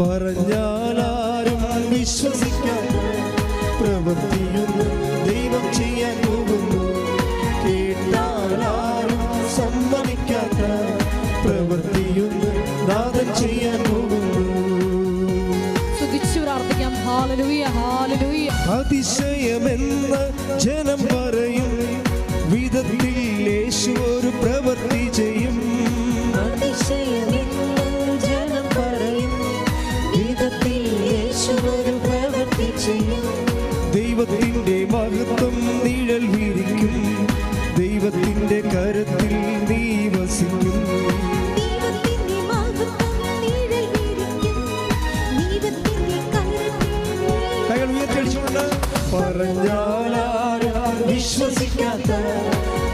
പറഞ്ഞാലാരും വിശ്വസിക്കാത്ത പ്രവൃത്തിയൊന്നും ദൈവം ചെയ്യാൻ പോകുന്നു. കേട്ടാലാരും സമ്മതിക്കാത്ത പ്രവൃത്തിയൊന്നും നാഥൻ ചെയ്യാൻ പോകുന്നു. അതിശയമെന്ന് ജനം പറയും വിധത്തിൽ യേശു ഒരു പ്രവൃത്തി ചെയ്യും. ദൈവത്തിന്റെ മഹത്വം നിഴൽ വിരിക്കും, ദൈവത്തിന്റെ കരത്തിൽ നീ വസിക്കും. കൈകൾ ഉയർത്തിയടിച്ചുകൊണ്ട് പറഞ്ഞാലാരും വിശ്വസിക്കാത്ത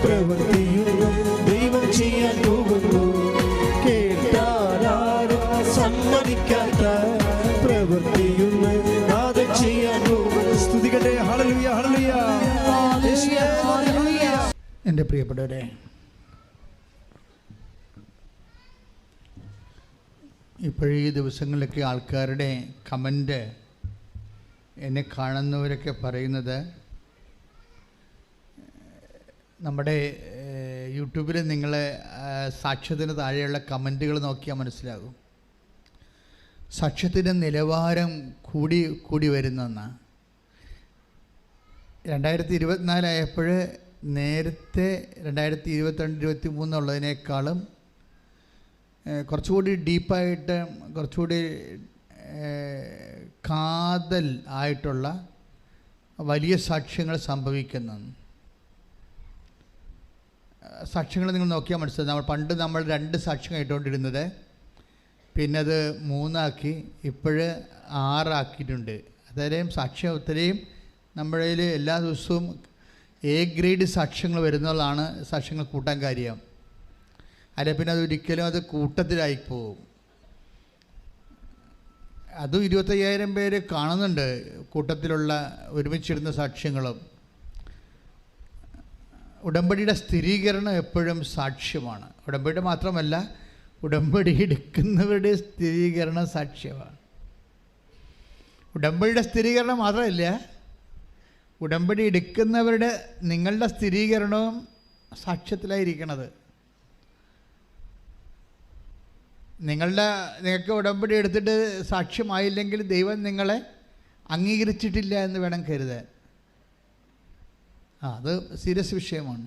പ്രവൃത്തിയൊന്നും ദൈവം ചെയ്യാൻ പോകുന്നു. കേട്ടാലാരും സമ്മതിക്കാത്ത പ്രവൃത്തിയൊന്നും നാഥൻ ചെയ്യാൻ പോകുന്നു. സ്തുതിക്കട്ടെ. ഹല്ലേലൂയ, ഹല്ലേലൂയ, ഹല്ലേലൂയ. എൻ്റെ പ്രിയപ്പെട്ടവരെ, ഇപ്പോഴീ ദിവസങ്ങളിലൊക്കെ ആൾക്കാരുടെ കമൻ്റ് എന്നെ കാണുന്നവരൊക്കെ പറയുന്നത്, നമ്മുടെ യൂട്യൂബിൽ നിങ്ങൾ സാക്ഷ്യത്തിന് താഴെയുള്ള കമൻറ്റുകൾ നോക്കിയാൽ മനസ്സിലാകും. സാക്ഷ്യത്തിൻ്റെ നിലവാരം കൂടി വരുന്നെന്നാണ്. 2024 ആയപ്പോൾ നേരത്തെ 2022-23 ഉള്ളതിനേക്കാളും കുറച്ചുകൂടി ഡീപ്പായിട്ട്, കുറച്ചുകൂടി കാതൽ ആയിട്ടുള്ള വലിയ സാക്ഷ്യങ്ങൾ സംഭവിക്കുന്നു. സാക്ഷ്യങ്ങൾ നിങ്ങൾ നോക്കിയാൽ മനസ്സിലാവും. പണ്ട് നമ്മൾ 2 സാക്ഷ്യം കേട്ടുകൊണ്ടിരുന്നത്, പിന്നെ അത് 3 ആക്കി, ഇപ്പോഴ് 6 ആക്കിയിട്ടുണ്ട്. അത്രയും സാക്ഷ്യം, ഒത്തിരിയും നമ്മുടെ കയ്യിൽ എല്ലാ ദിവസവും A ഗ്രേഡ് സാക്ഷ്യങ്ങൾ വരുന്നതാണ് സാക്ഷ്യങ്ങൾ കൂട്ടാൻ കാര്യം. അല്ലെ പിന്നെ അതൊരിക്കലും അത് കൂട്ടത്തിലായി പോകും. അതും 25,000 പേര് കാണുന്നുണ്ട് കൂട്ടത്തിലുള്ള ഒരുമിച്ചിരുന്ന സാക്ഷ്യങ്ങളും. ഉടമ്പടിയുടെ സ്ഥിരീകരണം എപ്പോഴും സാക്ഷ്യമാണ്. ഉടമ്പടി മാത്രമല്ല, ഉടമ്പടി എടുക്കുന്നവരുടെ സ്ഥിരീകരണം സാക്ഷ്യമാണ്. ഉടമ്പടിയുടെ സ്ഥിരീകരണം മാത്രമല്ല, ഉടമ്പടി എടുക്കുന്നവരുടെ നിങ്ങളുടെ സ്ഥിരീകരണവും സാക്ഷ്യത്തിലായിരിക്കണത്. നിങ്ങൾക്ക് ഉടമ്പടി എടുത്തിട്ട് സാക്ഷ്യമായില്ലെങ്കിൽ ദൈവം നിങ്ങളെ അംഗീകരിച്ചിട്ടില്ല എന്ന് വേണം കരുതാൻ. അത് സീരിയസ് വിഷയമാണ്.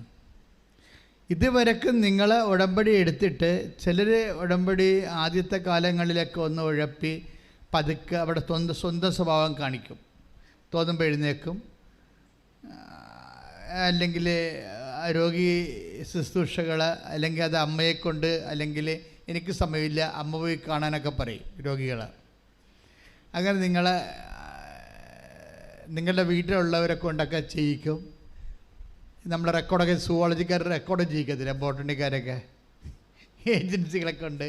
ഇതുവരെക്കും നിങ്ങൾ ഉടമ്പടി എടുത്തിട്ട് ചിലർ ഉടമ്പടി ആദ്യത്തെ കാലങ്ങളിലൊക്കെ ഒന്ന് ഉഴപ്പി പതുക്കെ അവിടെ സ്വന്തം സ്വഭാവം കാണിക്കും. തോന്നുമ്പോൾ എഴുന്നേക്കും, അല്ലെങ്കിൽ രോഗി ശുശ്രൂഷകൾ, അല്ലെങ്കിൽ അത് അമ്മയെക്കൊണ്ട്, അല്ലെങ്കിൽ എനിക്ക് സമയമില്ല അമ്മ പോയി കാണാനൊക്കെ പറയും രോഗികൾ. അങ്ങനെ നിങ്ങളുടെ വീട്ടിലുള്ളവരെ കൊണ്ടൊക്കെ ചെയ്യിക്കും. നമ്മുടെ റെക്കോർഡൊക്കെ സുവോളജിക്കാർ റെക്കോർഡ് ചെയ്യിക്കത്തില്ല, ബോട്ടണിക്കാരൊക്കെ ഏജൻസികളൊക്കെ ഉണ്ട്.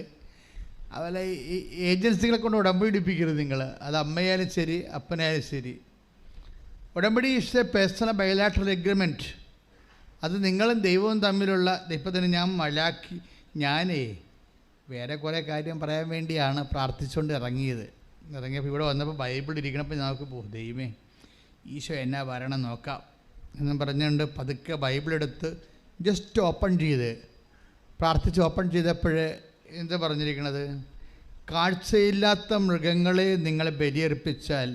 അതുപോലെ ഈ ഏജൻസികളെ കൊണ്ട് ഉടമ്പടി ഇടിപ്പിക്കരുത് നിങ്ങൾ. അത് അമ്മയായാലും ശരി അപ്പനായാലും ശരി. ഉടമ്പടി is A personal bilateral agreement. അത് നിങ്ങളും ദൈവവും തമ്മിലുള്ള. ഇപ്പം തന്നെ ഞാനേ വേറെ കുറേ കാര്യം പറയാൻ വേണ്ടിയാണ് പ്രാർത്ഥിച്ചുകൊണ്ട് ഇറങ്ങിയപ്പോൾ ഇവിടെ വന്നപ്പോൾ ബൈബിൾ ഇരിക്കണപ്പോൾ നമുക്ക് ദൈവമേ ഈശോ എന്നാ വരണം നോക്കാം എന്നും പറഞ്ഞുകൊണ്ട് പതുക്കെ ബൈബിളെടുത്ത് ജസ്റ്റ് ഓപ്പൺ ചെയ്ത് പ്രാർത്ഥിച്ച് ഓപ്പൺ ചെയ്തപ്പോൾ എന്താ പറഞ്ഞിരിക്കണത്? കാഴ്ചയില്ലാത്ത മൃഗങ്ങളെ നിങ്ങൾ ബലിയർപ്പിച്ചാൽ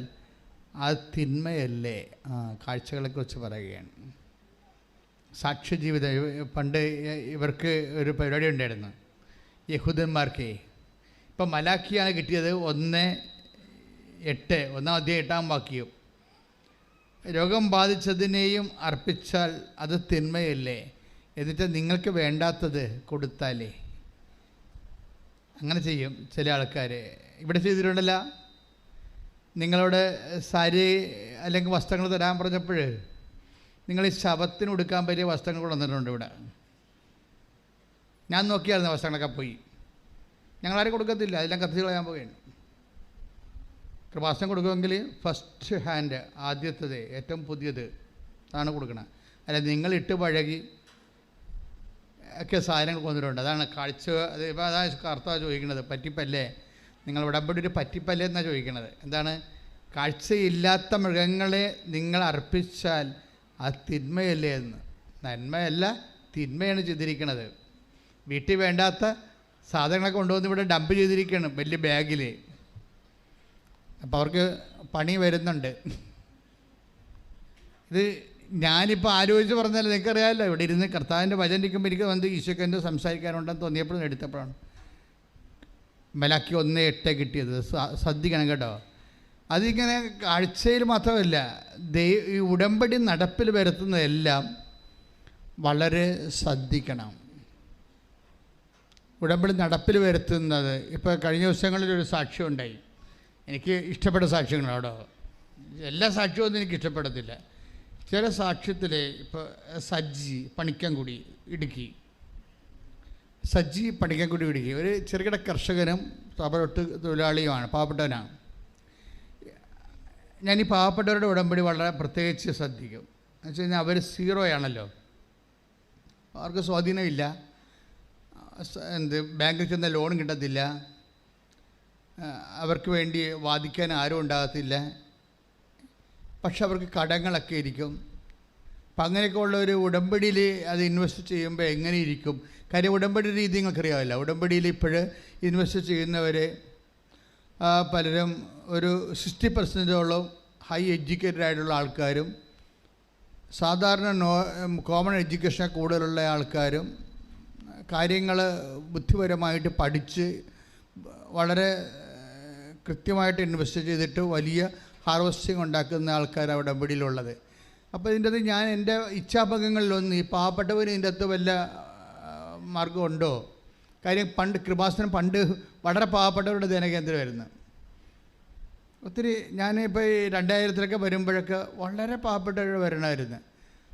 അത് തിന്മയല്ലേ? കാഴ്ചകളെക്കുറിച്ച് പറയുകയാണ്. സാക്ഷ്യജീവിതം. പണ്ട് ഇവർക്ക് ഒരു പരിപാടി ഉണ്ടായിരുന്നു യഹൂദന്മാർക്ക്. ഇപ്പം മലാക്കിയാണ് കിട്ടിയത് 1:8, 1:8 വാക്യം. രോഗം ബാധിച്ചതിനെയും അർപ്പിച്ചാൽ അത് തിന്മയല്ലേ? എന്നിട്ട് നിങ്ങൾക്ക് വേണ്ടാത്തത് കൊടുത്താലേ. അങ്ങനെ ചെയ്യും ചില ആൾക്കാർ. ഇവിടെ ചെയ്തിട്ടുണ്ടല്ലോ. നിങ്ങളോട് സാരി അല്ലെങ്കിൽ വസ്ത്രങ്ങൾ തരാൻ പറഞ്ഞപ്പോൾ നിങ്ങൾ ഈ ശവത്തിന് കൊടുക്കാൻ പറ്റിയ വസ്ത്രങ്ങൾ കൊണ്ടുവന്നിട്ടുണ്ട് ഇവിടെ. ഞാൻ നോക്കിയായിരുന്നു വസ്ത്രങ്ങളൊക്കെ പോയി. ഞങ്ങളാരും കൊടുക്കത്തില്ല, അതെല്ലാം കത്തിച്ച് കളയാൻ പോവുകയാണ്. കൃപാസനം കൊടുക്കുമെങ്കിൽ ഫസ്റ്റ് ഹാൻഡ്, ആദ്യത്തേത്, ഏറ്റവും പുതിയത് അതാണ് കൊടുക്കണം. അല്ല നിങ്ങളിട്ട് പഴകി ഒക്കെ സാധനങ്ങൾ കൊണ്ടിട്ടുണ്ട്. അതാണ് കാഴ്ച. അത് ഇപ്പോൾ അതാണ് കർത്താവ് ചോദിക്കുന്നത്, പറ്റിപ്പല്ലേ? നിങ്ങൾ ഉടമ്പടി ഒരു പറ്റിപ്പല്ലേ എന്നാണ് ചോദിക്കണത്. എന്താണ്? കാഴ്ചയില്ലാത്ത മൃഗങ്ങളെ നിങ്ങൾ അർപ്പിച്ചാൽ അത് തിന്മയല്ലേ എന്ന്. നന്മയല്ല, തിന്മയാണ് ചെയ്തിരിക്കുന്നത്. വീട്ടിൽ വേണ്ടാത്ത സാധനങ്ങളൊക്കെ കൊണ്ടുവന്ന് ഇവിടെ ഡംപ് ചെയ്തിരിക്കുകയാണ് വലിയ ബാഗിൽ. അപ്പോൾ അവർക്ക് പണി വരുന്നുണ്ട്. ഇത് ഞാനിപ്പോൾ ആലോചിച്ച് പറഞ്ഞാൽ നിങ്ങൾക്കറിയാമല്ലോ, ഇവിടെ ഇരുന്ന് കർത്താവിൻ്റെ വചനം ഇരിക്കുമ്പോൾ എനിക്ക് വന്ന് ഈശോയ്ക്ക് എന്തോ സംസാരിക്കാനുണ്ടെന്ന് തോന്നിയപ്പോഴും എടുത്തപ്പോഴാണ് മലാക്കി 1:8 കിട്ടിയത്. ശ്രദ്ധിക്കണം കേട്ടോ. അതിങ്ങനെ കാഴ്ചയിൽ മാത്രമല്ല, ഈ ഉടമ്പടി നടപ്പിൽ വരുത്തുന്നതെല്ലാം വളരെ ശ്രദ്ധിക്കണം. ഉടമ്പടി നടപ്പിൽ വരുത്തുന്നത്, ഇപ്പോൾ കഴിഞ്ഞ ദിവസങ്ങളിലൊരു സാക്ഷ്യം ഉണ്ടായി. എനിക്ക് ഇഷ്ടപ്പെട്ട സാക്ഷ്യങ്ങളാണ് അവിടെ. എല്ലാ സാക്ഷ്യവും എനിക്ക് ഇഷ്ടപ്പെടത്തില്ല. ചില സാക്ഷ്യത്തിൽ ഇപ്പോൾ സജ്ജി പണിക്കൻകുടി ഇടുക്കി, ഒരു ചെറുകിട കർഷകനും റബ്ബർ തൊഴിലാളിയുമാണ്, പാവപ്പെട്ടവനാണ്. ഞാൻ ഈ പാവപ്പെട്ടവരുടെ ഉടമ്പടി വളരെ പ്രത്യേകിച്ച് ശ്രദ്ധിക്കും. എന്ന് വെച്ച് കഴിഞ്ഞാൽ അവർ സീറോയാണല്ലോ, അവർക്ക് സ്വാധീനമില്ല, ബാങ്കിൽ ചെന്ന ലോൺ കിട്ടത്തില്ല, അവർക്ക് വേണ്ടി വാദിക്കാൻ ആരും ഉണ്ടാകത്തില്ല, പക്ഷെ അവർക്ക് കടങ്ങളൊക്കെ ഇരിക്കും. അപ്പം അങ്ങനെയൊക്കെ ഉള്ള ഒരു ഉടമ്പടിയിൽ അത് ഇൻവെസ്റ്റ് ചെയ്യുമ്പോൾ എങ്ങനെ ഇരിക്കും? കാര്യം ഉടമ്പടി രീതി നിങ്ങൾക്കറിയാമല്ലോ. ഉടമ്പടിയിൽ ഇപ്പോൾ ഇൻവെസ്റ്റ് ചെയ്യുന്നവർ പലരും ഒരു 60% ഹൈ എഡ്യൂക്കേറ്റഡ് ആയിട്ടുള്ള ആൾക്കാരും സാധാരണ കോമൺ എഡ്യൂക്കേഷൻ കൂടുതലുള്ള ആൾക്കാരും കാര്യങ്ങൾ ബുദ്ധിപരമായിട്ട് പഠിച്ച് വളരെ കൃത്യമായിട്ട് ഇൻവെസ്റ്റ് ചെയ്തിട്ട് വലിയ ഹാർവസ്റ്റിംഗ് ഉണ്ടാക്കുന്ന ആൾക്കാരാണ് ഉടമ്പടിയിലുള്ളത്. അപ്പോൾ ഇതിൻ്റെ അത് ഞാൻ എൻ്റെ ഇച്ഛാഭംഗങ്ങളിലൊന്ന്, ഈ പാവപ്പെട്ടവന് ഇതിൻ്റെ അകത്ത് വല്ല മാർഗമുണ്ടോ? കാര്യം കൃപാസനം പണ്ട് വളരെ പാവപ്പെട്ടവരുടെ ധ്യാനകേന്ദ്രമായിരുന്നു. ഒത്തിരി ഞാനിപ്പോൾ ഈ 2000-ലൊക്കെ വരുമ്പോഴൊക്കെ വളരെ പാവപ്പെട്ടവർ വരണമായിരുന്നു.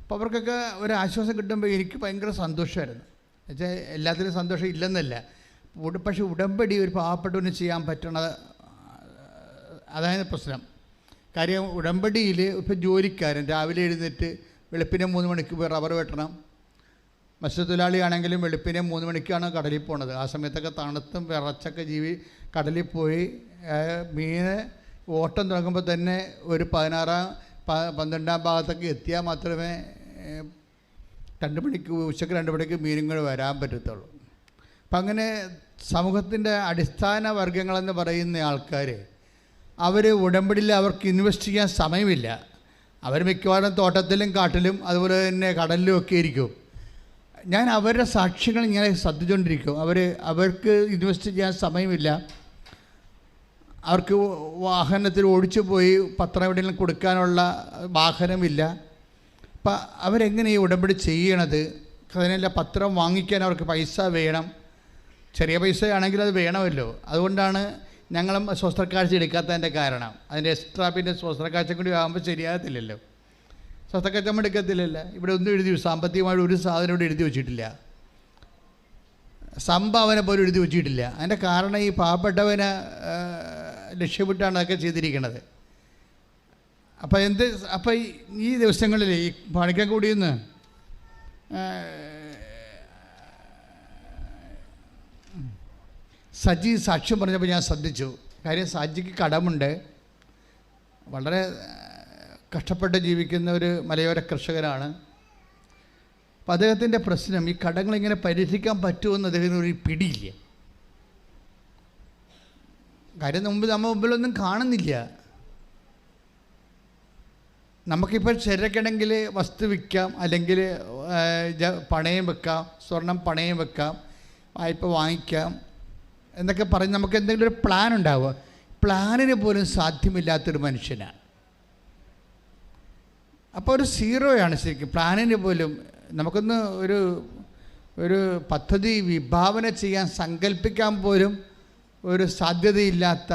അപ്പോൾ അവർക്കൊക്കെ ഒരു ആശ്വാസം കിട്ടുമ്പോൾ എനിക്ക് ഭയങ്കര സന്തോഷമായിരുന്നു. എന്നുവെച്ചാൽ എല്ലാത്തിനും സന്തോഷം ഇല്ലെന്നല്ല, പക്ഷേ ഉടമ്പടി ഒരു പാവപ്പെട്ടവന് ചെയ്യാൻ പറ്റണത് അതായത് പ്രശ്നം. കാര്യം ഉടമ്പടിയിൽ ഇപ്പോൾ ജോലിക്കാരൻ രാവിലെ എഴുന്നേറ്റ് വെളുപ്പിനെ 3 മണിക്ക് പോയി റബ്ബർ വെട്ടണം. മത്സ്യത്തൊഴിലാളിയാണെങ്കിലും വെളുപ്പിനെ 3 മണിക്കാണ് കടലിൽ പോണത്. ആ സമയത്തൊക്കെ തണുത്തും വിറച്ചൊക്കെ കടലിൽ പോയി മീന് ഓട്ടം തുടങ്ങുമ്പോൾ തന്നെ ഒരു 16-12 ഭാഗത്തൊക്കെ എത്തിയാൽ മാത്രമേ 2 മണിക്ക് ഉച്ചയ്ക്ക് 2 മണിക്ക് മീനും കൂടെ വരാൻ പറ്റത്തുള്ളൂ. അപ്പം അങ്ങനെ സമൂഹത്തിൻ്റെ അടിസ്ഥാന വർഗങ്ങളെന്ന് പറയുന്ന ആൾക്കാർ അവർ ഉടമ്പടിയിൽ അവർക്ക് ഇൻവെസ്റ്റ് ചെയ്യാൻ സമയമില്ല. അവർ മിക്കവാറും തോട്ടത്തിലും കാട്ടിലും അതുപോലെ തന്നെ കടലിലും ഒക്കെ ഇരിക്കും. ഞാൻ അവരുടെ സാക്ഷ്യങ്ങൾ ഇങ്ങനെ ശ്രദ്ധിച്ചുകൊണ്ടിരിക്കും. അവർക്ക് ഇൻവെസ്റ്റ് ചെയ്യാൻ സമയമില്ല, അവർക്ക് വാഹനത്തിൽ ഓടിച്ചു പോയി പത്രം എവിടെയെങ്കിലും കൊടുക്കാനുള്ള വാഹനമില്ല. അപ്പം അവരെങ്ങനെ ഈ ഉടമ്പടി ചെയ്യണത്? അതിനെല്ലാം പത്രം വാങ്ങിക്കാൻ അവർക്ക് പൈസ വേണം. ചെറിയ പൈസയാണെങ്കിൽ അത് വേണമല്ലോ. അതുകൊണ്ടാണ് ഞങ്ങളും സ്വസ്ത്രക്കാഴ്ച എടുക്കാത്തതിൻ്റെ കാരണം. അതിൻ്റെ എക്സ്ട്രാ പിന്നെ സ്വസ്ത്രക്കാഴ്ച കൂടി ആകുമ്പോൾ ശരിയാകത്തില്ലല്ലോ. സ്വസ്ത്രക്കാഴ്ച നമ്മൾ എടുക്കത്തില്ലല്ലോ. ഇവിടെ ഒന്നും എഴുതി, സാമ്പത്തികമായിട്ട് ഒരു സാധനം ഇവിടെ എഴുതി വെച്ചിട്ടില്ല, സംഭാവന പോലും എഴുതി വെച്ചിട്ടില്ല. അതിൻ്റെ കാരണം ഈ പാവപ്പെട്ടവനെ ലക്ഷ്യമിട്ടാണ് അതൊക്കെ ചെയ്തിരിക്കുന്നത്. അപ്പോൾ ഈ ദിവസങ്ങളിൽ ഈ പണിക്കൻകുടിയിൽ നിന്ന് സജി സാക്ഷ്യം പറഞ്ഞപ്പോൾ ഞാൻ ശ്രദ്ധിച്ചു. കാര്യം സജിക്ക് കടമുണ്ട്, വളരെ കഷ്ടപ്പെട്ട് ജീവിക്കുന്ന ഒരു മലയോര കർഷകനാണ്. അപ്പോൾ അദ്ദേഹത്തിൻ്റെ പ്രശ്നം ഈ കടങ്ങളിങ്ങനെ പരിഹരിക്കാൻ പറ്റുമെന്ന് അദ്ദേഹത്തിന് ഒരു പിടിയില്ല. കാര്യം നമ്മൾ മുമ്പിലൊന്നും കാണുന്നില്ല. നമുക്കിപ്പോൾ ശരിക്കണമെങ്കിൽ വസ്തു വിൽക്കാം, അല്ലെങ്കിൽ പണയം വെക്കാം, സ്വർണം പണയം വെക്കാം, വായ്പ വാങ്ങിക്കാം എന്നൊക്കെ പറഞ്ഞ് നമുക്ക് എന്തെങ്കിലും ഒരു പ്ലാൻ ഉണ്ടാവുക. പ്ലാനിന് പോലും സാധ്യമില്ലാത്തൊരു മനുഷ്യനാണ്. അപ്പോൾ ഒരു സീറോയാണ് ശരിക്കും. പ്ലാനിന് പോലും നമുക്കൊന്ന് ഒരു പദ്ധതി വിഭാവന ചെയ്യാൻ സങ്കല്പിക്കാൻ പോലും ഒരു സാധ്യതയില്ലാത്ത,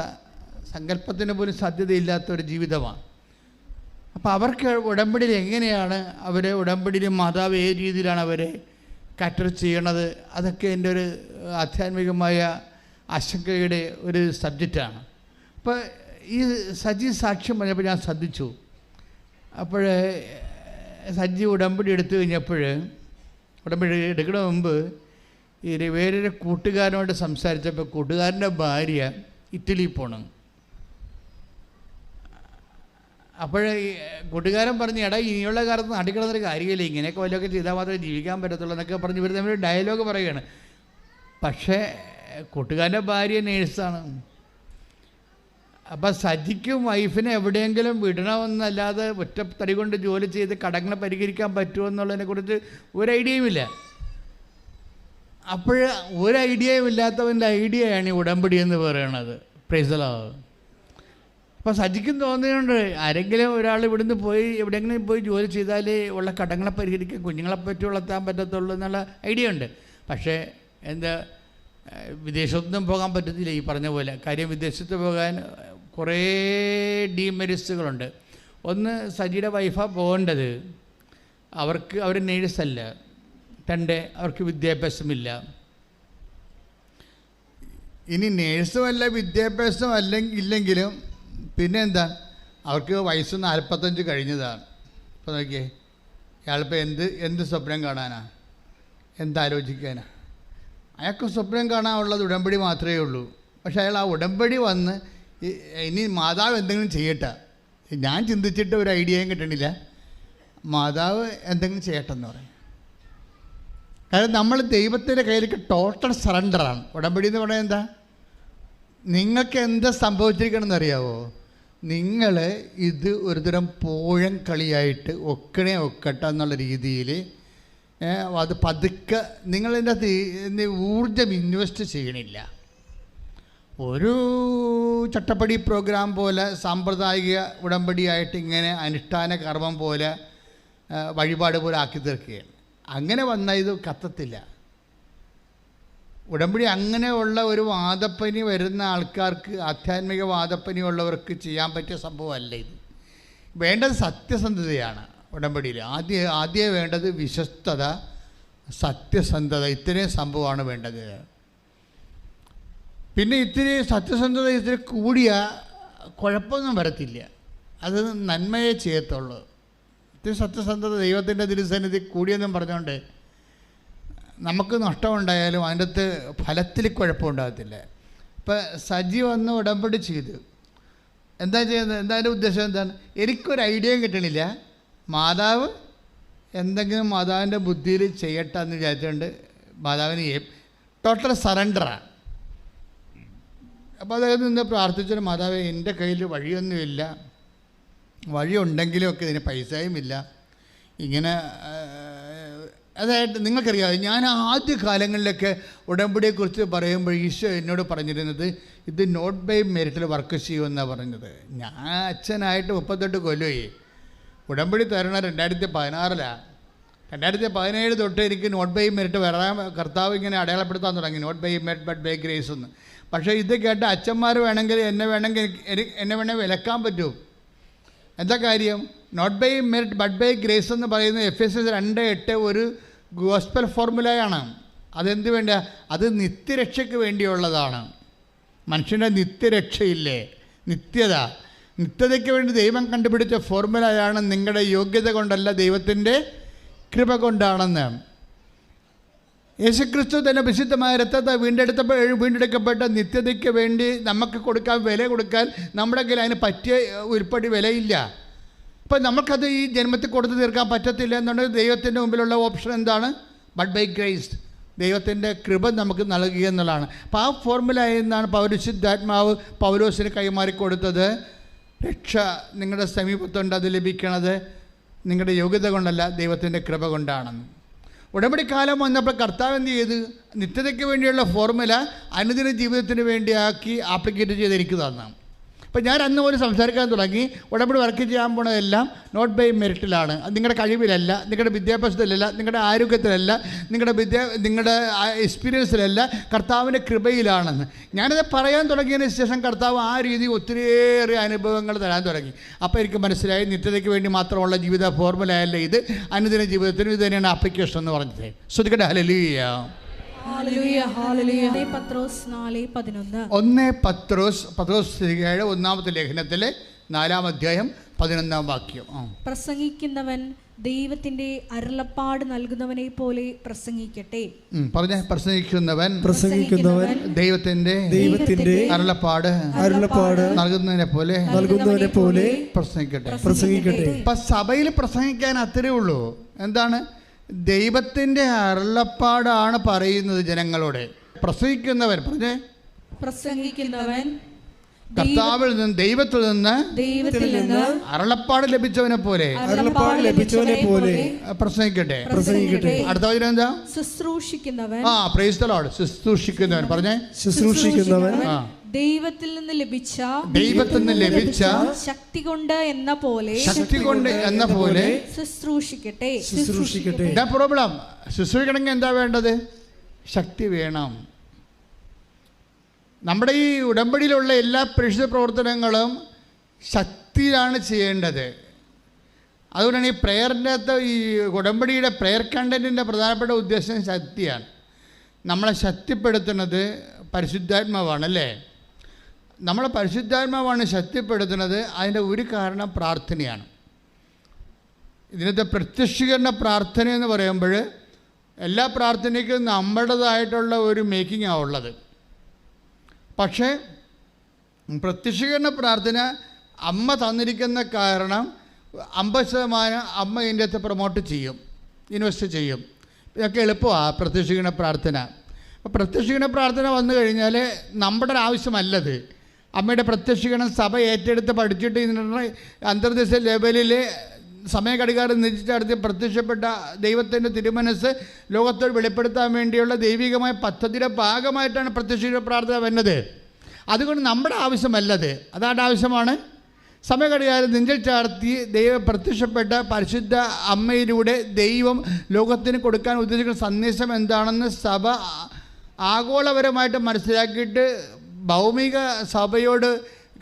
സങ്കല്പത്തിന് പോലും സാധ്യതയില്ലാത്ത ഒരു ജീവിതമാണ്. അപ്പോൾ അവർക്ക് ഉടമ്പടിയിൽ എങ്ങനെയാണ് ഉടമ്പടിയിൽ മാതാവ് ഏത് രീതിയിലാണ് അവരെ കാറ്റർ ചെയ്യണത്, അതൊക്കെ എൻ്റെ ഒരു ആധ്യാത്മികമായ ആശങ്കയുടെ ഒരു സബ്ജക്റ്റാണ്. അപ്പോൾ ഈ സജി സാക്ഷ്യം പറഞ്ഞപ്പോൾ ഞാൻ ശ്രദ്ധിച്ചു. അപ്പോൾ സജി ഉടമ്പടി എടുത്തു കഴിഞ്ഞപ്പോൾ, ഉടമ്പടി എടുക്കണ മുമ്പ് വേറൊരു കൂട്ടുകാരനോട് സംസാരിച്ചപ്പോൾ കൂട്ടുകാരൻ്റെ ഭാര്യ ഇറ്റലി പോകണം. അപ്പോഴേ കൂട്ടുകാരൻ പറഞ്ഞു, എടാ ഇനിയുള്ള കാലത്ത് നാട്ടിൽ കിടന്നൊരു കാര്യമില്ല, ഇങ്ങനെയൊക്കെ വല്ലതൊക്കെ ചെയ്താൽ മാത്രമേ ജീവിക്കാൻ പറ്റത്തുള്ളൂ എന്നൊക്കെ പറഞ്ഞ് ഇവർ തമ്മിൽ ഡയലോഗ് പറയുകയാണ്. പക്ഷേ കൂട്ടുകാരൻ്റെ ഭാര്യ നേഴ്സാണ്. അപ്പം സജിക്കും വൈഫിനെ എവിടെയെങ്കിലും വിടണമെന്നല്ലാതെ ഒറ്റത്തടി കൊണ്ട് ജോലി ചെയ്ത് കടങ്ങളെ പരിഹരിക്കാൻ പറ്റുമോ എന്നുള്ളതിനെക്കുറിച്ച് ഒരു ഐഡിയയുമില്ല. അപ്പോൾ ഒരു ഐഡിയയും ഇല്ലാത്തവൻ്റെ ഐഡിയയാണ് ഈ ഉടമ്പടി എന്ന് പറയണത്. Price the Lord. അപ്പോൾ സജിക്കും തോന്നിയുണ്ട്, ആരെങ്കിലും ഒരാൾ ഇവിടുന്ന് പോയി എവിടെയെങ്കിലും പോയി ജോലി ചെയ്താൽ ഉള്ള കടങ്ങളെ പരിഹരിക്കാൻ, കുഞ്ഞുങ്ങളെ പറ്റി വളർത്താൻ പറ്റത്തുള്ളൂ എന്നുള്ള ഐഡിയ ഉണ്ട്. പക്ഷേ എന്താ, വിദേശത്തൊന്നും പോകാൻ പറ്റത്തില്ല ഈ പറഞ്ഞ പോലെ. കാര്യം വിദേശത്ത് പോകാൻ കുറേ ഡീമെരിറ്റ്സുകളുണ്ട്. ഒന്ന്, സജിയുടെ വൈഫാണ് പോകേണ്ടത്, അവർ നേഴ്സല്ല. രണ്ട്, അവർക്ക് വിദ്യാഭ്യാസമില്ല. ഇനി നേഴ്സുമല്ല വിദ്യാഭ്യാസം ഇല്ലെങ്കിലും പിന്നെ എന്താ, അവർക്ക് വയസ്സ് 45 കഴിഞ്ഞതാണ്. ഇപ്പോൾ നോക്കിയേ, അയാളിപ്പോൾ എന്ത് സ്വപ്നം കാണാനാ, എന്താലോചിക്കാനാ? അയാൾക്ക് സ്വപ്നം കാണാനുള്ളത് ഉടമ്പടി മാത്രമേ ഉള്ളൂ. പക്ഷേ അയാൾ ആ ഉടമ്പടി വന്ന് ഇനി മാതാവ് എന്തെങ്കിലും ചെയ്യട്ടെ, ഞാൻ ചിന്തിച്ചിട്ട് ഒരു ഐഡിയയും കിട്ടണില്ല, മാതാവ് എന്തെങ്കിലും ചെയ്യട്ടെന്ന് പറയും. കാരണം നമ്മൾ ദൈവത്തിൻ്റെ കയ്യിലേക്ക് ടോട്ടൽ സറണ്ടറാണ്. ഉടമ്പടി എന്ന് പറയുന്നത് എന്താ? നിങ്ങൾക്ക് എന്താ സംഭവിച്ചിരിക്കണമെന്ന് അറിയാവോ? നിങ്ങൾ ഇത് ഒരുതരം പോഴൻ കളിയായിട്ട് ഒക്കട്ടെ എന്നുള്ള രീതിയിൽ അത് പതുക്കെ നിങ്ങളതിൻ്റെ അകത്ത് ഊർജം ഇൻവെസ്റ്റ് ചെയ്യണില്ല. ഒരു ചട്ടപ്പടി പ്രോഗ്രാം പോലെ സാമ്പ്രദായിക ഉടമ്പടിയായിട്ട് ഇങ്ങനെ അനുഷ്ഠാന കർമ്മം പോലെ വഴിപാട് പോലെ ആക്കി തീർക്കുകയാണ്. അങ്ങനെ വന്നാൽ ഇത് കത്തത്തില്ല. ഉടമ്പടി അങ്ങനെയുള്ള ഒരു വാദപ്പനി വരുന്ന ആൾക്കാർക്ക്, ആധ്യാത്മിക വാദപ്പനി ഉള്ളവർക്ക് ചെയ്യാൻ പറ്റിയ സംഭവമല്ല ഇത്. വേണ്ടത് സത്യസന്ധതയാണ്. ഉടമ്പടിയിൽ ആദ്യം വേണ്ടത് വിശ്വസ്തത, സത്യസന്ധത. ഇത്രയും സംഭവമാണ് വേണ്ടത്. പിന്നെ ഇത്തിരി സത്യസന്ധത ഇത്തിരി കൂടിയ കുഴപ്പമൊന്നും വരത്തില്ല, അത് നന്മയെ ചെയ്യത്തുള്ളൂ. ഇത്തിരി സത്യസന്ധത ദൈവത്തിൻ്റെ തിരുസന്നിധി കൂടിയെന്നും പറഞ്ഞുകൊണ്ട് നമുക്ക് നഷ്ടമുണ്ടായാലും അതിൻ്റെ അകത്ത് ഫലത്തിൽ കുഴപ്പമുണ്ടാകത്തില്ല. ഇപ്പം സജി വന്ന് ഉടമ്പടി ചെയ്തു, എന്താ ചെയ്യുന്നത്? എന്താ അതിൻ്റെ ഉദ്ദേശം എന്താണ്? എനിക്കൊരു ഐഡിയയും കിട്ടണില്ല, മാതാവ് എന്തെങ്കിലും മാതാവിൻ്റെ ബുദ്ധിയിൽ ചെയ്യട്ടെ എന്ന് വിചാരിച്ചുകൊണ്ട് മാതാവിന് ടോട്ടൽ സറണ്ടറാണ്. അപ്പോൾ അദ്ദേഹം നിന്ന് പ്രാർത്ഥിച്ചൊരു, മാതാവേ എൻ്റെ കയ്യിൽ വഴിയൊന്നുമില്ല, വഴിയുണ്ടെങ്കിലും ഒക്കെ ഇതിന് പൈസയും ഇല്ല, ഇങ്ങനെ അതായത് നിങ്ങൾക്കറിയാം, ഞാൻ ആദ്യ കാലങ്ങളിലൊക്കെ ഉടമ്പടിയെക്കുറിച്ച് പറയുമ്പോൾ ഈശോ എന്നോട് പറഞ്ഞിരുന്നത് ഇത് നോട്ട് ബൈ മെറിറ്റിൽ വർക്ക് ചെയ്യുമെന്നാണ് പറഞ്ഞത്. ഞാൻ അച്ഛനായിട്ട് 38 കൊല്ലമായി. ഉടമ്പടി തരണം 2016. 2017 തൊട്ട് എനിക്ക് നോട്ട് ബൈ മെറിറ്റ് വരാൻ കർത്താവ് ഇങ്ങനെ അടയാളപ്പെടുത്താൻ തുടങ്ങി, not by merit but by grace എന്ന്. പക്ഷേ ഇത് കേട്ട് അച്ഛന്മാർ വേണമെങ്കിൽ എന്നെ വേണമെങ്കിൽ വിലക്കാൻ പറ്റും. എന്താ കാര്യം? Not by merit but by grace എന്ന് പറയുന്നത് Ephesians 2:8 ഒരു ഗോസ്പൽ ഫോർമുലയാണ്. അതെന്ത് വേണ്ടിയാ? അത് നിത്യരക്ഷയ്ക്ക് വേണ്ടിയുള്ളതാണ്. മനുഷ്യൻ്റെ നിത്യരക്ഷയില്ലേ, നിത്യതയ്ക്ക് വേണ്ടി ദൈവം കണ്ടുപിടിച്ച ഫോർമുലയാണ്. നിങ്ങളുടെ യോഗ്യത കൊണ്ടല്ല, ദൈവത്തിൻ്റെ കൃപ കൊണ്ടാണെന്ന്. യേശുക്രിസ്തു തന്നെ വിശുദ്ധമായ രക്തത്തെ വീണ്ടെടുക്കപ്പെട്ട നിത്യതയ്ക്ക് വേണ്ടി നമുക്ക് വില കൊടുക്കാൻ നമ്മുടെ കയ്യിൽ അതിന് പറ്റിയ ഉരുപ്പടി വിലയില്ല. ഇപ്പം നമുക്കത് ഈ ജന്മത്തിൽ കൊടുത്തു തീർക്കാൻ പറ്റത്തില്ല എന്നുണ്ടെങ്കിൽ ദൈവത്തിൻ്റെ മുമ്പിലുള്ള ഓപ്ഷൻ എന്താണ്? ബട്ട് ബൈ ഗ്രേസ്, ദൈവത്തിൻ്റെ കൃപ നമുക്ക് നൽകുക എന്നുള്ളതാണ്. അപ്പോൾ ആ ഫോർമുലയിൽ നിന്നാണ് പരിശുദ്ധാത്മാവ് പൗലോസിന് കൈമാറിക്കൊടുത്തത്. രക്ഷ നിങ്ങളുടെ സമീപത്തുണ്ട്, അത് ലഭിക്കണത് നിങ്ങളുടെ യോഗ്യത കൊണ്ടല്ല, ദൈവത്തിൻ്റെ കൃപ കൊണ്ടാണെന്ന്. ഉടമ്പടി കാലം വന്നപ്പോൾ കർത്താവ് എന്ത് ചെയ്ത്? നിത്യതയ്ക്ക് വേണ്ടിയുള്ള ഫോർമുല അനുദിന ജീവിതത്തിന് വേണ്ടിയാക്കി ആപ്ലിക്കേറ്റ് ചെയ്ത് എനിക്ക് തന്നാണ്. അപ്പോൾ ഞാൻ അന്ന് പോലും സംസാരിക്കാൻ തുടങ്ങി. ഉടമ്പടി വർക്ക് ചെയ്യാൻ പോണതെല്ലാം നോട്ട് ബൈ മെറിറ്റിലാണ്. നിങ്ങളുടെ കഴിവിലല്ല, നിങ്ങളുടെ വിദ്യാഭ്യാസത്തിലല്ല, നിങ്ങളുടെ ആരോഗ്യത്തിലല്ല, നിങ്ങളുടെ എക്സ്പീരിയൻസിലല്ല, കർത്താവിൻ്റെ കൃപയിലാണെന്ന്. ഞാനത് പറയാൻ തുടങ്ങിയതിന് ശേഷം കർത്താവ് ആ രീതി ഒത്തിരിയേറെ അനുഭവങ്ങൾ തരാൻ തുടങ്ങി. അപ്പോൾ എനിക്ക് മനസ്സിലായി, നിത്യതയ്ക്ക് വേണ്ടി മാത്രമുള്ള ജീവിത ഫോർമുലയല്ല ഇത്, അനുദിന ജീവിതത്തിനും ഇത് തന്നെയാണ് ആപ്ലിക്കേഷൻ എന്ന് പറഞ്ഞത്. ശ്രദ്ധിക്കട്ടെ. ഹല്ലേലൂയ. 1 പത്രോസ് ഒന്നാമത്തെ ലേഖനത്തിലെ 4-ാം അധ്യായം 11-ാം വാക്യം. പ്രസംഗിക്കുന്നവൻ ദൈവത്തിന്റെ അരുളപ്പാട് നൽകുന്നവനെ പോലെ പ്രസംഗിക്കട്ടെ. പ്രസംഗിക്കുന്നവൻ ദൈവത്തിന്റെ അരുളപ്പാട് നൽകുന്നതിനെ പോലെ പ്രസംഗിക്കട്ടെ. ഇപ്പൊ സഭയിൽ പ്രസംഗിക്കാൻ അത്രേ ഉള്ളൂ. എന്താണ്? ദൈവത്തിന്റെ അരുളപ്പാടാണ് പറയുന്നത് ജനങ്ങളോട്. പ്രസംഗിക്കുന്നവൻ കർത്താവിൽ നിന്ന് ദൈവത്തിൽ നിന്ന് അരുളപ്പാട് ലഭിച്ചവനെ പോലെ പ്രസംഗിക്കട്ടെ. അടുത്ത വചനം എന്താ? ശുശ്രൂഷിക്കുന്നവൻ. Praise the Lord. ശുശ്രൂഷിക്കുന്നവൻ ശുശ്രൂഷിക്കുന്നവൻ ദൈവത്തിൽ നിന്ന് ലഭിച്ച ശക്തി കൊണ്ട് എന്ന പോലെ ശുശ്രൂഷിക്കട്ടെ. എന്താ പ്രോബ്ലം? ശുശ്രൂഷിക്കണമെങ്കിൽ എന്താ വേണ്ടത്? ശക്തി വേണം. നമ്മുടെ ഈ ഉടമ്പടിയിലുള്ള എല്ലാ പരിശുദ്ധ പ്രവർത്തനങ്ങളും ശക്തിയിലാണ് ചെയ്യേണ്ടത്. അതുകൊണ്ടാണ് ഈ പ്രെയറിൻ്റെ അകത്ത് ഈ ഉടമ്പടിയുടെ പ്രെയർ കണ്ടൻറ്റിൻ്റെ പ്രധാനപ്പെട്ട ഉദ്ദേശം ശക്തിയാണ്. നമ്മളെ ശക്തിപ്പെടുത്തുന്നത് പരിശുദ്ധാത്മാവാണല്ലേ. നമ്മളെ പരിശുദ്ധാത്മാവാണ് ശക്തിപ്പെടുത്തുന്നത്. അതിൻ്റെ ഒരു കാരണം പ്രാർത്ഥനയാണ്. ഇതിനകത്ത് പ്രത്യക്ഷീകരണ പ്രാർത്ഥന എന്ന് പറയുമ്പോൾ എല്ലാ പ്രാർത്ഥനയ്ക്കും നമ്മുടേതായിട്ടുള്ള ഒരു മേക്കിങ്ങാണ് ഉള്ളത്. പക്ഷേ പ്രത്യക്ഷീകരണ പ്രാർത്ഥന അമ്മ തന്നിരിക്കുന്ന കാരണം 50% അമ്മ ഇതിൻ്റെ അകത്ത് പ്രൊമോട്ട് ചെയ്യും, ഇൻവെസ്റ്റ് ചെയ്യും. ഇതൊക്കെ എളുപ്പമാണ് പ്രത്യക്ഷീകരണ പ്രാർത്ഥന. അപ്പോൾ പ്രത്യക്ഷീകരണ പ്രാർത്ഥന വന്നു കഴിഞ്ഞാൽ നമ്മുടെ ഒരു ആവശ്യമല്ലത്. അമ്മയുടെ പ്രത്യക്ഷീകരണം സഭ ഏറ്റെടുത്ത് പഠിച്ചിട്ട് ഇതിനുള്ള അന്തർദേശ ലെവലിൽ സമയഘടികാരം നിശ്ചയിച്ചടുത്ത് പ്രത്യക്ഷപ്പെട്ട ദൈവത്തിൻ്റെ തിരുമനസ് ലോകത്തോട് വെളിപ്പെടുത്താൻ വേണ്ടിയുള്ള ദൈവികമായ പദ്ധതിയുടെ ഭാഗമായിട്ടാണ് പ്രത്യക്ഷീകരണ പ്രാർത്ഥന വരുന്നത്. അതുകൊണ്ട് നമ്മുടെ ആവശ്യമല്ലത്. അതാരുടെ ആവശ്യമാണ്? സമയഘടികാരം നെഞ്ചിൽ ചാർത്തി ദൈവം പ്രത്യക്ഷപ്പെട്ട പരിശുദ്ധ അമ്മയിലൂടെ ദൈവം ലോകത്തിന് കൊടുക്കാൻ ഉദ്ദേശിക്കുന്ന സന്ദേശം എന്താണെന്ന് സഭ ആഗോളപരമായിട്ട് മനസ്സിലാക്കിയിട്ട് ഭൗമിക സഭയോട്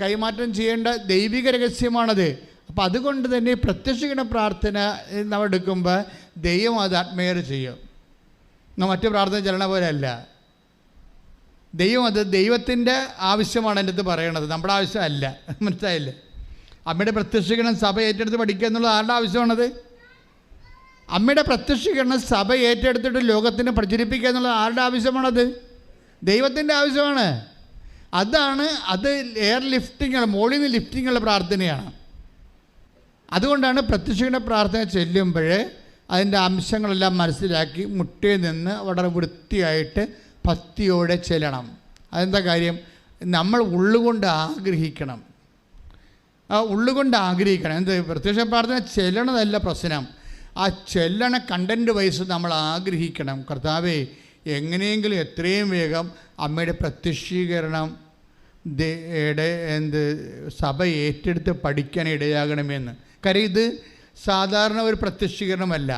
കൈമാറ്റം ചെയ്യേണ്ട ദൈവിക രഹസ്യമാണത്. അപ്പം അതുകൊണ്ട് തന്നെ പ്രത്യക്ഷീകരണ പ്രാർത്ഥന നമ്മൾ എടുക്കുമ്പോൾ ദൈവം അത് അഡ്മയർ ചെയ്യും. മറ്റു പ്രാർത്ഥന ചെല്ലണ പോലെ അല്ല. ദൈവത്തിൻ്റെ ആവശ്യമാണ് എൻ്റെ അടുത്ത് പറയണത്, നമ്മുടെ ആവശ്യമല്ല. മനസ്സിലായില്ലേ? അമ്മയുടെ പ്രത്യക്ഷീകരണം സഭ ഏറ്റെടുത്ത് പഠിക്കുക എന്നുള്ളത് ആരുടെ ആവശ്യമാണത്? അമ്മയുടെ പ്രത്യക്ഷീകരണം സഭ ഏറ്റെടുത്തിട്ട് ലോകത്തിന് പ്രചരിപ്പിക്കുക എന്നുള്ളത് ആരുടെ ആവശ്യമാണത്? ദൈവത്തിൻ്റെ ആവശ്യമാണ്. അത് എയർ ലിഫ്റ്റിംഗ്, മോളിൽ നിന്ന് ലിഫ്റ്റിങ്ങുള്ള പ്രാർത്ഥനയാണ്. അതുകൊണ്ടാണ് പ്രത്യക്ഷീകരണ പ്രാർത്ഥന ചെല്ലുമ്പോൾ അതിൻ്റെ അംശങ്ങളെല്ലാം മനസ്സിലാക്കി മുട്ടിൽ നിന്ന് വളരെ വൃത്തിയായിട്ട് ഭക്തിയോടെ ചെല്ലണം. അതെന്താ കാര്യം? നമ്മൾ ഉള്ളുകൊണ്ട് ആഗ്രഹിക്കണം. എന്ത്? പ്രത്യക്ഷ പ്രാർത്ഥന ചെല്ലണതല്ല പ്രശ്നം, ആ ചെല്ലണ കണ്ടൻറ്റ് വൈസ് നമ്മൾ ആഗ്രഹിക്കണം. കർത്താവേ, എങ്ങനെയെങ്കിലും എത്രയും വേഗം അമ്മയുടെ പ്രത്യക്ഷീകരണം സഭ ഏറ്റെടുത്ത് പഠിക്കാൻ ഇടയാകണമെന്ന്. കാര്യം ഇത് സാധാരണ ഒരു പ്രത്യക്ഷീകരണമല്ല.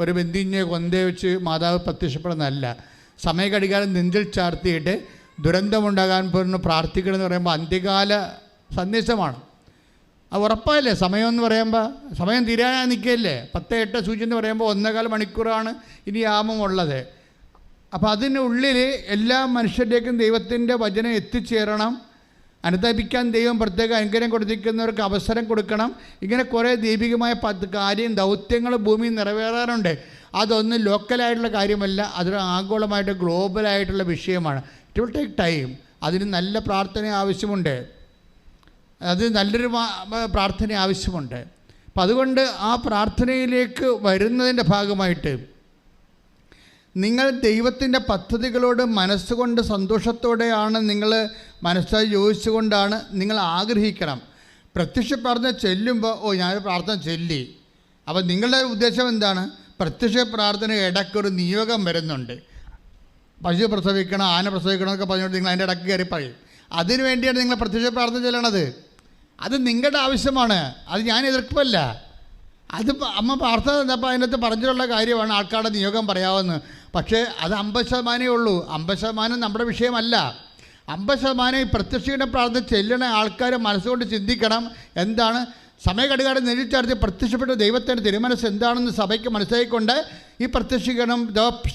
ഒരു ബന്ധിഞ്ഞ് കൊന്തേ വെച്ച് മാതാവ് പ്രത്യക്ഷപ്പെടുന്നതല്ല. സമയഘടികാരം നെഞ്ചിൽ ചാർത്തിയിട്ട് ദുരന്തമുണ്ടാകാൻ പോകുന്ന പ്രാർത്ഥിക്കണമെന്ന് പറയുമ്പോൾ അന്ത്യകാല സന്ദേശമാണ്. അത് ഉറപ്പായില്ലേ? സമയം എന്ന് പറയുമ്പോൾ സമയം തീരാനാ നിൽക്കുകയല്ലേ. 10:08 സൂചി എന്ന് പറയുമ്പോൾ 1.25 മണിക്കൂറാണ് ഇനി യാമമുള്ളത്. അപ്പോൾ അതിനുള്ളിൽ എല്ലാ മനുഷ്യരിലേക്കും ദൈവത്തിൻ്റെ വചനം എത്തിച്ചേരണം. അനുദപിക്കാൻ ദൈവം പ്രത്യേക അനുഗ്രഹം കൊടുത്തിരിക്കുന്നവർക്ക് അവസരം കൊടുക്കണം. ഇങ്ങനെ കുറേ ദൈവികമായ ദൗത്യങ്ങൾ ഭൂമിയിൽ നിറവേറാറുണ്ട്. അതൊന്നും ലോക്കലായിട്ടുള്ള കാര്യമല്ല, അതൊരു ആഗോളമായിട്ട് ഗ്ലോബലായിട്ടുള്ള വിഷയമാണ്. It will take time. അതിന് നല്ല പ്രാർത്ഥന ആവശ്യമുണ്ട്. നല്ലൊരു പ്രാർത്ഥന ആവശ്യമുണ്ട്. അപ്പം അതുകൊണ്ട് ആ പ്രാർത്ഥനയിലേക്ക് വരുന്നതിൻ്റെ ഭാഗമായിട്ട് നിങ്ങൾ ദൈവത്തിൻ്റെ പദ്ധതികളോട് മനസ്സുകൊണ്ട് സന്തോഷത്തോടെയാണ് നിങ്ങൾ മനസ്സായി യോജിച്ചുകൊണ്ടാണ് നിങ്ങൾ ആഗ്രഹിക്കണം. പ്രത്യക്ഷ പ്രാർത്ഥന ചെല്ലുമ്പോൾ ഞാനൊരു പ്രാർത്ഥന ചെല്ലി. അപ്പോൾ നിങ്ങളുടെ ഉദ്ദേശം എന്താണ്? പ്രത്യക്ഷ പ്രാർത്ഥന ഇടയ്ക്കൊരു നിയോഗം വരുന്നുണ്ട്. പശു പ്രസവിക്കണം, ആന പ്രസവിക്കണം എന്നൊക്കെ പറഞ്ഞുകൊണ്ട് നിങ്ങൾ അതിൻ്റെ ഇടയ്ക്ക് കയറി പറയും. അതിനു വേണ്ടിയാണ് നിങ്ങൾ പ്രത്യക്ഷ പ്രാർത്ഥന ചെല്ലണത്. അത് നിങ്ങളുടെ ആവശ്യമാണ്, അത് ഞാൻ എതിർപ്പല്ല. അത് അമ്മ പ്രാർത്ഥന തന്നപ്പോൾ അതിനകത്ത് പറഞ്ഞിട്ടുള്ള കാര്യമാണ് ആൾക്കാരുടെ നിയോഗം പറയാമെന്ന്. പക്ഷേ അത് 50% ഉള്ളൂ. 50% നമ്മുടെ വിഷയമല്ല. 50% ഈ പ്രത്യക്ഷീകരണ പ്രാർത്ഥന ചെല്ലണ ആൾക്കാർ മനസ്സുകൊണ്ട് ചിന്തിക്കണം. എന്താണ്? സമയഘടികാരം നെഞ്ചിച്ചടച്ച് പ്രത്യക്ഷപ്പെട്ട ദൈവത്തിൻ്റെ തിരുമനസ് എന്താണെന്ന് സഭയ്ക്ക് മനസ്സിലാക്കിക്കൊണ്ട് ഈ പ്രത്യക്ഷീകരണം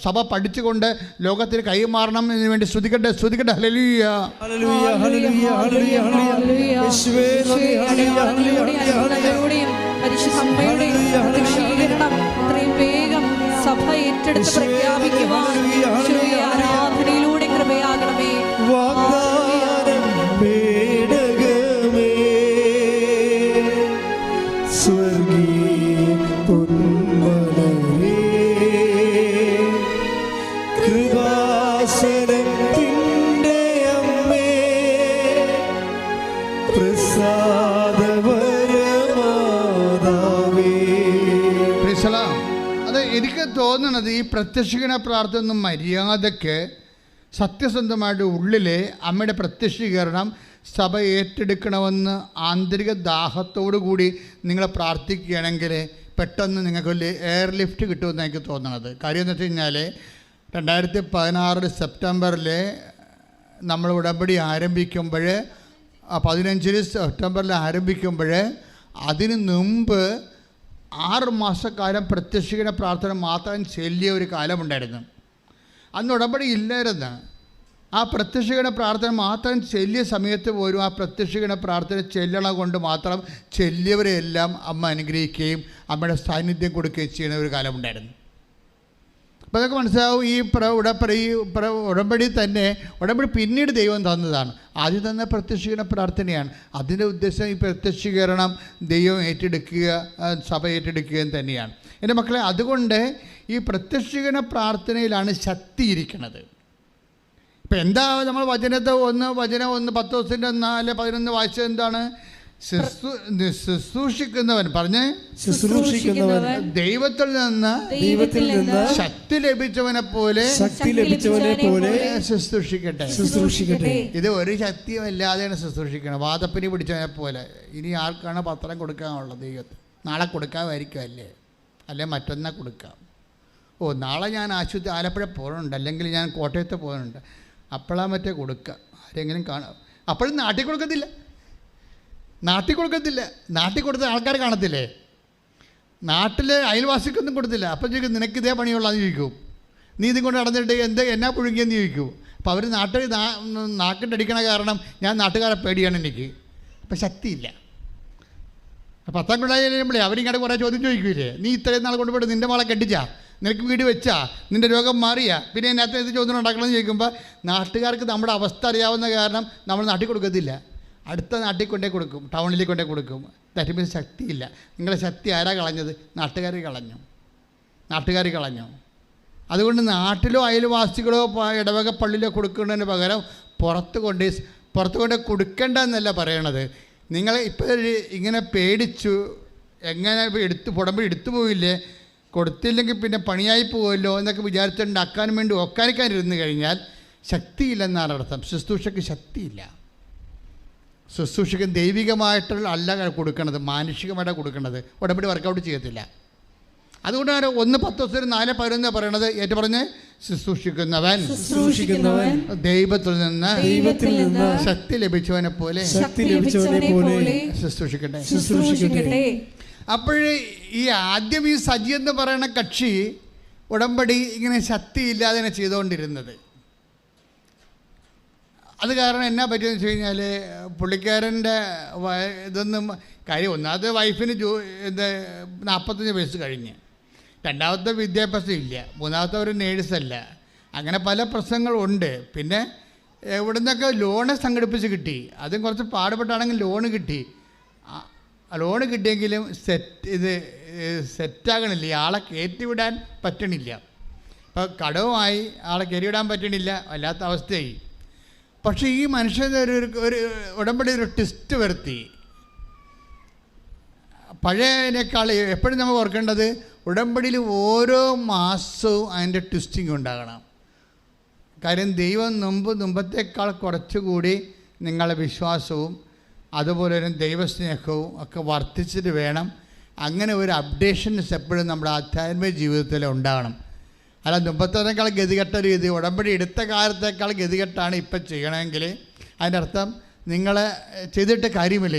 സഭ പഠിച്ചുകൊണ്ട് ലോകത്തിന് കൈമാറണം എന്ന് വേണ്ടി സ്തുതിക്കട്ടെ. ഹല്ലേലൂയ, ഹല്ലേലൂയ, ഹല്ലേലൂയ, ഹല്ലേലൂയ, ഹല്ലേലൂയ. യേശുവേ നന്ദി. ഹല്ലേലൂയ, ഹല്ലേലൂയ, ഹല്ലേലൂയ. പരിശുദ്ധ അമ്മയുടെ സഭ ഏറ്റെടുത്ത് പ്രഖ്യാപിക്കുവാൻ ഈശോയെ ആരാധനയിലൂടെ കൃപയാകണമേ. വാഗ്ദാനം പേടകമേ, സ്വർഗീയ പൊന്മലരേ, കൃപാസനത്തിൻ്റെ അമ്മേ, പ്രസാദപരമാതാവേ. അത് എനിക്ക് തോന്നുന്നത് ഈ പ്രത്യക്ഷീകരണ പ്രാർത്ഥന ഒന്നും മര്യാദക്ക് സത്യസന്ധമായിട്ട് ഉള്ളിലെ അമ്മയുടെ പ്രത്യക്ഷീകരണം സഭ ഏറ്റെടുക്കണമെന്ന് ആന്തരിക ദാഹത്തോടു കൂടി നിങ്ങൾ പ്രാർത്ഥിക്കുകയാണെങ്കിൽ പെട്ടെന്ന് നിങ്ങൾക്ക് എയർ ലിഫ്റ്റ് കിട്ടുമെന്ന് എനിക്ക് തോന്നുന്നത്. കാര്യം എന്ന് വെച്ച് കഴിഞ്ഞാൽ 2016 സെപ്റ്റംബറിൽ നമ്മൾ ഉടമ്പടി ആരംഭിക്കുമ്പോൾ 15 സെപ്റ്റംബറിൽ ആരംഭിക്കുമ്പോൾ അതിന് മുമ്പ് 6 മാസക്കാലം പ്രത്യക്ഷീകരണ പ്രാർത്ഥന മാത്രം ചെല്ലിയ ഒരു കാലമുണ്ടായിരുന്നു. അന്ന് ഉടമ്പടി ഇല്ലായിരുന്നു. ആ പ്രത്യക്ഷീകരണ പ്രാർത്ഥന മാത്രം ചെല്ലിയ സമയത്ത് പോലും ആ പ്രത്യക്ഷീകരണ പ്രാർത്ഥന ചെല്ലണ കൊണ്ട് മാത്രം ചെല്ലിയവരെയെല്ലാം അമ്മ അനുഗ്രഹിക്കുകയും അമ്മയുടെ സാന്നിധ്യം കൊടുക്കുകയും ചെയ്യുന്ന ഒരു കാലമുണ്ടായിരുന്നു. അപ്പോൾ അതൊക്കെ മനസ്സിലാവും. ഈ ഉടമ്പടി തന്നെ ഉടമ്പടി പിന്നീട് ദൈവം തന്നതാണ്. ആദ്യം തന്ന പ്രത്യക്ഷീകരണ പ്രാർത്ഥനയാണ്. അതിൻ്റെ ഉദ്ദേശം ഈ പ്രത്യക്ഷീകരണം ദൈവം ഏറ്റെടുക്കുക, സഭ ഏറ്റെടുക്കുകയും തന്നെയാണ്. എൻ്റെ മക്കളെ, അതുകൊണ്ട് ഈ പ്രത്യക്ഷീകരണ പ്രാർത്ഥനയിലാണ് ശക്തി ഇരിക്കുന്നത്. ഇപ്പം എന്താ നമ്മൾ വചനം 10 ദിവസത്തിൻ്റെ 4, 11 വായിച്ചത് എന്താണ്? ശുശ്രൂഷിക്കുന്നവൻ പറഞ്ഞേ, ശുശ്രൂഷിക്കുന്നവൻ ദൈവത്തിൽ നിന്ന് ശക്തി ലഭിച്ചവനെ പോലെ ശുശ്രൂഷിക്കട്ടെ. ഇത് ഒരു ശക്തിയും ഇല്ലാതെയാണ് ശുശ്രൂഷിക്കണം. വാദപ്പനി പിടിച്ചവനെ പോലെ. ഇനി ആർക്കാണ് പത്രം കൊടുക്കാനുള്ളത്? ദൈവത്തിന് നാളെ കൊടുക്കാമായിരിക്കും, അല്ലേ മറ്റൊന്നാ കൊടുക്കാം. നാളെ ഞാൻ ആലപ്പുഴ പോകുന്നുണ്ട്, അല്ലെങ്കിൽ ഞാൻ കോട്ടയത്ത് പോകുന്നുണ്ട്, അപ്പോഴാ മറ്റേ കൊടുക്കുക. ആരെങ്കിലും കാണാം. അപ്പോഴും നാട്ടിൽ കൊടുക്കത്തില്ല. നാട്ടിൽ കൊടുത്ത ആൾക്കാർ കാണത്തില്ലേ? നാട്ടിലെ അയൽവാസിക്കൊന്നും കൊടുത്തില്ല. അപ്പം ചോദിക്കും, നിനക്ക് ഇതേ പണിയുള്ളതെന്ന് ചോദിക്കും. നീ ഇതും കൊണ്ട് നടന്നിട്ട് എന്നാ പുഴുങ്ങിയെന്ന് ചോദിക്കും. അപ്പോൾ അവർ നാക്കിട്ടടിക്കണ കാരണം ഞാൻ നാട്ടുകാരെ പേടിയാണ് എനിക്ക്. അപ്പം ശക്തിയില്ല. 10ാം ക്ലാസ് കഴിയുമ്പോഴേ അവരിങ്ങോട്ട് കുറേ ചോദ്യം ചോദിക്കില്ലേ? നീ ഇത്രയും നാൾ കൊണ്ടുപോയിട്ട് നിൻ്റെ മോളെ കെട്ടിച്ചാ, നിനക്ക് വീട് വെച്ചാ, നിൻ്റെ രോഗം മാറിയാ, പിന്നെ അതിനകത്ത് ഇത് ചോദ്യം ഉണ്ടാക്കണമെന്ന് ചോദിക്കുമ്പോൾ നാട്ടുകാർക്ക് നമ്മുടെ അവസ്ഥ അറിയാവുന്ന കാരണം നമ്മൾ നാട്ടിൽ കൊടുക്കത്തില്ല. അടുത്ത നാട്ടിൽ കൊണ്ടേ കൊടുക്കും, ടൗണിലേക്ക് കൊണ്ടേ കൊടുക്കും. ദാറ്റ് മീൻസ് ശക്തിയില്ല. നിങ്ങളുടെ ശക്തി ആരാ കളഞ്ഞത്? നാട്ടുകാർ കളഞ്ഞു. അതുകൊണ്ട് നാട്ടിലോ അയൽവാസികളോ ഇടവക പള്ളിയിലോ കൊടുക്കുന്നതിന് പകരം പുറത്ത് കൊണ്ട് കൊടുക്കേണ്ട എന്നല്ല പറയണത്. നിങ്ങൾ ഇപ്പോൾ ഇങ്ങനെ പേടിച്ചു, എങ്ങനെ ഉടമ്പടി എടുത്തു പോയില്ലേ, കൊടുത്തില്ലെങ്കിൽ പിന്നെ പണിയായി പോകുമല്ലോ എന്നൊക്കെ വിചാരിച്ചുണ്ടാക്കാനും വേണ്ടി ഒക്കാനിക്കാനിരുന്ന് കഴിഞ്ഞാൽ ശക്തിയില്ലെന്നാണ് അർത്ഥം. ശുശ്രൂഷയ്ക്ക് ശക്തിയില്ല. ശുശ്രൂഷയ്ക്ക് ദൈവികമായിട്ടുള്ള അല്ല കൊടുക്കണത്, മാനുഷികമായിട്ടാണ് കൊടുക്കുന്നത്. ഉടമ്പടി വർക്കൗട്ട് ചെയ്യത്തില്ല. അതുകൊണ്ടാണ് 1:10-4:11 പറയണത്. ഏറ്റു പറഞ്ഞ് ശുശ്രൂഷിക്കുന്നവൻ ദൈവത്തിൽ നിന്ന് ശക്തി ലഭിച്ചവനെ പോലെ ശുശ്രൂഷിക്കട്ടെ. അപ്പോഴേ ഈ ആദ്യം ഈ സജി എന്ന് പറയുന്ന കക്ഷി ഉടമ്പടി ഇങ്ങനെ ശക്തിയില്ലാതെ ചെയ്തുകൊണ്ടിരുന്നത്. അത് കാരണം എന്നാ പറ്റിയെന്ന് വെച്ച് കഴിഞ്ഞാൽ പുള്ളിക്കാരൻ്റെ ഇതൊന്നും കാര്യം. ഒന്നാമത്തെ വൈഫിന് 45 വയസ്സ് കഴിഞ്ഞ്, രണ്ടാമത്തെ വിദ്യാഭ്യാസം ഇല്ല, മൂന്നാമത്തെ ഒരു നേഴ്സല്ല, അങ്ങനെ പല പ്രശ്നങ്ങളുണ്ട്. പിന്നെ എവിടെ നിന്നൊക്കെ ലോണ് സംഘടിപ്പിച്ച് കിട്ടി, അതും കുറച്ച് പാടുപെട്ടാണെങ്കിൽ ലോണ് കിട്ടി. ലോണ് കിട്ടിയെങ്കിലും സെറ്റാകണില്ല, ആളെ കയറ്റിവിടാൻ പറ്റണില്ല. ഇപ്പോൾ കടവുമായി ആളെ കയറിവിടാൻ പറ്റണില്ല, വല്ലാത്ത അവസ്ഥയായി. പക്ഷേ ഈ മനുഷ്യൻ്റെ ഒരു ഉടമ്പടി ഒരു ട്വിസ്റ്റ് വരുത്തി. പഴയതിനേക്കാൾ എപ്പോഴും നമ്മൾ ഓർക്കേണ്ടത് ഉടമ്പടിയിൽ ഓരോ മാസവും അതിൻ്റെ ട്വിസ്റ്റിംഗ് ഉണ്ടാകണം. കാര്യം ദൈവം മുമ്പത്തേക്കാൾ കുറച്ചുകൂടി നിങ്ങളുടെ വിശ്വാസവും അതുപോലെ തന്നെ ദൈവസ്നേഹവും ഒക്കെ വർദ്ധിച്ചിട്ട് വേണം. അങ്ങനെ ഒരു അപ്ഡേഷൻസ് എപ്പോഴും നമ്മുടെ ആധ്യാത്മിക ജീവിതത്തിൽ ഉണ്ടാകണം. അല്ല മുമ്പത്തേക്കാൾ ഗതികെട്ട രീതി, ഉടമ്പടി എടുത്ത കാലത്തേക്കാൾ ഗതികെട്ടാണ് ഇപ്പം ചെയ്യണമെങ്കിൽ അതിൻ്റെ അർത്ഥം നിങ്ങൾ ചെയ്തിട്ട് കാര്യമില്ല.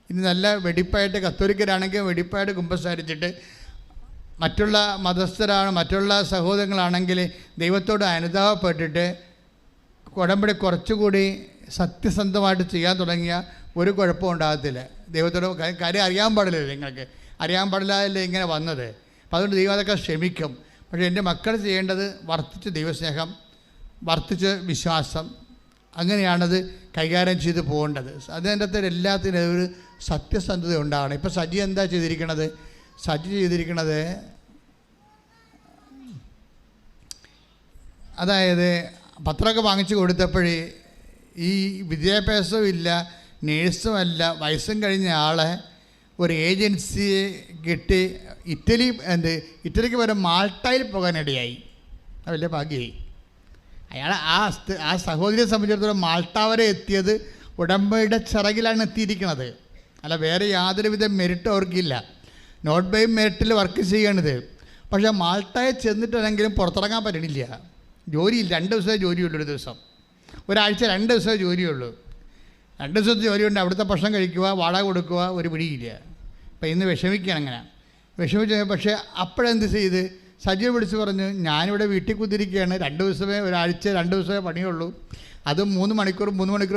ഇനി നല്ല വെടിപ്പായിട്ട് കത്തോലിക്കരാണെങ്കിൽ വെടിപ്പായിട്ട് കുമ്പസാരിച്ചിട്ട്, മറ്റുള്ള മതസ്ഥരാണ് മറ്റുള്ള സഹോദരങ്ങളാണെങ്കിൽ ദൈവത്തോട് അനുതാപപ്പെട്ടിട്ട് ഉടമ്പടി കുറച്ചുകൂടി സത്യസന്ധമായിട്ട് ചെയ്യാൻ തുടങ്ങിയ ഒരു കുഴപ്പവും ഉണ്ടാകത്തില്ല. ദൈവത്തോട് കാര്യം അറിയാൻ പാടില്ലല്ലോ, നിങ്ങൾക്ക് അറിയാൻ പാടില്ലല്ലേ ഇങ്ങനെ വന്നത്. അപ്പോൾ അതുകൊണ്ട് ദൈവം അതൊക്കെ ക്ഷമിക്കും. പക്ഷേ എൻ്റെ മക്കൾ ചെയ്യേണ്ടത് വർദ്ധിച്ച ദൈവസ്നേഹം, വർദ്ധിച്ച വിശ്വാസം, അങ്ങനെയാണത് കൈകാര്യം ചെയ്ത് പോകേണ്ടത്. അതിൻ്റെ അകത്ത് എല്ലാത്തിനും ഒരു സത്യസന്ധത ഉണ്ടാകണം. ഇപ്പോൾ സജി എന്താ ചെയ്തിരിക്കണത്? സജി ചെയ്തിരിക്കണത് അതായത് പത്രമൊക്കെ വാങ്ങിച്ചു കൊടുത്തപ്പോഴേ ഈ വിദ്യാഭ്യാസവും ഇല്ല, നേഴ്സുമല്ല, വയസ്സും കഴിഞ്ഞ ആളെ ഒരു ഏജൻസിയെ കിട്ടി ഇറ്റലിക്ക് വരെ മാൾട്ടയിൽ പോകാനിടയായി. അത് വലിയ ഭാഗ്യമായി. അയാൾ ആ സഹോദരിയെ സംബന്ധിച്ചിടത്തോളം മാൾട്ട വരെ എത്തിയത് ഉടമ്പടിയുടെ ചിറകിലാണ് എത്തിയിരിക്കുന്നത്. അല്ല, വേറെ യാതൊരുവിധ മെറിറ്റും അവർക്കില്ല. നോട്ട് ബൈ മെറിറ്റിൽ വർക്ക് ചെയ്യണത്. പക്ഷേ മാൾട്ടയെ ചെന്നിട്ടാണെങ്കിലും പുറത്തിറങ്ങാൻ പറ്റണില്ല. ജോലിയില്ല. 2 ദിവസമേ ജോലിയുള്ളൂ. ഒരു ദിവസം, ഒരാഴ്ച 2 ദിവസമേ ജോലിയുള്ളൂ. 2 ദിവസത്തെ ജോലിയുണ്ട്. അവിടുത്തെ ഭക്ഷണം കഴിക്കുക, വാടക കൊടുക്കുക, ഒരു പിടിയില്ല. അപ്പം ഇന്ന് വിഷമിക്കുകയാണ്. അങ്ങനെ വിഷമിച്ച്, പക്ഷേ അപ്പോഴെന്ത് ചെയ്ത് സജീവ് വിളിച്ച് പറഞ്ഞു, ഞാനിവിടെ വീട്ടിൽ കുത്തിരിക്കുകയാണ്, 2 ദിവസമേ, ഒരാഴ്ച 2 ദിവസമേ പണിയുള്ളൂ, അതും 3 മണിക്കൂർ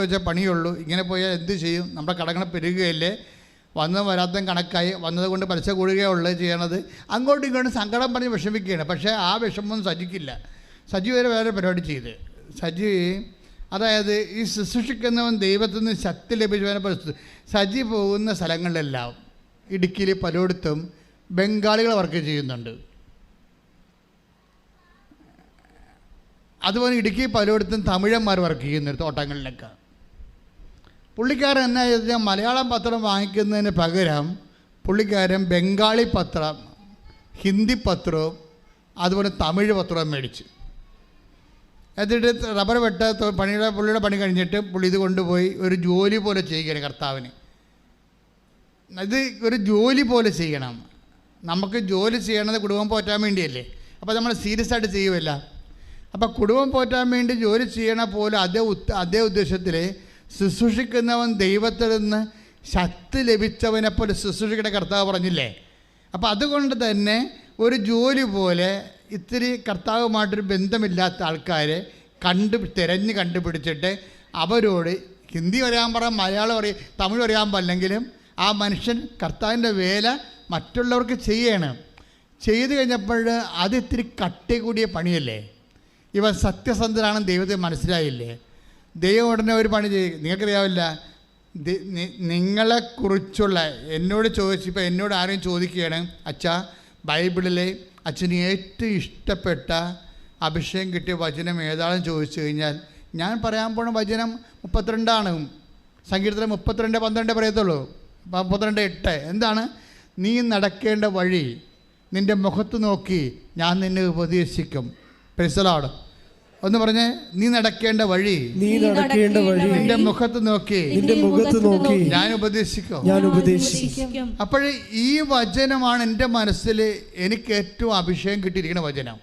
വെച്ചാൽ പണിയുള്ളൂ. ഇങ്ങനെ പോയാൽ എന്ത് ചെയ്യും? നമ്മുടെ കടങ്ങൾ പെരുകുകയല്ലേ, വന്നതും വരാത്തതും കണക്കായി, വന്നത് കൊണ്ട് പലിശ കൂടുകയുള്ളത് ചെയ്യണത്. അങ്ങോട്ടും ഇങ്ങോട്ടും സങ്കടം പറഞ്ഞ് വിഷമിക്കുകയാണ്. പക്ഷേ ആ വിഷമൊന്നും സജിക്കില്ല. സജി വേറെ പരിപാടി ചെയ്ത്. സജി അതായത് ഈ ശുശ്രൂഷിക്കുന്നവൻ ദൈവത്തിൽ നിന്ന് ശക്തി ലഭിച്ചവനെ പരിസ്ഥിതി. സജി പോകുന്ന സ്ഥലങ്ങളിലെല്ലാം ഇടുക്കിയിൽ പലയിടത്തും ബംഗാളികൾ വർക്ക് ചെയ്യുന്നുണ്ട്. അതുപോലെ ഇടുക്കി പലയിടത്തും തമിഴന്മാർ വർക്ക് ചെയ്യുന്നുണ്ട് തോട്ടങ്ങളിലൊക്കെ. പുള്ളിക്കാരൻ എന്നാ ചെയ്താൽ മലയാളം പത്രം വാങ്ങിക്കുന്നതിന് പകരം പുള്ളിക്കാരൻ ബംഗാളി പത്രം, ഹിന്ദി പത്രവും അതുപോലെ തമിഴ് പത്രവും മേടിച്ചു. എന്നിട്ട് റബ്ബർ വെട്ട പുള്ളിയുടെ പണി കഴിഞ്ഞിട്ട് പുള്ളി ഇത് കൊണ്ടുപോയി ഒരു ജോലി പോലെ ചെയ്യുകയാണ് കർത്താവിന്. ഇത് ഒരു ജോലി പോലെ ചെയ്യണം. നമുക്ക് ജോലി ചെയ്യണത് കുടുംബം പോറ്റാൻ വേണ്ടിയല്ലേ. അപ്പോൾ നമ്മൾ സീരിയസ് ആയിട്ട് ചെയ്യുമല്ല. അപ്പോൾ കുടുംബം പോറ്റാൻ വേണ്ടി ജോലി ചെയ്യണ പോലെ അതേ ഉദ്ദേശത്തിൽ ശുശ്രൂഷിക്കുന്നവൻ ദൈവത്തിൽ നിന്ന് ശക്തി ലഭിച്ചവനെ പോലെ ശുശ്രൂഷിക്കുന്ന കർത്താവ് പറഞ്ഞില്ലേ. അപ്പോൾ അതുകൊണ്ട് തന്നെ ഒരു ജോലി പോലെ ഇത്തിരി കർത്താവുമായിട്ടൊരു ബന്ധമില്ലാത്ത ആൾക്കാരെ തിരഞ്ഞ് കണ്ടുപിടിച്ചിട്ട് അവരോട് ഹിന്ദി അറിയാൻ പറയാം, മലയാളം അറിയാം, തമിഴ് അറിയാൻ പാടില്ലെങ്കിലും ആ മനുഷ്യൻ കർത്താവിൻ്റെ വേല മറ്റുള്ളവർക്ക് ചെയ്യണം. ചെയ്തു കഴിഞ്ഞപ്പോൾ അത് ഇത്തിരി കട്ടി കൂടിയ പണിയല്ലേ. ഇവൻ സത്യസന്ധനാണെന്ന് ദൈവത്തെ മനസ്സിലായില്ലേ. ദൈവം ഉടനെ ഒരു പണി ചെയ്യും. നിങ്ങൾക്കറിയാവില്ല, നിങ്ങളെക്കുറിച്ചുള്ള എന്നോട് ചോദിച്ചപ്പോൾ എന്നോട് ആരെയും ചോദിക്കുകയാണ്, അച്ഛാ ബൈബിളിലെ അച്ഛന് ഏറ്റവും ഇഷ്ടപ്പെട്ട അഭിഷേകം കിട്ടിയ വചനം ഏതാണെന്ന് ചോദിച്ചു കഴിഞ്ഞാൽ ഞാൻ പറയാൻ പോണ വചനം 32 സങ്കീർത്തനം 32:12 പറയത്തുള്ളൂ. 32:8 എന്താണ്? നീ നടക്കേണ്ട വഴി നിൻ്റെ മുഖത്ത് നോക്കി ഞാൻ നിന്നെ ഉപദേശിക്കും. Price the Lord. ഒന്ന് പറഞ്ഞേ, നീ നടക്കേണ്ട വഴി നിന്റെ മുഖത്ത് നോക്കി ഞാൻ ഉപദേശിക്കും. അപ്പോഴേ ഈ വചനമാണ് എൻ്റെ മനസ്സിൽ എനിക്ക് ഏറ്റവും അഭിഷേകം കിട്ടിയിരിക്കുന്ന വചനം.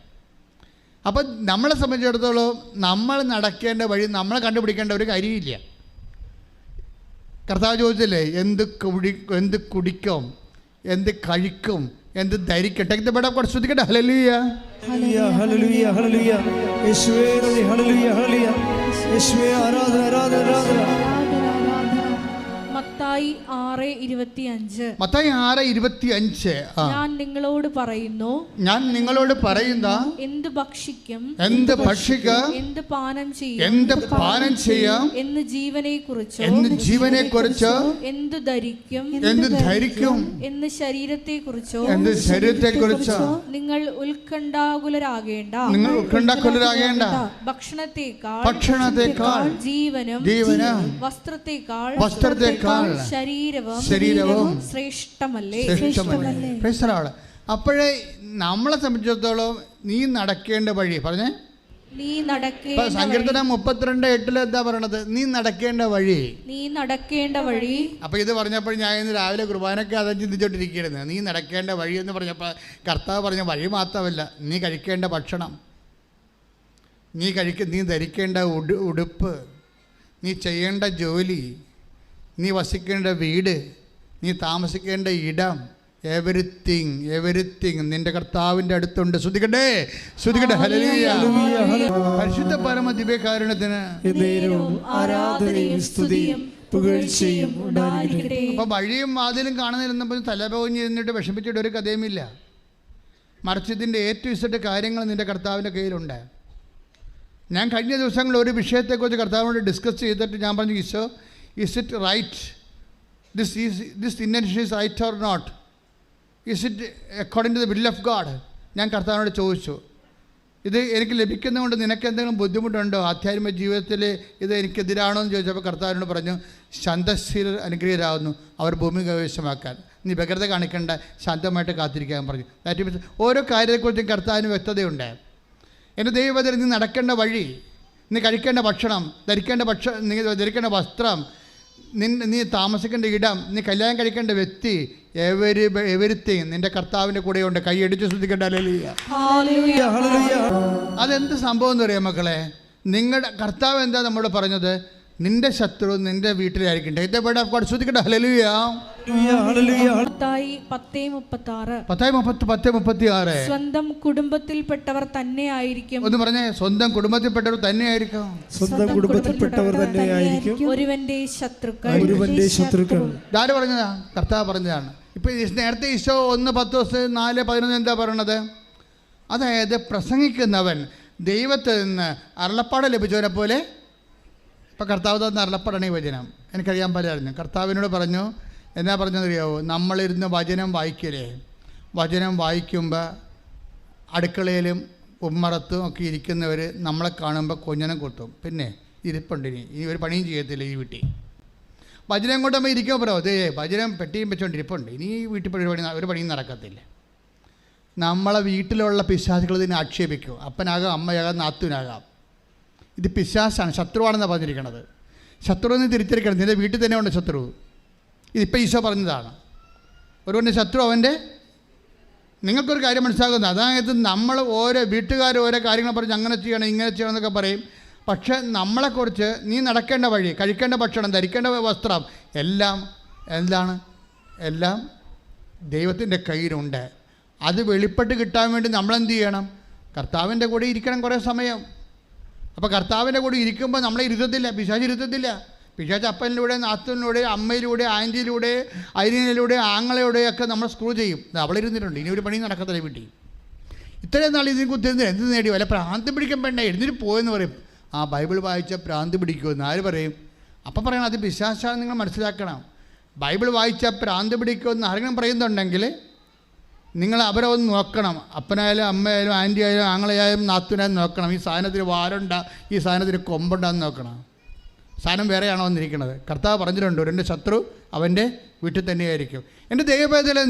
അപ്പം നമ്മളെ സംബന്ധിച്ചിടത്തോളം നമ്മൾ നടക്കേണ്ട വഴി നമ്മളെ കണ്ടുപിടിക്കേണ്ട ഒരു കാര്യമില്ല. കർത്താവ് ചോദിച്ചില്ലേ, എന്ത് കുടിക്കും, എന്ത് കഴിക്കും, എന്ത് ധരിക്കട്ടെ. ശ്രദ്ധിക്കട്ടെ. ഹല്ലേലൂയ, ഹല്ലേലൂയ, ഹല്ലേലൂയ. യേശുവേ നന്ദി. ഹല്ലേലൂയ, ഹല്ലേലൂയ. യേശുവേ ആരാധന, ആരാധന, ആരാധന. മത്തായി 6:25. മത്തായി 6:25. ഞാൻ നിങ്ങളോട് പറയുന്ന എന്ത് ഭക്ഷിക്കും, എന്ത് പാനം ചെയ്യാം, എന്ന് ജീവനെക്കുറിച്ചോ എന്ത് ധരിക്കും, എന്ന് ശരീരത്തെക്കുറിച്ചോ നിങ്ങൾ ഉത്കണ്ഠാകുലരാകേണ്ട. ഭക്ഷണത്തെക്കാൾ ജീവനും വസ്ത്രത്തെക്കാൾ ശരീരവും ശ്രേഷ്ഠമല്ലേ. അപ്പോഴേ നമ്മളെ സംബന്ധിച്ചിടത്തോളം നീ നടക്കേണ്ട വഴി പറഞ്ഞേ. സങ്കീർത്തനം 32:8 എന്താ പറയണത്? നീ നടക്കേണ്ട വഴി. അപ്പൊ ഇത് പറഞ്ഞപ്പോൾ ഞാൻ ഇന്ന് രാവിലെ കുർബാനയ്ക്ക് അത് ചിന്തിച്ചോണ്ടിരിക്കുകയായിരുന്നു. നീ നടക്കേണ്ട വഴി എന്ന് പറഞ്ഞപ്പോൾ കർത്താവ് പറഞ്ഞ വഴി മാത്രമല്ല, നീ കഴിക്കേണ്ട ഭക്ഷണം, നീ ധരിക്കേണ്ട ഉടുപ്പ്, നീ ചെയ്യേണ്ട ജോലി, നീ വസിക്കേണ്ട വീട്, നീ താമസിക്കേണ്ട ഇടം, എവരിത്തിങ് നിന്റെ കർത്താവിൻ്റെ അടുത്തുണ്ട്. ശ്രുതിക്കട്ടെ. ഹല്ലേലൂയ. പരിശുദ്ധ പരമ ദിവ്യകാരുണ്യത്തിന് ആരാധനയും സ്തുതിയും പുകഴ്ചയും ഉണ്ടായിരിക്കട്ടെ. അപ്പൊ വഴിയും വാതിലും കാണുന്നില്ലെന്നപ്പോൾ തലപോഞ്ഞ് നിന്നിട്ട് വിഷമിച്ചിട്ട് ഒരു കഥയുമില്ല. മറിച്ച് ഇതിൻ്റെ ഏറ്റവും ഇസറ്റ് കാര്യങ്ങൾ നിൻ്റെ കർത്താവിൻ്റെ കയ്യിലുണ്ട്. ഞാൻ കഴിഞ്ഞ ദിവസങ്ങളിൽ ഒരു വിഷയത്തെക്കുറിച്ച് കർത്താവിനോട് ഡിസ്കസ് ചെയ്തിട്ട് ഞാൻ പറഞ്ഞു, Isho, is it right, this intention is right or not, is it according to the will of God? ഞാൻ കർത്താവിനോട് ചോദിച്ചു. ഇത് എനിക്ക് ലഭിക്കുന്നതുകൊണ്ട് നിനക്ക് എന്തെങ്കിലും ബുദ്ധിമുട്ടുണ്ടോ? ആധ്യാത്മിക ജീവിതത്തിൽ ഇത് എനിക്കെതിരാണോ എന്ന് ചോദിച്ചപ്പോൾ കർത്താവിനോട് പറഞ്ഞു, ശാന്തശീലർ അനുഗ്രഹീതരാകുന്നു, അവർ ഭൂമി കൈവശമാക്കാൻ. നീ വ്യഗ്രത കാണിക്കേണ്ട, ശാന്തമായിട്ട് കാത്തിരിക്കാൻ പറഞ്ഞു. ദാറ്റ് മീൻസ് ഓരോ കാര്യത്തെക്കുറിച്ചും കർത്താവിന് വ്യക്തതയുണ്ട്. എൻ്റെ ദൈവത്തിൽ നീ നടക്കേണ്ട വഴി, നീ കഴിക്കേണ്ട ഭക്ഷണം, നീ ധരിക്കേണ്ട വസ്ത്രം, നീ താമസിക്കേണ്ട ഇടം, നീ കല്യാണം കഴിക്കേണ്ട വ്യക്തി, എവരിത്തിങ് നിന്റെ കർത്താവിൻ്റെ കൂടെയുണ്ട്. കൈയടിച്ച് ശ്രദ്ധിക്കേണ്ട. അതെന്ത് സംഭവം എന്ന് പറയാം മക്കളെ? നിങ്ങളുടെ കർത്താവ് എന്താ നമ്മളോട് പറഞ്ഞത്? നിന്റെ ശത്രു നിന്റെ വീട്ടിലായിരിക്കട്ടെ. ശ്രദ്ധിക്കട്ടെ. ഹല്ലേലൂയ. സ്വന്തം കുടുംബത്തിൽപ്പെട്ടവർ തന്നെ ആയിരിക്കും. ഒന്ന് പറഞ്ഞേ, സ്വന്തം കുടുംബത്തിൽപ്പെട്ടവർ തന്നെ ആയിരിക്കും. സ്വന്തം കുടുംബത്തിൽപ്പെട്ടവർ തന്നെ ആയിരിക്കും ഒരുവന്റെ ശത്രുക്കൾ. ആര് പറഞ്ഞതാ? കർത്താവ് പറഞ്ഞതാണ്. ഇപ്പൊ നേരത്തെ ഈശോ 1:10-4:11 എന്താ പറയണത്? അതായത് പ്രസംഗിക്കുന്നവൻ ദൈവത്തിൽ നിന്ന് അരുളപ്പാട് ലഭിച്ചവനെ പോലെ. ഇപ്പം കർത്താവ് തന്ന അരുളപ്പാടാണ് ഈ വചനം. എനിക്കറിയാൻ പലറിഞ്ഞു. കർത്താവിനോട് പറഞ്ഞു, എന്നാ പറഞ്ഞതെന്നറിയാവോ? നമ്മളിരുന്ന് വചനം വായിക്കലേ, വചനം വായിക്കുമ്പോൾ അടുക്കളയിലും ഉമ്മറത്തും ഒക്കെ ഇരിക്കുന്നവർ നമ്മളെ കാണുമ്പോൾ കൊഞ്ഞനം കൊത്തും. പിന്നെ ഇരിപ്പുണ്ടിനി ഈ ഒരു പണിയും ചെയ്യത്തില്ല ഈ വീട്ടിൽ. വചനം കൊണ്ടുമ്പോൾ ഇരിക്കുമ്പോൾ പറയോ, അതേ വചനം പെട്ടിയും വെച്ചുകൊണ്ടിരിപ്പുണ്ട്, ഇനി ഈ വീട്ടിൽ ഒരു പണിയും നടക്കത്തില്ല. നമ്മളെ വീട്ടിലുള്ള പിശാചുകൾ ഇതിനെ ആക്ഷേപിക്കും. അപ്പനാകാം, അമ്മയാകാം, നാത്തൂനാകാം. ഇത് പിശാസാണ്, ശത്രുവാണെന്നാണ് പറഞ്ഞിരിക്കണത്. ശത്രുവിനെ തിരിച്ചറിയിക്കണം. നിൻ്റെ വീട്ടിൽ തന്നെ ഉണ്ട് ശത്രു. ഇതിപ്പോൾ ഈശോ പറഞ്ഞതാണ്. ഒരുവൻ്റെ ശത്രു അവൻ്റെ. നിങ്ങൾക്കൊരു കാര്യം മനസ്സിലാക്കുന്നത്, അതായത് നമ്മൾ ഓരോ വീട്ടുകാർ ഓരോ കാര്യങ്ങൾ പറഞ്ഞ് അങ്ങനെ ചെയ്യണം ഇങ്ങനെ ചെയ്യണം എന്നൊക്കെ പറയും. പക്ഷേ നമ്മളെക്കുറിച്ച് നീ നടക്കേണ്ട വഴി, കഴിക്കേണ്ട ഭക്ഷണം, ധരിക്കേണ്ട വസ്ത്രം എല്ലാം എല്ലാം ദൈവത്തിൻ്റെ കയ്യിലുണ്ട്. അത് വെളിപ്പെട്ട് കിട്ടാൻ വേണ്ടി നമ്മളെന്ത് ചെയ്യണം? കർത്താവിൻ്റെ കൂടെ ഇരിക്കണം കുറേ സമയം. അപ്പോൾ കർത്താവിൻ്റെ കൂടെ ഇരിക്കുമ്പോൾ നമ്മളെ ഇരുത്തത്തില്ല, പിശാച് ഇരുത്തത്തില്ല. പിശാച് അപ്പനിലൂടെ, നാത്തൂനിലൂടെ, അമ്മയിലൂടെ, ആൻറ്റിയിലൂടെ, അരിനിലൂടെ, ആങ്ങളയിലൂടെയൊക്കെ നമ്മൾ സ്ക്രൂ ചെയ്യും. അവളിരുന്നിട്ടുണ്ട്, ഇനി ഒരു പണി നടക്കത്തില്ല വീട്ടിൽ. ഇത്രയും നാൾ ഇതിന് കുത്തിരുന്ന് എന്ത് നേടി? വല്ല ഭ്രാന്തി പിടിക്കാൻ വേണ്ട, എഴുന്നേറ്റ് പോയെന്ന് പറയും. ആ ബൈബിൾ വായിച്ച ഭ്രാന്തി പിടിക്കുമെന്ന് ആര് പറയും? അപ്പം പറയണം അത് പിശാചാണ്. നിങ്ങൾ മനസ്സിലാക്കണം. ബൈബിൾ വായിച്ച ഭ്രാന്തി പിടിക്കുമെന്ന് ആരെങ്കിലും പറയുന്നുണ്ടെങ്കിൽ നിങ്ങൾ അവരെ ഒന്ന് നോക്കണം. അപ്പനായാലും അമ്മയായാലും ആൻറ്റി ആയാലും ആങ്ങളയായാലും നാത്തൂനായാലും നോക്കണം. ഈ സാധനത്തിന് വാലുണ്ട, ഈ സാധനത്തിന് കൊമ്പുണ്ടാന്ന് നോക്കണം. സാധനം വേറെയാണോ വന്നിരിക്കുന്നത്? കർത്താവ് പറഞ്ഞിട്ടുണ്ട്, എൻ്റെ ശത്രു അവൻ്റെ വീട്ടിൽ തന്നെയായിരിക്കും. എൻ്റെ ദൈവപൈതലെ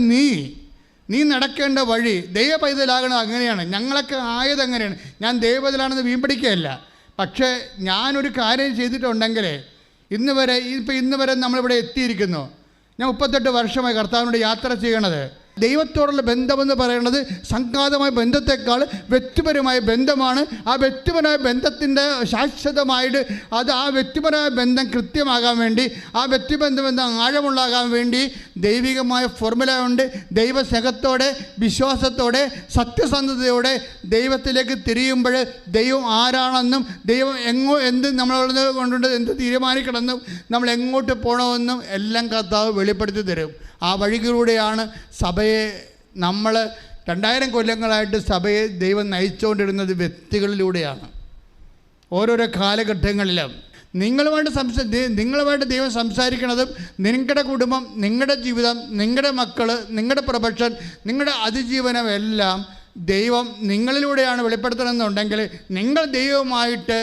നീ നടക്കേണ്ട വഴി ദൈവപൈതലാകണം. അങ്ങനെയാണ് ഞങ്ങളൊക്കെ ആയത്. അങ്ങനെയാണ്. ഞാൻ ദൈവപൈതലാണെന്ന് വീമ്പടിക്കുകയല്ല. പക്ഷേ ഞാനൊരു കാര്യം ചെയ്തിട്ടുണ്ടെങ്കിൽ ഇന്ന് വരെ നമ്മളിവിടെ എത്തിയിരിക്കുന്നു. ഞാൻ 38 വർഷമായി കർത്താവിനോട് യാത്ര ചെയ്യണത്. ദൈവത്തോടുള്ള ബന്ധമെന്ന് പറയുന്നത് സംഘാതമായ ബന്ധത്തെക്കാൾ വ്യക്തിപരമായ ബന്ധമാണ്. ആ വ്യക്തിപരമായ ബന്ധത്തിൻ്റെ ശാശ്വതമായിട്ട് ആ വ്യക്തിപരമായ ബന്ധം കൃത്യമാകാൻ വേണ്ടി, ആ വ്യക്തിബന്ധം ആഴമുള്ളാകാൻ വേണ്ടി ദൈവികമായ ഫോർമുല ഉണ്ട്. ദൈവസ്നേഹത്തോടെ, വിശ്വാസത്തോടെ, സത്യസന്ധതയോടെ ദൈവത്തിലേക്ക് തിരിയുമ്പോൾ ദൈവം ആരാണെന്നും ദൈവം എന്ത് നമ്മളോട് കൊണ്ടുണ്ട് എന്ത് തീരുമാനിക്കണമെന്നും നമ്മൾ എങ്ങോട്ട് പോകണമെന്നും എല്ലാം കർത്താവ് വെളിപ്പെടുത്തി തരും. ആ വഴികളിലൂടെയാണ് സഭയെ നമ്മൾ 2000 കൊല്ലങ്ങളായിട്ട് സഭയെ ദൈവം നയിച്ചുകൊണ്ടിരുന്നത്. വ്യക്തികളിലൂടെയാണ്. ഓരോരോ കാലഘട്ടങ്ങളിലും നിങ്ങളുമായിട്ട് ദൈവം സംസാരിക്കുന്നതും നിങ്ങളുടെ കുടുംബം, നിങ്ങളുടെ ജീവിതം, നിങ്ങളുടെ മക്കൾ, നിങ്ങളുടെ പ്രൊഫഷൻ, നിങ്ങളുടെ അതിജീവനം എല്ലാം ദൈവം നിങ്ങളിലൂടെയാണ് വെളിപ്പെടുത്തണമെന്നുണ്ടെങ്കിൽ നിങ്ങൾ ദൈവവുമായിട്ട്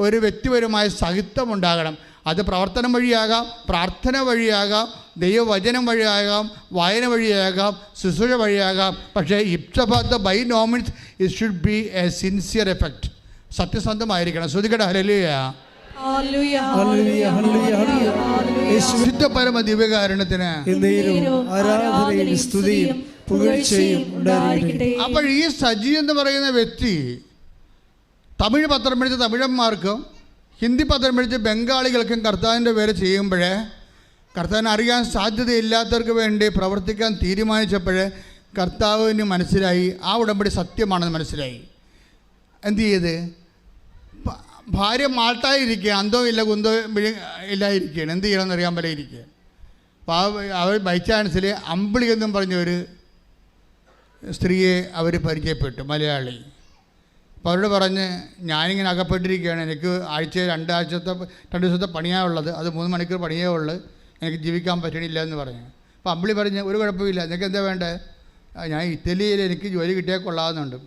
ഒരു വ്യക്തിപരമായ സഹിത്വം ഉണ്ടാകണം. അത് പ്രവർത്തനം വഴിയാകാം, പ്രാർത്ഥന വഴിയാകാം, ദൈവവചനം വഴിയാകാം, വായന വഴിയാകാം, ശുശ്രൂഷ വഴിയാകാം. പക്ഷേ by no means it should be a sincere effect. സത്യസന്ധമായിരിക്കണം. ശ്രദ്ധിക്കട്ടെ. ഹല്ലേലൂയ. പരമ ദിവ്യകാരുണ്യത്തിന് അപ്പോൾ ഈ സജി എന്ന് പറയുന്ന വ്യക്തി തമിഴ് പത്രം പഠിച്ച തമിഴന്മാർക്കും ഹിന്ദി പത്രം പഠിച്ച ബംഗാളികൾക്കും കർത്താവിൻ്റെ പേര് ചെയ്യുമ്പോൾ കർത്താവിനെ അറിയാൻ സാധ്യതയില്ലാത്തവർക്ക് വേണ്ടി പ്രവർത്തിക്കാൻ തീരുമാനിച്ചപ്പോൾ കർത്താവിന് മനസ്സിലായി ആ ഉടമ്പടി സത്യമാണെന്ന് മനസ്സിലായി. എന്ത് ചെയ്ത്? ഭാര്യ മാൾട്ടായിരിക്കുക, അന്തോ ഇല്ല കുന്തോ ഇല്ലായിരിക്കുകയാണ്. എന്ത് ചെയ്യണമെന്ന് അറിയാൻ പോലെ ഇരിക്കുക. അപ്പോൾ അവർ ബൈ ചാൻസിൽ അമ്പിളി എന്നും പറഞ്ഞൊരു സ്ത്രീയെ അവർ പരിചയപ്പെട്ടു, മലയാളി. അപ്പോൾ അവരോട് പറഞ്ഞ് ഞാനിങ്ങനെ അകപ്പെട്ടിരിക്കുകയാണ്, എനിക്ക് ആഴ്ചയിൽ 2 ദിവസത്തെ പണിയാണുള്ളത്, അത് 3 മണിക്കൂർ പണിയേ ഉള്ളൂ, എനിക്ക് ജീവിക്കാൻ പറ്റണില്ല എന്ന് പറഞ്ഞു. അപ്പോൾ അമ്പിളി പറഞ്ഞ് ഒരു കുഴപ്പമില്ല, നിങ്ങൾക്ക് എന്താ വേണ്ടത്? ഞാൻ ഇറ്റലിയിൽ എനിക്ക് ജോലി കിട്ടിയാൽ കൊള്ളാവുന്നുണ്ട്.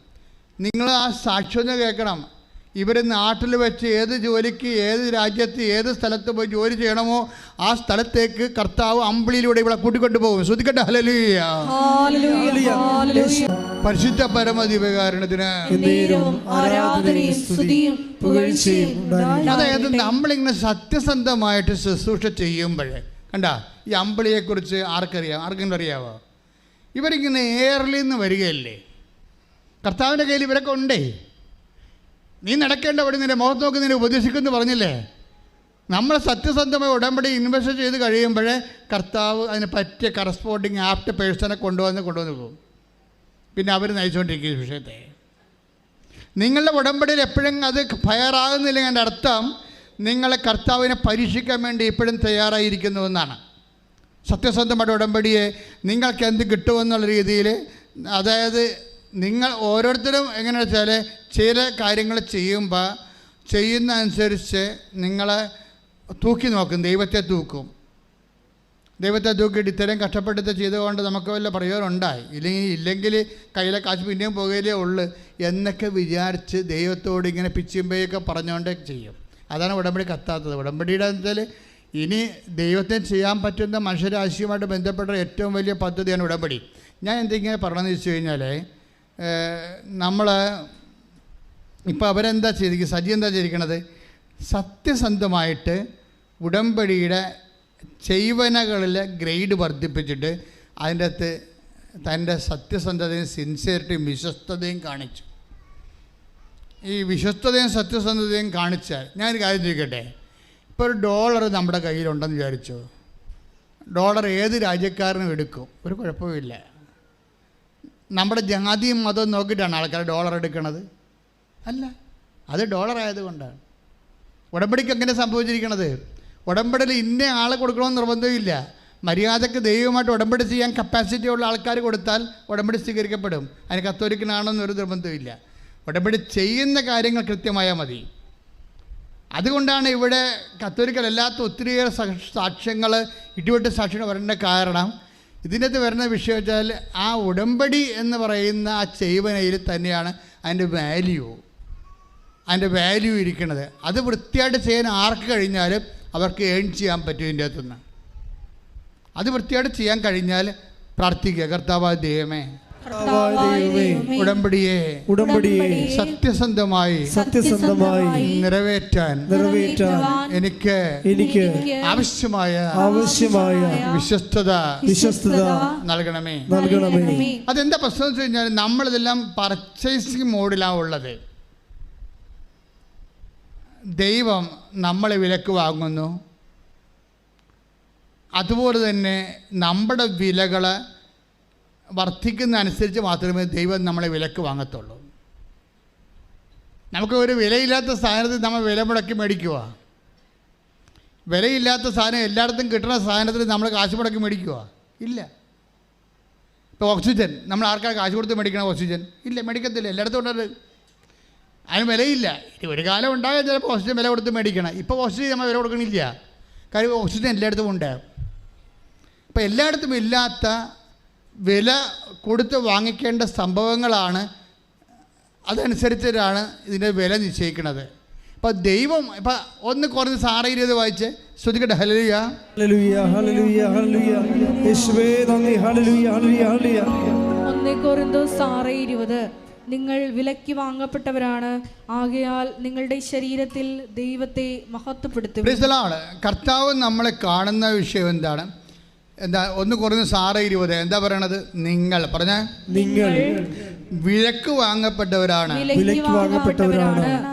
നിങ്ങൾ ആ സാക്ഷ്യം കേൾക്കണം. ഇവർ നാട്ടിൽ വെച്ച് ഏത് ജോലിക്ക്, ഏത് രാജ്യത്ത്, ഏത് സ്ഥലത്ത് പോയി ജോലി ചെയ്യണമോ ആ സ്ഥലത്തേക്ക് കർത്താവ് അമ്പിളിയിലൂടെ ഇവിടെ കൂട്ടിക്കൊണ്ടു പോകും. ശ്രദ്ധിക്കട്ടെ. ഹല്ലേലൂയ. പരിശുദ്ധ പരമദിവ്യകാരുണ്യത്തിന്. അതായത് നമ്മളിങ്ങനെ സത്യസന്ധമായിട്ട് ശുശ്രൂഷ ചെയ്യുമ്പോഴേ കണ്ട, ഈ അമ്പിളിയെക്കുറിച്ച് ആർക്കെങ്കിലും അറിയാവോ? ഇവരിങ്ങനെ എയറിൽ നിന്ന് വരികയല്ലേ, കർത്താവിൻ്റെ കയ്യിൽ ഇവരൊക്കെ ഉണ്ടേ. നീ നടക്കേണ്ട വഴി നിന്റെ മുഖത്ത് നോക്കി നിന്നെ ഉപദേശിക്കുമെന്ന് പറഞ്ഞില്ലേ? നമ്മൾ സത്യസന്ധമായി ഉടമ്പടി ഇൻവെസ്റ്റ് ചെയ്ത് കഴിയുമ്പോഴേ കർത്താവ് അതിന് പറ്റിയ കറസ്പോണ്ടിങ് ആപ്റ്റ് പേഴ്സണെ കൊണ്ടുവന്ന് പോകും. പിന്നെ അവർ നയിച്ചുകൊണ്ടിരിക്കും ഈ വിഷയത്തെ. നിങ്ങളുടെ ഉടമ്പടിയിൽ എപ്പോഴും അത് ഫയറാകുന്നില്ലെങ്കിൽ എൻ്റെ അർത്ഥം നിങ്ങളെ കർത്താവിനെ പരീക്ഷിക്കാൻ വേണ്ടി ഇപ്പോഴും തയ്യാറായിരിക്കുന്നു എന്നാണ്. സത്യസന്ധമായ ഉടമ്പടിയെ നിങ്ങൾക്ക് എന്ത് കിട്ടുമെന്നുള്ള രീതിയിൽ, അതായത് നിങ്ങൾ ഓരോരുത്തരും എങ്ങനെയാണെന്ന് വെച്ചാൽ ചില കാര്യങ്ങൾ ചെയ്യുന്ന അനുസരിച്ച് നിങ്ങളെ തൂക്കി നോക്കും, ദൈവത്തെ തൂക്കും. ദൈവത്തെ തൂക്കിയിട്ട് ഇത്തരം കഷ്ടപ്പെട്ട് ചെയ്തുകൊണ്ട് നമുക്ക് വല്ല പ്രയോജനമുണ്ടായി, ഇല്ലെങ്കിൽ കയ്യിലെ കാശ് പിന്നെയും പോകുകയിലേ ഉള്ളു എന്നൊക്കെ വിചാരിച്ച് ദൈവത്തോട് ഇങ്ങനെ പിച്ചിമ്പയൊക്കെ പറഞ്ഞുകൊണ്ട് ചെയ്യും. അതാണ് ഉടമ്പടി കത്താത്തത്. ഉടമ്പടിയുടെ വെച്ചാൽ ഇനി ദൈവത്തെ ചെയ്യാൻ പറ്റുന്ന മനുഷ്യരാശിയുമായിട്ട് ബന്ധപ്പെട്ട ഏറ്റവും വലിയ പദ്ധതിയാണ് ഉടമ്പടി. ഞാൻ എന്തെങ്കിലും പറയണമെന്ന് വെച്ച് കഴിഞ്ഞാൽ, നമ്മൾ ഇപ്പോൾ അവരെന്താ ചെയ്തിരിക്കുന്നത്, സജി എന്താ ചെയ്തിരിക്കണത്? സത്യസന്ധമായിട്ട് ഉടമ്പടിയുടെ ചെയ്വനകളിലെ ഗ്രേഡ് വർദ്ധിപ്പിച്ചിട്ട് അതിൻ്റെ അകത്ത് തൻ്റെ സത്യസന്ധതയും സിൻസിയറിറ്റിയും വിശ്വസ്തതയും കാണിച്ചു. ഈ വിശ്വസ്തതയും സത്യസന്ധതയും കാണിച്ചാൽ, ഞാനൊരു കാര്യം ചോദിക്കട്ടെ, ഇപ്പോൾ ഒരു ഡോളർ നമ്മുടെ കയ്യിലുണ്ടെന്ന് വിചാരിച്ചു, ഡോളർ ഏത് രാജ്യക്കാരനും എടുക്കും, ഒരു കുഴപ്പമില്ല. നമ്മുടെ ജാതിയും മതവും നോക്കിയിട്ടാണ് ആൾക്കാർ ഡോളർ എടുക്കണത്? അല്ല, അത് ഡോളർ ആയതുകൊണ്ടാണ്. ഉടമ്പടിക്ക് എങ്ങനെ സംഭവിച്ചിരിക്കണത്? ഉടമ്പടിയിൽ ഇന്ന ആളെ കൊടുക്കണമെന്ന് നിർബന്ധമില്ല. മര്യാദക്ക് ദൈവമായിട്ട് ഉടമ്പടി ചെയ്യാൻ കപ്പാസിറ്റി ഉള്ള ആൾക്കാർ കൊടുത്താൽ ഉടമ്പടി സ്വീകരിക്കപ്പെടും. അതിന് കത്തോലിക്കനാണെന്നൊരു നിർബന്ധമില്ല. ഉടമ്പടി ചെയ്യുന്ന കാര്യങ്ങൾ കൃത്യമായാൽ മതി. അതുകൊണ്ടാണ് ഇവിടെ കത്തോലിക്കലല്ലാത്ത ഒത്തിരിയേറെ സാക്ഷ്യങ്ങൾ, ഇടിവെട്ട് സാക്ഷ്യങ്ങൾ വരേണ്ട കാരണം. ഇതിനകത്ത് വരുന്ന വിഷയം വെച്ചാൽ ആ ഉടമ്പടി എന്ന് പറയുന്ന ആ ചെയ്വനയിൽ തന്നെയാണ് അതിൻ്റെ വാല്യൂ ഇരിക്കുന്നത്. അത് വൃത്തിയായിട്ട് ചെയ്യാൻ ആർക്ക് കഴിഞ്ഞാലും അവർക്ക് ഏൺ ചെയ്യാൻ പറ്റും. ഇതിൻ്റെ അകത്തുനിന്ന് അത് വൃത്തിയായിട്ട് ചെയ്യാൻ കഴിഞ്ഞാൽ പ്രാർത്ഥിക്കുക, കർത്താവായ ദൈവമേ, ഉടമ്പടിയെ സത്യസന്ധമായി നിറവേറ്റാൻ എനിക്ക് ആവശ്യമായ വിശ്വസ്തത നൽകണമേ. അതെന്താ പ്രശ്നം എന്ന് വെച്ച് കഴിഞ്ഞാൽ, നമ്മളിതെല്ലാം പർച്ചേസിങ് മോഡിലാണ് ഉള്ളത്. ദൈവം നമ്മളെ വിലക്ക് വാങ്ങുന്നു, അതുപോലെ തന്നെ നമ്മുടെ വിലകൾ വർദ്ധിക്കുന്ന അനുസരിച്ച് മാത്രമേ ദൈവം നമ്മളെ വിലക്ക് വാങ്ങത്തുള്ളൂ. നമുക്ക് ഒരു വിലയില്ലാത്ത സാധനത്തിൽ നമ്മൾ വില മുടക്കി മേടിക്കുക, വിലയില്ലാത്ത സാധനം എല്ലായിടത്തും കിട്ടുന്ന സാധനത്തിൽ നമ്മൾ കാശ് മുടക്കി മേടിക്കുക ഇല്ല. ഇപ്പോൾ ഓക്സിജൻ നമ്മൾ ആർക്കാണ് കാശ് കൊടുത്ത് മേടിക്കണം? ഓക്സിജൻ ഇല്ല, മേടിക്കത്തില്ല, എല്ലായിടത്തും ഉണ്ടത്. അതിന് വിലയില്ല. ഒരു കാലം ഉണ്ടാകാൻ ചിലപ്പോൾ ഓക്സിജൻ വില കൊടുത്ത് മേടിക്കണം. ഇപ്പോൾ ഓക്സിജൻ നമ്മൾ വില കൊടുക്കണില്ല, കാര്യം ഓക്സിജൻ എല്ലായിടത്തും ഉണ്ട്. ഇപ്പോൾ എല്ലായിടത്തും ഇല്ലാത്ത വില കൊടുത്ത് വാങ്ങിക്കേണ്ട സംഭവങ്ങളാണ്, അതനുസരിച്ചിട്ടാണ് ഇതിൻ്റെ വില നിശ്ചയിക്കുന്നത്. ഇപ്പം ദൈവം ഇപ്പം 1 കൊരിന്ത്യർ 6:20 വായിച്ച് ശ്രദ്ധിക്കട്ടെ. ഹല്ലേലൂയ, ഹല്ലേലൂയ, ഹല്ലേലൂയ, ഹല്ലേലൂയ. യേശുവേ നന്ദി. ഹല്ലേലൂയ, ഹല്ലേലൂയ, ഹല്ലേലൂയ. 1 കൊരിന്ത്യർ 6:20 നിങ്ങൾ വിലയ്ക്ക് വാങ്ങപ്പെട്ടവരാണ്, ആകയാൽ നിങ്ങളുടെ ശരീരത്തിൽ ദൈവത്തെ മഹത്വപ്പെടുത്തും. കർത്താവ് നമ്മളെ കാണുന്ന വിഷയം എന്താണ്? 1 കൊരിന്ത്യർ 6:20 എന്താ പറയണത്? നിങ്ങൾ പറഞ്ഞ നിങ്ങൾ വിലക്ക് വാങ്ങപ്പെട്ടവരാണ്.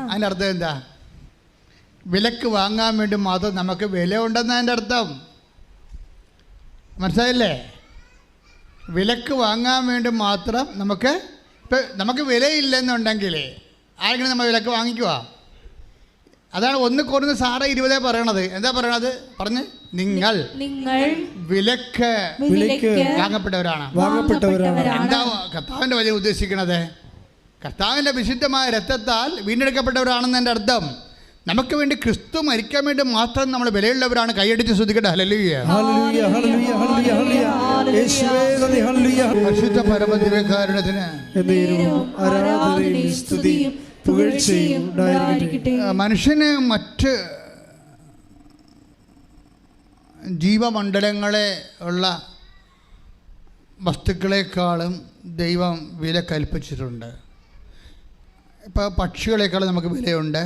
അതിൻ്റെ അർത്ഥം എന്താ? വിലക്ക് വാങ്ങാൻ വേണ്ടി മാത്രം നമുക്ക് വില ഉണ്ടെന്ന് അതിൻ്റെ അർത്ഥം മനസ്സിലായില്ലേ? വിലക്ക് വാങ്ങാൻ വേണ്ടി മാത്രം നമുക്ക് വിലയില്ലെന്നുണ്ടെങ്കിൽ ആരെങ്കിലും നമ്മൾ വിലക്ക് വാങ്ങിക്കുക? അതാണ് 1 കൊരിന്ത്യർ 6:20 പറയണത്. എന്താ പറയണത്? പറഞ്ഞ് നിങ്ങൾ വിലക്ക് വാങ്ങപ്പെട്ടവരാണ്. എന്താ കർത്താവിൻ്റെ വചനം ഉദ്ദേശിക്കുന്നത്? കർത്താവിൻ്റെ വിശുദ്ധമായ രക്തത്താൽ വീണ്ടെടുക്കപ്പെട്ടവരാണെന്ന് എൻ്റെ അർത്ഥം. നമുക്ക് വേണ്ടി ക്രിസ്തു മരിക്കാൻ വേണ്ടി മാത്രം നമ്മൾ വിലയുള്ളവരാണ്. കൈയടിച്ച് ശ്രദ്ധിക്കട്ടെ. ഹല്ലേലൂയ, പരിശുദ്ധ പരമദിവ്യകാരുണ്യത്തിന് മനുഷ്യന് മറ്റ് ജീവമണ്ഡലങ്ങളെ ഉള്ള വസ്തുക്കളെക്കാളും ദൈവം വില കൽപ്പിച്ചിട്ടുണ്ട്. ഇപ്പോൾ പക്ഷികളെക്കാളും നമുക്ക് വിലയുണ്ട്,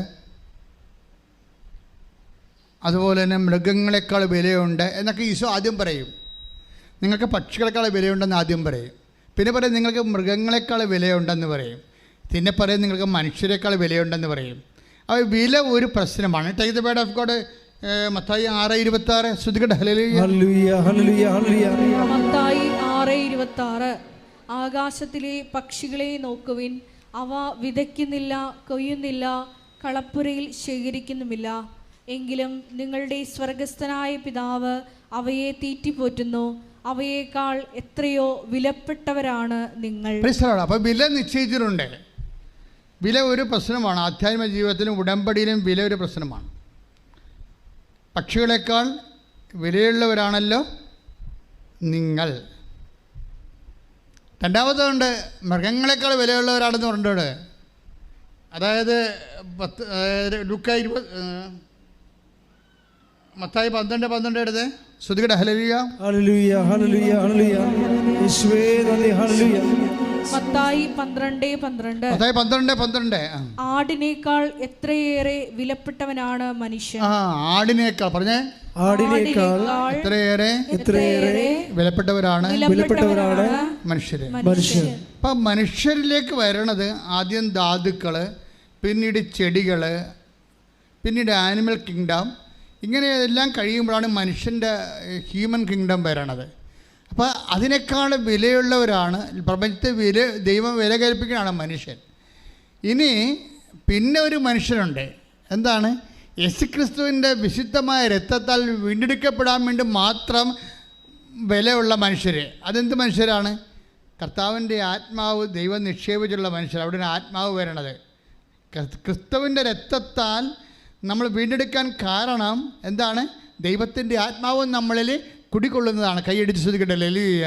അതുപോലെ തന്നെ മൃഗങ്ങളെക്കാൾ വിലയുണ്ട് എന്നൊക്കെ ഈശോ ആദ്യം പറയും. നിങ്ങൾക്ക് പക്ഷികളെക്കാൾ വിലയുണ്ടെന്ന് ആദ്യം പറയും. പിന്നെ പറയും നിങ്ങൾക്ക് മൃഗങ്ങളെക്കാൾ വിലയുണ്ടെന്ന് പറയും. പിന്നെ പറയും നിങ്ങൾക്ക് മനുഷ്യരെക്കാൾ വിലയുണ്ടെന്ന് പറയും. അപ്പോൾ വില ഒരു പ്രശ്നമാണ്. Take the word of God. മത്തായി 6:26 ശ്രദ്ധിക്കട്ടെ. മത്തായി 6:26 ആകാശത്തിലെ പക്ഷികളെ നോക്കുവിൻ, അവ വിതയ്ക്കുന്നില്ല, കൊയ്യുന്നില്ല, കളപ്പുരയിൽ ശേഖരിക്കുന്നുമില്ല, എങ്കിലും നിങ്ങളുടെ സ്വർഗസ്ഥനായ പിതാവ് അവയെ തീറ്റിപ്പോറ്റുന്നു. അവയേക്കാൾ എത്രയോ വിലപ്പെട്ടവരാണ് നിങ്ങൾ. അപ്പോൾ വില നിശ്ചയിച്ചിട്ടുണ്ട്. വില ഒരു പ്രശ്നമാണ്. ആധ്യാത്മിക ജീവിതത്തിലും ഉടമ്പടിയിലും വില ഒരു പ്രശ്നമാണ്. പക്ഷികളെക്കാൾ വിലയുള്ളവരാണല്ലോ നിങ്ങൾ. രണ്ടാമതുണ്ട് മൃഗങ്ങളെക്കാൾ വിലയുള്ളവരാണെന്ന് പറഞ്ഞിട്ടുണ്ട്. അതായത് മത്തായി 12:12 എടുത്ത് ശ്രുതികട. ഹല്ലേലൂയ, ഹല്ലേലൂയ, ഹല്ലേലൂയ, ഹല്ലേലൂയ. യേശുവേ നന്ദി. ഹല്ലേലൂയ. മത്തായി 12:12 ആടിനേക്കാൾ എത്രയേറെ വിലപ്പെട്ടവനാണ് മനുഷ്യൻ. ആടിനേക്കാൾ പറഞ്ഞേ, ആടിനേക്കാൾ എത്രയേറെ വിലപ്പെട്ടവരാണ് മനുഷ്യർ. അപ്പം മനുഷ്യരിലേക്ക് വരണത് ആദ്യം ധാതുക്കള്, പിന്നീട് ചെടികള്, പിന്നീട് ആനിമൽ കിങ്ഡം. ഇങ്ങനെ എല്ലാം കഴിയുമ്പോഴാണ് മനുഷ്യൻ്റെ ഹ്യൂമൻ കിങ്ഡം വരണത്. അപ്പോൾ അതിനേക്കാൾ വിലയുള്ളവരാണ് പ്രപഞ്ചത്തെ ദൈവം വില കൽപ്പിക്കുകയാണ് മനുഷ്യൻ. ഇനി പിന്നെ ഒരു മനുഷ്യനുണ്ട്. എന്താണ്? യേശുക്രിസ്തുവിൻ്റെ വിശുദ്ധമായ രക്തത്താൽ വീണ്ടെടുക്കപ്പെടാൻ വേണ്ടി മാത്രം വിലയുള്ള മനുഷ്യർ. അതെന്ത് മനുഷ്യരാണ്? കർത്താവിൻ്റെ ആത്മാവ് ദൈവം നിക്ഷേപിച്ചുള്ള മനുഷ്യർ. അവിടെയാണ് ആത്മാവ് വരണത്. ക്രിസ്തുവിൻ്റെ രക്തത്താൽ നമ്മൾ വീണ്ടെടുക്കാൻ കാരണം എന്താണ്? ദൈവത്തിൻ്റെ ആത്മാവ് നമ്മളിൽ കുടികൊള്ളുന്നതാണ്. കൈയടിച്ച് ശ്രദ്ധിക്കട്ടെ. ഹല്ലേലൂയ.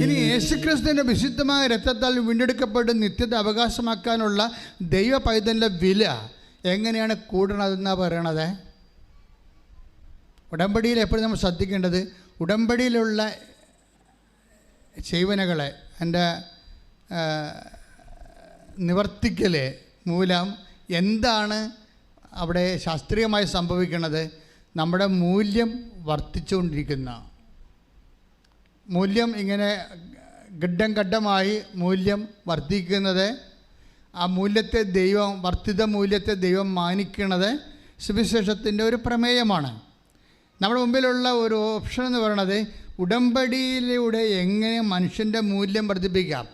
ഇനി യേശുക്രിസ്തുവിൻ്റെ വിശുദ്ധമായ രക്തത്താൽ വീണ്ടെടുക്കപ്പെട്ട് നിത്യത അവകാശമാക്കാനുള്ള ദൈവ പൈതലിൻ്റെ വില എങ്ങനെയാണ് കൂടണതെന്നാണ് പറയണത്. ഉടമ്പടിയിൽ എപ്പോഴും നമ്മൾ ശ്രദ്ധിക്കേണ്ടത് ഉടമ്പടിയിലുള്ള സേവനകളെ എൻ്റെ നിവർത്തിക്കൽ മൂലം എന്താണ് അവിടെ ശാസ്ത്രീയമായി സംഭവിക്കുന്നത്? നമ്മുടെ മൂല്യം വർദ്ധിച്ചുകൊണ്ടിരിക്കുന്ന മൂല്യം ഇങ്ങനെ ഘട്ടം ഘട്ടമായി മൂല്യം വർദ്ധിക്കുന്നത്, ആ മൂല്യത്തെ ദൈവം വർദ്ധിത മൂല്യത്തെ ദൈവം മാനിക്കുന്നത് സുവിശേഷത്തിൻ്റെ ഒരു പ്രമേയമാണ്. നമ്മുടെ മുമ്പിലുള്ള ഒരു ഓപ്ഷൻ എന്ന് പറയുന്നത് ഉടമ്പടിയിലൂടെ എങ്ങനെ മനുഷ്യൻ്റെ മൂല്യം വർദ്ധിപ്പിക്കാം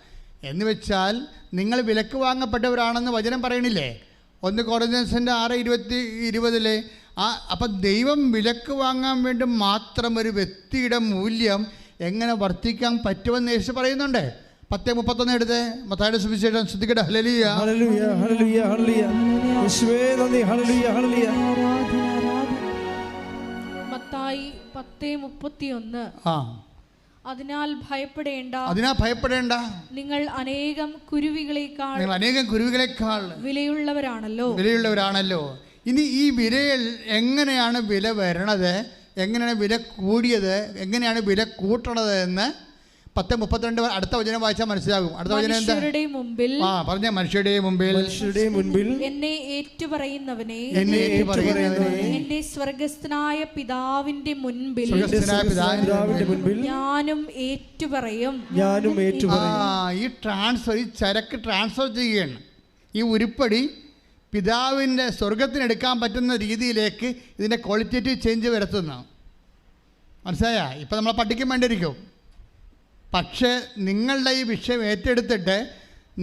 എന്ന് വെച്ചാൽ നിങ്ങൾ വിലക്ക് വാങ്ങപ്പെട്ടവരാണെന്ന് വചനം പറയണില്ലേ? 1 കൊരിന്ത്യൻസിൻ്റെ 6:20 അപ്പം ദൈവം വിലക്ക് വാങ്ങാൻ വേണ്ടി മാത്രം ഒരു വ്യക്തിയുടെ മൂല്യം എങ്ങനെ വർദ്ധിക്കാൻ പറ്റുമെന്ന് യേശു പറയുന്നുണ്ട്. 10:31 എടുത്ത് മത്തായിയുടെ സുവിശേഷം ശ്രദ്ധിക്കട്ടെ. ഹല്ലേലൂയ, ഹല്ലേലൂയ, ഹല്ലേലൂയ, ഹല്ലേലൂയ. യേശുവേ നന്ദി. ഹല്ലേലൂയ, ഹല്ലേലൂയ. മത്തായി 10:31 അതിനാൽ ഭയപ്പെടേണ്ട നിങ്ങൾ അനേകം കുരുവികളെക്കാൾ വിലയുള്ളവരാണല്ലോ. ഇനി ഈ വിലയിൽ എങ്ങനെയാണ് വില വരണത്, എങ്ങനെയാണ് വില കൂടിയത്, എങ്ങനെയാണ് വില കൂട്ടണത് എന്ന് 10:32 അടുത്ത വചനം വായിച്ചാൽ മനസ്സിലാകും. അടുത്ത വചനം എന്താ? പറഞ്ഞ മനുഷ്യരുടെ മുമ്പിൽ എന്നെ ഏറ്റുപറയുന്നവനെ എന്റെ സ്വർഗസ്ഥനായ പിതാവിന്റെ മുൻപിൽ ഞാനും ഏറ്റുപറയും. ഈ ചരക്ക് ട്രാൻസ്ഫർ ചെയ്യുകയാണ്. ഈ ഉരുപ്പടി പിതാവിൻ്റെ സ്വർഗത്തിനെടുക്കാൻ പറ്റുന്ന രീതിയിലേക്ക് ഇതിൻ്റെ ക്വാളിറ്റേറ്റീവ് ചേഞ്ച് വരുത്തുന്നു. മനസ്സിലായ? ഇപ്പം നമ്മളെ പഠിക്കാൻ വേണ്ടിയിരിക്കും. പക്ഷേ നിങ്ങളുടെ ഈ വിഷയം ഏറ്റെടുത്തിട്ട്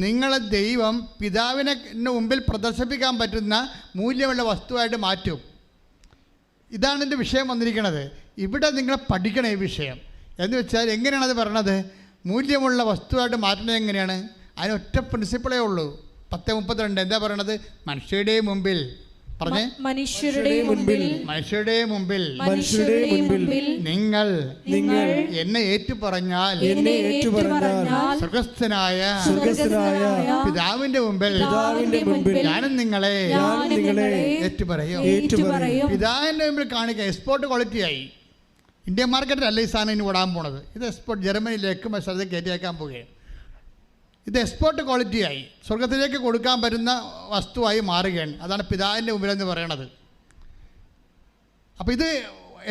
നിങ്ങളെ ദൈവം പിതാവിനെ മുമ്പിൽ പ്രദർശിപ്പിക്കാൻ പറ്റുന്ന മൂല്യമുള്ള വസ്തുവായിട്ട് മാറ്റും. ഇതാണ് എൻ്റെ വിഷയം വന്നിരിക്കുന്നത്. ഇവിടെ നിങ്ങൾ പഠിക്കണം ഈ വിഷയം. എന്ന് വെച്ചാൽ എങ്ങനെയാണത് പറയണത്? മൂല്യമുള്ള വസ്തുവായിട്ട് മാറ്റുന്നത് എങ്ങനെയാണ്? അതിനൊറ്റ പ്രിൻസിപ്പിളേ ഉള്ളൂ. 10:32 എന്താ പറയണത്? മനുഷ്യരുടെ മുമ്പിൽ പറഞ്ഞേ, മനുഷ്യരുടെ മുമ്പിൽ നിങ്ങൾ എന്നെ ഏറ്റുപറഞ്ഞാൽ സ്വർഗ്ഗസ്ഥനായ പിതാവിന്റെ മുമ്പിൽ ഞാനും നിങ്ങളെ ഏറ്റുപറയും. പിതാവിന്റെ മുമ്പിൽ കാണിക്കുക. എക്സ്പോർട്ട് ക്വാളിറ്റിയായി. ഇന്ത്യൻ മാർക്കറ്റിലല്ല ഈ സാധനം ഇനി ഓടാൻ പോണത്. ഇത് എക്സ്പോർട്ട് ജർമ്മനിയിലേക്ക് സ്ഥലത്ത് കയറ്റിയേക്കാൻ പോവുകയാണ്. ഇത് എക്സ്പോർട്ട് ക്വാളിറ്റിയായി സ്വർഗത്തിലേക്ക് കൊടുക്കാൻ പറ്റുന്ന വസ്തുവായി മാറുകയാണ്. അതാണ് പിതാവിൻ്റെ മുമ്പിലെന്ന് പറയണത്. അപ്പോൾ ഇത്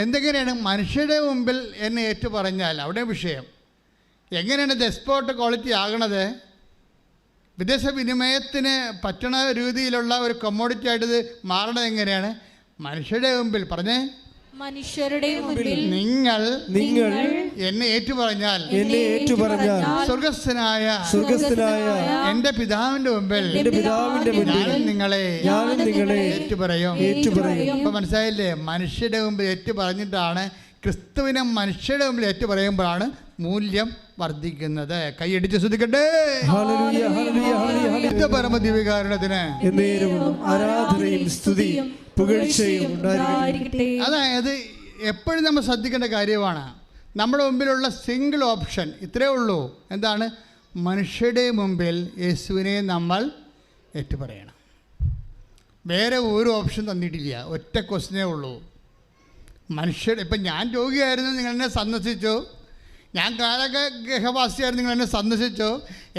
എന്തെങ്ങനെയാണ്? മനുഷ്യരുടെ മുമ്പിൽ എന്നെ ഏറ്റു പറഞ്ഞാൽ അവിടെ വിഷയം. എങ്ങനെയാണ് ഇത് എക്സ്പോർട്ട് ക്വാളിറ്റി ആകണത്? വിദേശ വിനിമയത്തിന് പറ്റണ രീതിയിലുള്ള ഒരു കമ്മോഡിറ്റി ആയിട്ട് ഇത് മാറണത് എങ്ങനെയാണ്? മനുഷ്യരുടെ മുമ്പിൽ പറഞ്ഞേ, മനുഷ്യരുടെ മുമ്പിൽ നിങ്ങൾ എന്നെ ഏറ്റുപറഞ്ഞാൽ സ്വർഗ്ഗസ്ഥനായ എന്റെ പിതാവിന്റെ മുമ്പിൽ ഞാനും നിങ്ങളെ ഏറ്റുപറയും. ഇപ്പൊ മനസ്സിലായില്ലേ? മനുഷ്യരുടെ മുമ്പിൽ ഏറ്റുപറഞ്ഞിട്ടാണ് ക്രിസ്തുവിനെ മനുഷ്യരുടെ മുമ്പിൽ ഏറ്റുപറയുമ്പോഴാണ് മൂല്യം വർദ്ധിക്കുന്നത്. കൈയടിച്ച് ശ്രദ്ധിക്കട്ടെ. പരമദിവ്യകാരണത്തിന് ആരാധനയും സ്തുതിയും പുകഴ്ചയും ഉണ്ടായിരിക്കട്ടെ. അതായത് എപ്പോഴും നമ്മൾ ശ്രദ്ധിക്കേണ്ട കാര്യമാണ്. നമ്മുടെ മുമ്പിലുള്ള സിംഗിൾ ഓപ്ഷൻ ഇത്രയേ ഉള്ളൂ. എന്താണ്? മനുഷ്യരുടെ മുമ്പിൽ യേശുവിനെ നമ്മൾ ഏറ്റുപറയണം. വേറെ ഒരു ഓപ്ഷൻ തന്നിട്ടില്ല. ഒറ്റ ക്വസ്റ്റ്യനേ ഉള്ളൂ. മനുഷ്യർ ഇപ്പം ഞാൻ രോഗിയായിരുന്നു, നിങ്ങളെന്നെ സന്ദർശിച്ചു. ഞാൻ ഗൃഹവാസിയായിരുന്നു, നിങ്ങളെന്നെ സന്ദർശിച്ചു.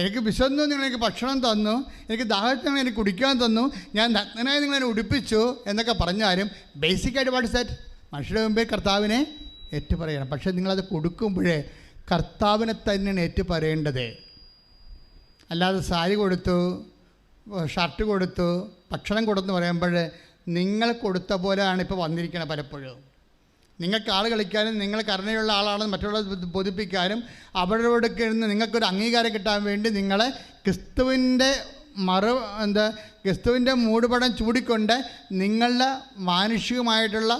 എനിക്ക് വിശന്നു, നിങ്ങളെനിക്ക് ഭക്ഷണം തന്നു. എനിക്ക് ദാഹത്തിന് എനിക്ക് കുടിക്കാൻ തന്നു. ഞാൻ നഗ്നനായി നിങ്ങളെന്നെ ഉടുപ്പിച്ചു എന്നൊക്കെ പറഞ്ഞാലും ബേസിക്കായിട്ട് വാട്ട് ഇസ് ദാറ്റ്? മനുഷ്യരുടെ മുമ്പിൽ കർത്താവിനെ ഏറ്റുപറയണം. പക്ഷേ നിങ്ങളത് കൊടുക്കുമ്പോഴേ കർത്താവിനെ തന്നെയാണ് ഏറ്റുപറയേണ്ടത്. അല്ലാതെ സാരി കൊടുത്തു, ഷർട്ട് കൊടുത്തു, ഭക്ഷണം കൊടുത്തു പറയുമ്പോൾ നിങ്ങൾ കൊടുത്ത പോലെയാണ് ഇപ്പോൾ വന്നിരിക്കുന്നത്. പലപ്പോഴും നിങ്ങൾക്ക് ആൾ കളിക്കാനും നിങ്ങൾ കരുണയുള്ള ആളാണെന്ന് മറ്റുള്ളവരെ ബോധിപ്പിക്കാനും അവരോടൊക്കെ ഇരുന്ന് നിങ്ങൾക്കൊരു അംഗീകാരം കിട്ടാൻ വേണ്ടി നിങ്ങളെ ക്രിസ്തുവിൻ്റെ ക്രിസ്തുവിൻ്റെ മൂടുപടം ചൂടിക്കൊണ്ട് നിങ്ങളുടെ മാനുഷികമായിട്ടുള്ള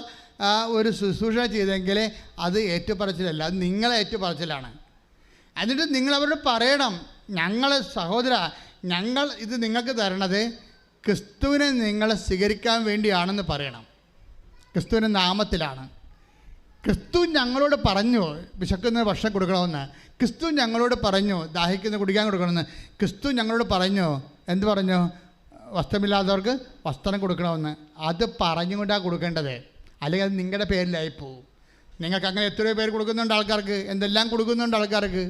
ഒരു ശുശ്രൂഷ ചെയ്തെങ്കിൽ അത് ഏറ്റുപറച്ചിലല്ല, അത് നിങ്ങളെ ഏറ്റുപറച്ചിലാണ്. എന്നിട്ട് നിങ്ങളവരോട് പറയണം, ഞങ്ങൾ സഹോദര, ഞങ്ങൾ ഇത് നിങ്ങൾക്ക് തരണത് ക്രിസ്തുവിനെ നിങ്ങൾ സ്വീകരിക്കാൻ വേണ്ടിയാണെന്ന് പറയണം. ക്രിസ്തുവിൻ്റെ നാമത്തിലാണ്. ക്രിസ്തു ഞങ്ങളോട് പറഞ്ഞു വിശക്കുന്ന ഭക്ഷണം കൊടുക്കണമെന്ന്. ക്രിസ്തു ഞങ്ങളോട് പറഞ്ഞു ദാഹിക്കുന്ന കുടിക്കാൻ കൊടുക്കണമെന്ന്. ക്രിസ്തു ഞങ്ങളോട് പറഞ്ഞു എന്ത് പറഞ്ഞു? വസ്ത്രമില്ലാത്തവർക്ക് വസ്ത്രം കൊടുക്കണമെന്ന്. അത് പറഞ്ഞുകൊണ്ടാണ് കൊടുക്കേണ്ടത്. അല്ലെങ്കിൽ അത് നിങ്ങളുടെ പേരിലായി പോവും. നിങ്ങൾക്ക് അങ്ങനെ എത്രയോ പേര് കൊടുക്കുന്നുണ്ട് ആൾക്കാർക്ക്. എന്തെല്ലാം കൊടുക്കുന്നുണ്ട് ആൾക്കാർക്ക്,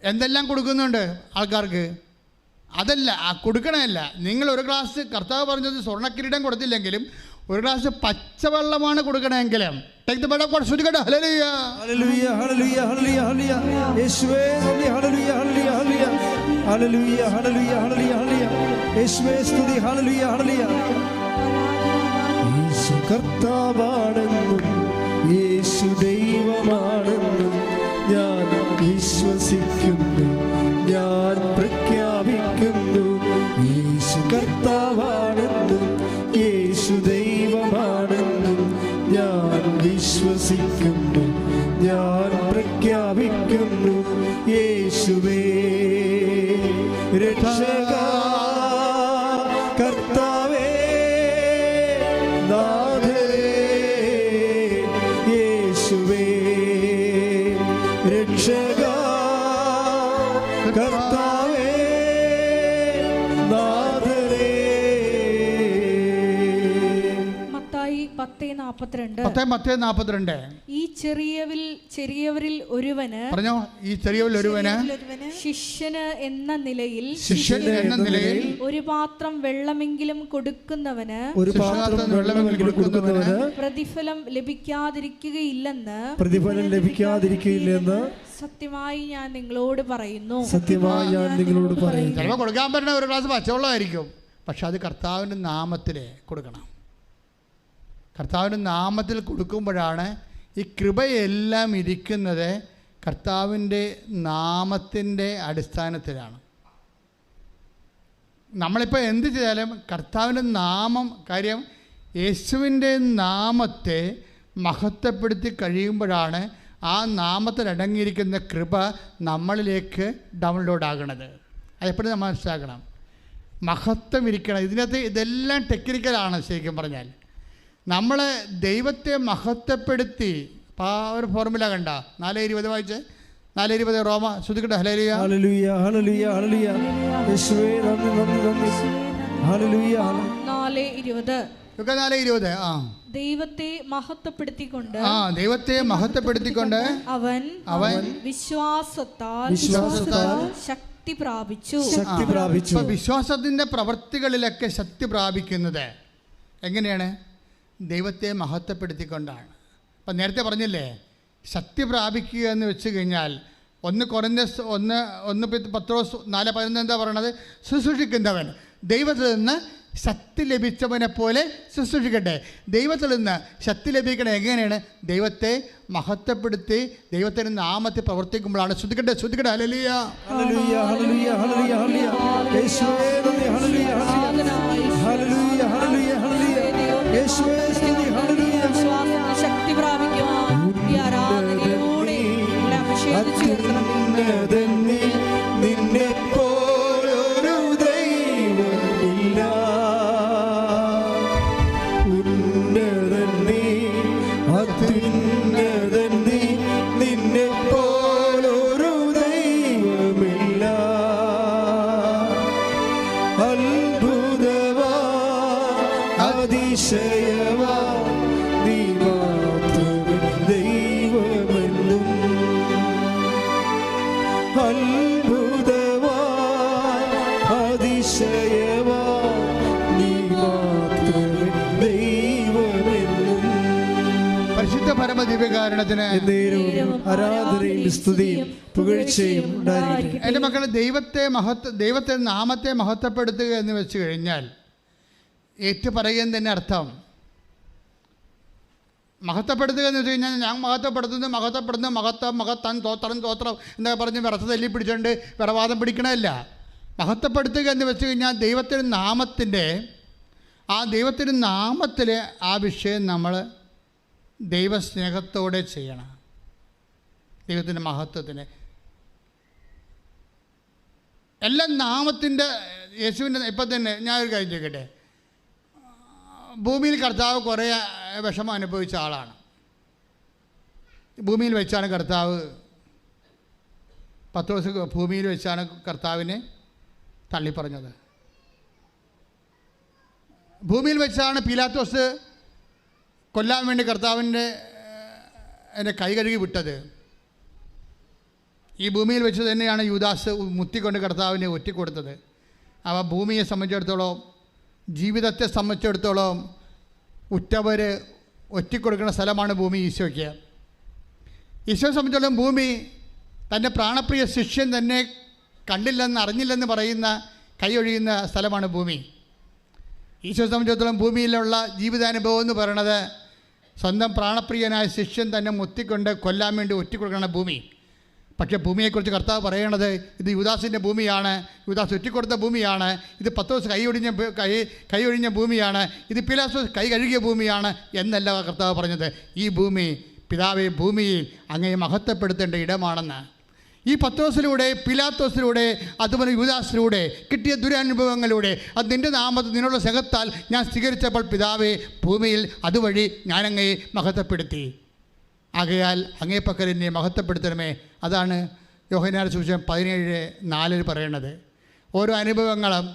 എന്തെല്ലാം കൊടുക്കുന്നുണ്ട് ആൾക്കാർക്ക്. അതല്ല, കൊടുക്കണമല്ല. നിങ്ങൾ ഒരു ഗ്ലാസ്, കർത്താവ് പറഞ്ഞത് സ്വർണ്ണക്കിരീടം കൊടുത്തില്ലെങ്കിലും ഒരു ഗ്ലാസ് പച്ചവെള്ളമാണ് കൊടുക്കണമെങ്കിലും കർത്താവാണെന്നും യേശു ദൈവമാണെന്നും ഞാൻ വിശ്വസിക്കുന്നു, ഞാൻ പ്രഖ്യാപിക്കുന്നു. യേശു കർത്താവാണെന്നും യേശു ദൈവമാണെന്നും ഞാൻ വിശ്വസിക്കുന്നു, ഞാൻ പ്രഖ്യാപിക്കുന്നു. യേശുവേ രക്ഷക, കർത്താവേ, നാഥനേ, യേശുവേ രക്ഷക, കർത്താവേ, നാഥനേ. മത്തായി 10:42. മത്തായി 10:42. ഈ ചെറിയവരിൽ ഒരുവന് പറഞ്ഞോ, ഈ ചെറിയവരിൽ ഒരുവന് ശിഷ്യന് എന്ന നിലയിൽ ഒരു പാത്രം വെള്ളമെങ്കിലും കൊടുക്കുന്നവന് പ്രതിഫലം ലഭിക്കാതിരിക്കുകയില്ലെന്ന് സത്യമായി ഞാൻ നിങ്ങളോട് പറയുന്നു. ചിലപ്പോൾ കൊടുക്കാൻ പറ്റുന്ന ഒരു ഗ്ലാസ് പച്ചവെള്ളമായിരിക്കും, പക്ഷെ അത് കർത്താവിൻ്റെ നാമത്തിൽ കൊടുക്കണം. കർത്താവിൻ്റെ നാമത്തിൽ കൊടുക്കുമ്പോഴാണ് ഈ കൃപയെല്ലാം ഇരിക്കുന്നത് കർത്താവിൻ്റെ നാമത്തിൻ്റെ അടിസ്ഥാനത്തിലാണ്. നമ്മളിപ്പോൾ എന്ത് ചെയ്താലും കർത്താവിൻ്റെ നാമം, കാര്യം യേശുവിൻ്റെ നാമത്തെ മഹത്വപ്പെടുത്തി കഴിയുമ്പോഴാണ് ആ നാമത്തിൽ അടങ്ങിയിരിക്കുന്ന കൃപ നമ്മളിലേക്ക് ഡൗൺലോഡ് ആകണത്. അതെപ്പോഴും നമ്മൾ മനസ്സിലാക്കണം. മഹത്വം ഇരിക്കണം. ഇതിനകത്ത് ഇതെല്ലാം ടെക്നിക്കലാണ്. ശരിക്കും പറഞ്ഞാൽ നമ്മൾ ദൈവത്തെ മഹത്വപ്പെടുത്തി. അപ്പോൾ ആ ഒരു ഫോർമുല കണ്ട 4:20 വായിച്ച് 4:20 റോമ ശ്രുതിക്കട്ടെ. ഹല്ലേലൂയ ഹല്ലേലൂയ ഹല്ലേലൂയ ഹല്ലേലൂയ യേശുവേ നന്ദി നന്ദി നന്ദി. ഹല്ലേലൂയ 4:20 4:20. ദൈവത്തെ മഹത്വപ്പെടുത്തിക്കൊണ്ട് ദൈവത്തെ മഹത്വപ്പെടുത്തിക്കൊണ്ട് അവൻ വിശ്വാസത്താൽ ശക്തി പ്രാപിച്ചു. വിശ്വാസത്തിന്റെ പ്രവൃത്തികളിലൊക്കെ ശക്തി പ്രാപിക്കുന്നത് എങ്ങനെയാണ്? ദൈവത്തെ മഹത്വപ്പെടുത്തിക്കൊണ്ടാണ്. അപ്പം നേരത്തെ പറഞ്ഞില്ലേ, ശക്തി പ്രാപിക്കുക എന്ന് വെച്ച് കഴിഞ്ഞാൽ 1 കൊരിന്ത്യർ 1 പത്രോസ് 4:11 എന്താ പറയണത്? ശുശ്രൂഷിക്കുന്നവൻ ദൈവത്തിൽ നിന്ന് ശക്തി ലഭിച്ചവനെ പോലെ ശുശ്രൂഷിക്കട്ടെ. ദൈവത്തിൽ നിന്ന് ശക്തി ലഭിക്കണം എങ്ങനെയാണ്? ദൈവത്തെ മഹത്വപ്പെടുത്തി ദൈവത്തിൻ്റെ നാമത്തിൽ പ്രവർത്തിക്കുമ്പോഴാണ്. ശ്രുതിക്കട്ടെ ശ്രുതിക്കട്ടെ. ഹല്ലേലൂയ ഹല്ലേലൂയ ഹല്ലേലൂയ ഹല്ലേലൂയ ഹല്ലേലൂയ യേശുവേ നന്ദി. ഹല്ലേലൂയ ഹല്ലേലൂയ ഹല്ലേലൂയ ഹല്ലേലൂയ യേശുവേ സ്തുതി. ഹല്ലേലൂയ ശക്തി പ്രാപിക്കുവാൻ ഈ ആരാധനയിലൂടെ അഭിഷേകിച്ചു തീർക്കണമേ. നിന്നെ പോലൊരു ദൈവമില്ല. ഉന്നതൻ നീ അത്യുന്നതൻ നീ. നിന്നെ പോലൊരു ദൈവമില്ല. അത്ഭുതവാ അതിശയവാ നീ മാത്രമേ ദൈവമെന്നും. അത്ഭുതവാ അതിശയവാ നീ മാത്രമേ ദൈവമെന്നും. പരിശുദ്ധ പരമദിവ്യകാരണത്തിന് ആരാധനയും സ്തുതിയും പുകഴ്ചയും ഉണ്ടായിരിക്കട്ടെ. എൻ്റെ മക്കളെ, ദൈവത്തെ നാമത്തെ മഹത്വപ്പെടുത്തുക എന്ന് വെച്ച് കഴിഞ്ഞാൽ ഏറ്റുപറയാൻ തന്നെ അർത്ഥം. മഹത്വപ്പെടുത്തുക എന്ന് വെച്ച് കഴിഞ്ഞാൽ ഞാൻ മഹത്വപ്പെടുത്തുന്നു മഹത്വം തോത്രം എന്നൊക്കെ പറഞ്ഞ് വിറച്ച് തല്ലി പിടിച്ചുകൊണ്ട് വിറവാദം പിടിക്കണമല്ല. മഹത്വപ്പെടുത്തുക എന്ന് വെച്ച് കഴിഞ്ഞാൽ ദൈവത്തിൻ്റെ നാമത്തിൽ ആ വിഷയം നമ്മൾ ദൈവസ്നേഹത്തോടെ ചെയ്യണം. ദൈവത്തിൻ്റെ മഹത്വത്തിന് എല്ലാം നാമത്തിൻ്റെ യേശുവിൻ്റെ. ഇപ്പം തന്നെ ഞാനൊരു കാര്യം ചോദിക്കട്ടെ. ഭൂമിയിൽ കർത്താവ് കുറേ വിഷമം അനുഭവിച്ച ആളാണ്. ഭൂമിയിൽ വെച്ചാണ് കർത്താവ് 10 ദിവസം ഭൂമിയിൽ വെച്ചാണ് കർത്താവിനെ തള്ളിപ്പറഞ്ഞത്. ഭൂമിയിൽ വെച്ചാണ് പീലാത്തോസ് കൊല്ലാൻ വേണ്ടി കർത്താവിൻ്റെ കൈ കഴുകി വിട്ടത്. ഈ ഭൂമിയിൽ വെച്ച് തന്നെയാണ് യൂദാസ് മുത്തിക്കൊണ്ട് കർത്താവിനെ ഒറ്റിക്കൊടുത്തത്. അവ ഭൂമിയെ സംബന്ധിച്ചിടത്തോളം, ജീവിതത്തെ സംബന്ധിച്ചിടത്തോളം ഉറ്റവർ ഒറ്റിക്കൊടുക്കുന്ന സ്ഥലമാണ് ഭൂമി ഈശോയ്ക്ക്. ഈശോയെ സംബന്ധിച്ചിടത്തോളം ഭൂമി തൻ്റെ പ്രാണപ്രിയ ശിഷ്യൻ തന്നെ കണ്ടില്ലെന്ന് അറിഞ്ഞില്ലെന്ന് പറയുന്ന കൈയൊഴിയുന്ന സ്ഥലമാണ് ഭൂമി. ഈശോയെ സംബന്ധിച്ചിടത്തോളം ഭൂമിയിലുള്ള ജീവിതാനുഭവം എന്ന് പറയുന്നത് സ്വന്തം പ്രാണപ്രിയനായ ശിഷ്യൻ തന്നെ മുത്തിക്കൊണ്ട് കൊല്ലാൻ വേണ്ടി ഒറ്റിക്കൊടുക്കുന്ന ഭൂമി. പക്ഷേ ഭൂമിയെക്കുറിച്ച് കർത്താവ് പറയണത് ഇത് യൂദാസിൻ്റെ ഭൂമിയാണ്, യൂദാസ് ഒറ്റിക്കൊടുത്ത ഭൂമിയാണ്, ഇത് പത്രോസ് കൈയൊഴിഞ്ഞ ഭൂമിയാണ്, ഇത് പീലാത്തോസ് കൈ കഴുകിയ ഭൂമിയാണ് എന്നല്ല കർത്താവ് പറഞ്ഞത്. ഈ ഭൂമി പിതാവേ ഭൂമിയിൽ അങ്ങയെ മഹത്വപ്പെടുത്തേണ്ട ഇടമാണെന്ന്. ഈ പത്രോസിലൂടെ, പീലാത്തോസിലൂടെ, അതുപോലെ യൂദാസിലൂടെ കിട്ടിയ ദുരനുഭവങ്ങളിലൂടെ അത് നിൻ്റെ നാമത്തിൽ നിന്നുള്ള സ്നേഹത്താൽ ഞാൻ സ്വീകരിച്ചപ്പോൾ പിതാവേ ഭൂമിയിൽ അതുവഴി ഞാനങ്ങയെ മഹത്വപ്പെടുത്തി. ആകയാൽ അങ്ങേ പക്കൽ എന്നെ മഹത്വപ്പെടുത്തണമേ. അതാണ് യോഹന്നാന്റെ സുവിശേഷം 17:4 പറയണത്. ഓരോ അനുഭവങ്ങളും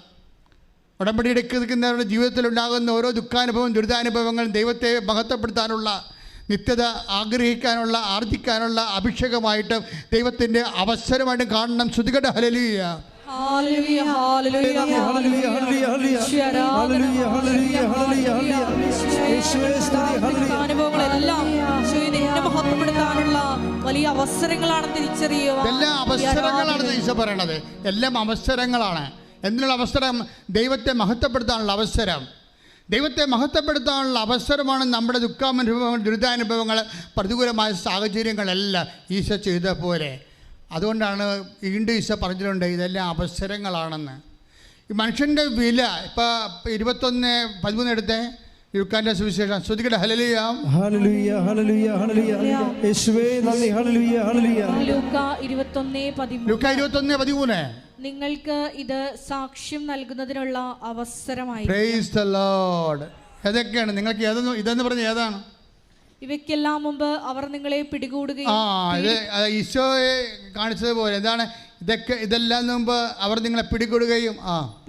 ഉടമ്പടി എടുക്കുന്നവരുടെ ജീവിതത്തിലുണ്ടാകുന്ന ഓരോ ദുഃഖാനുഭവം, ദുരിതാനുഭവങ്ങളും ദൈവത്തെ മഹത്വപ്പെടുത്താനുള്ള, നിത്യത ആഗ്രഹിക്കാനുള്ള, ആർജിക്കാനുള്ള അഭിഷേകമായിട്ടും ദൈവത്തിൻ്റെ അവസരമായിട്ടും കാണണം. ശ്രുതികട്ടെ. ഹല്ലേലൂയ ഹല്ലേലൂയ ഹല്ലേലൂയ ഹല്ലേലൂയ ഹല്ലേലൂയ ഹല്ലേലൂയ അനുഭവങ്ങളെല്ലാം നിന്നെ മഹത്വപ്പെടുത്താനുള്ള വലിയ അവസരങ്ങളാണ് തിരിച്ചറിയുക. എല്ലാം അവസരങ്ങളാണെന്ന് ഈശോ പറയണത്. എല്ലാം അവസരങ്ങളാണ്. എന്തിനുള്ള അവസരം? ദൈവത്തെ മഹത്വപ്പെടുത്താനുള്ള അവസരം. ദൈവത്തെ മഹത്വപ്പെടുത്താനുള്ള അവസരമാണ് നമ്മുടെ ദുഃഖാനുഭവങ്ങൾ, ദുരിതാനുഭവങ്ങൾ, പ്രതികൂലമായ സാഹചര്യങ്ങളെല്ലാം ഈശോ ചെയ്ത പോലെ. അതുകൊണ്ടാണ് വീണ്ടും ഈശോ പറഞ്ഞിട്ടുണ്ട് ഇതെല്ലാം അവസരങ്ങളാണെന്ന്. ഈ മനുഷ്യൻ്റെ വില ഇപ്പോൾ 21:13 എടുത്തേ. ലുക്കാന്റെ സുവിശേഷം ശ്രദ്ധിക്കട്ടെ. ഹല്ലേലൂയ ഹല്ലേലൂയ ഹല്ലേലൂയ ഹല്ലേലൂയ യേശുവേ നന്ദി. ഹല്ലേലൂയ ഹല്ലേലൂയ. ലൂക്ക 21:13. ലൂക്ക 21:13. നിങ്ങൾക്ക് ഇത് സാക്ഷ്യം നൽകുന്നതിനുള്ള അവസരമായി. Praise the Lord. ഏതൊക്കെയാണ് നിങ്ങൾക്ക് ഇതെന്ന് പറഞ്ഞ ഏതാണ്? ഇവയ്ക്കെല്ലാം മുമ്പ് അവർ നിങ്ങളെ പിടികൂടുകയും ഇത് ഈശോയെ കാണിച്ചതുപോലെ എന്താണ് ഇതെല്ലാം മുമ്പ് അവർ നിങ്ങളെ പിടികൂടുകയും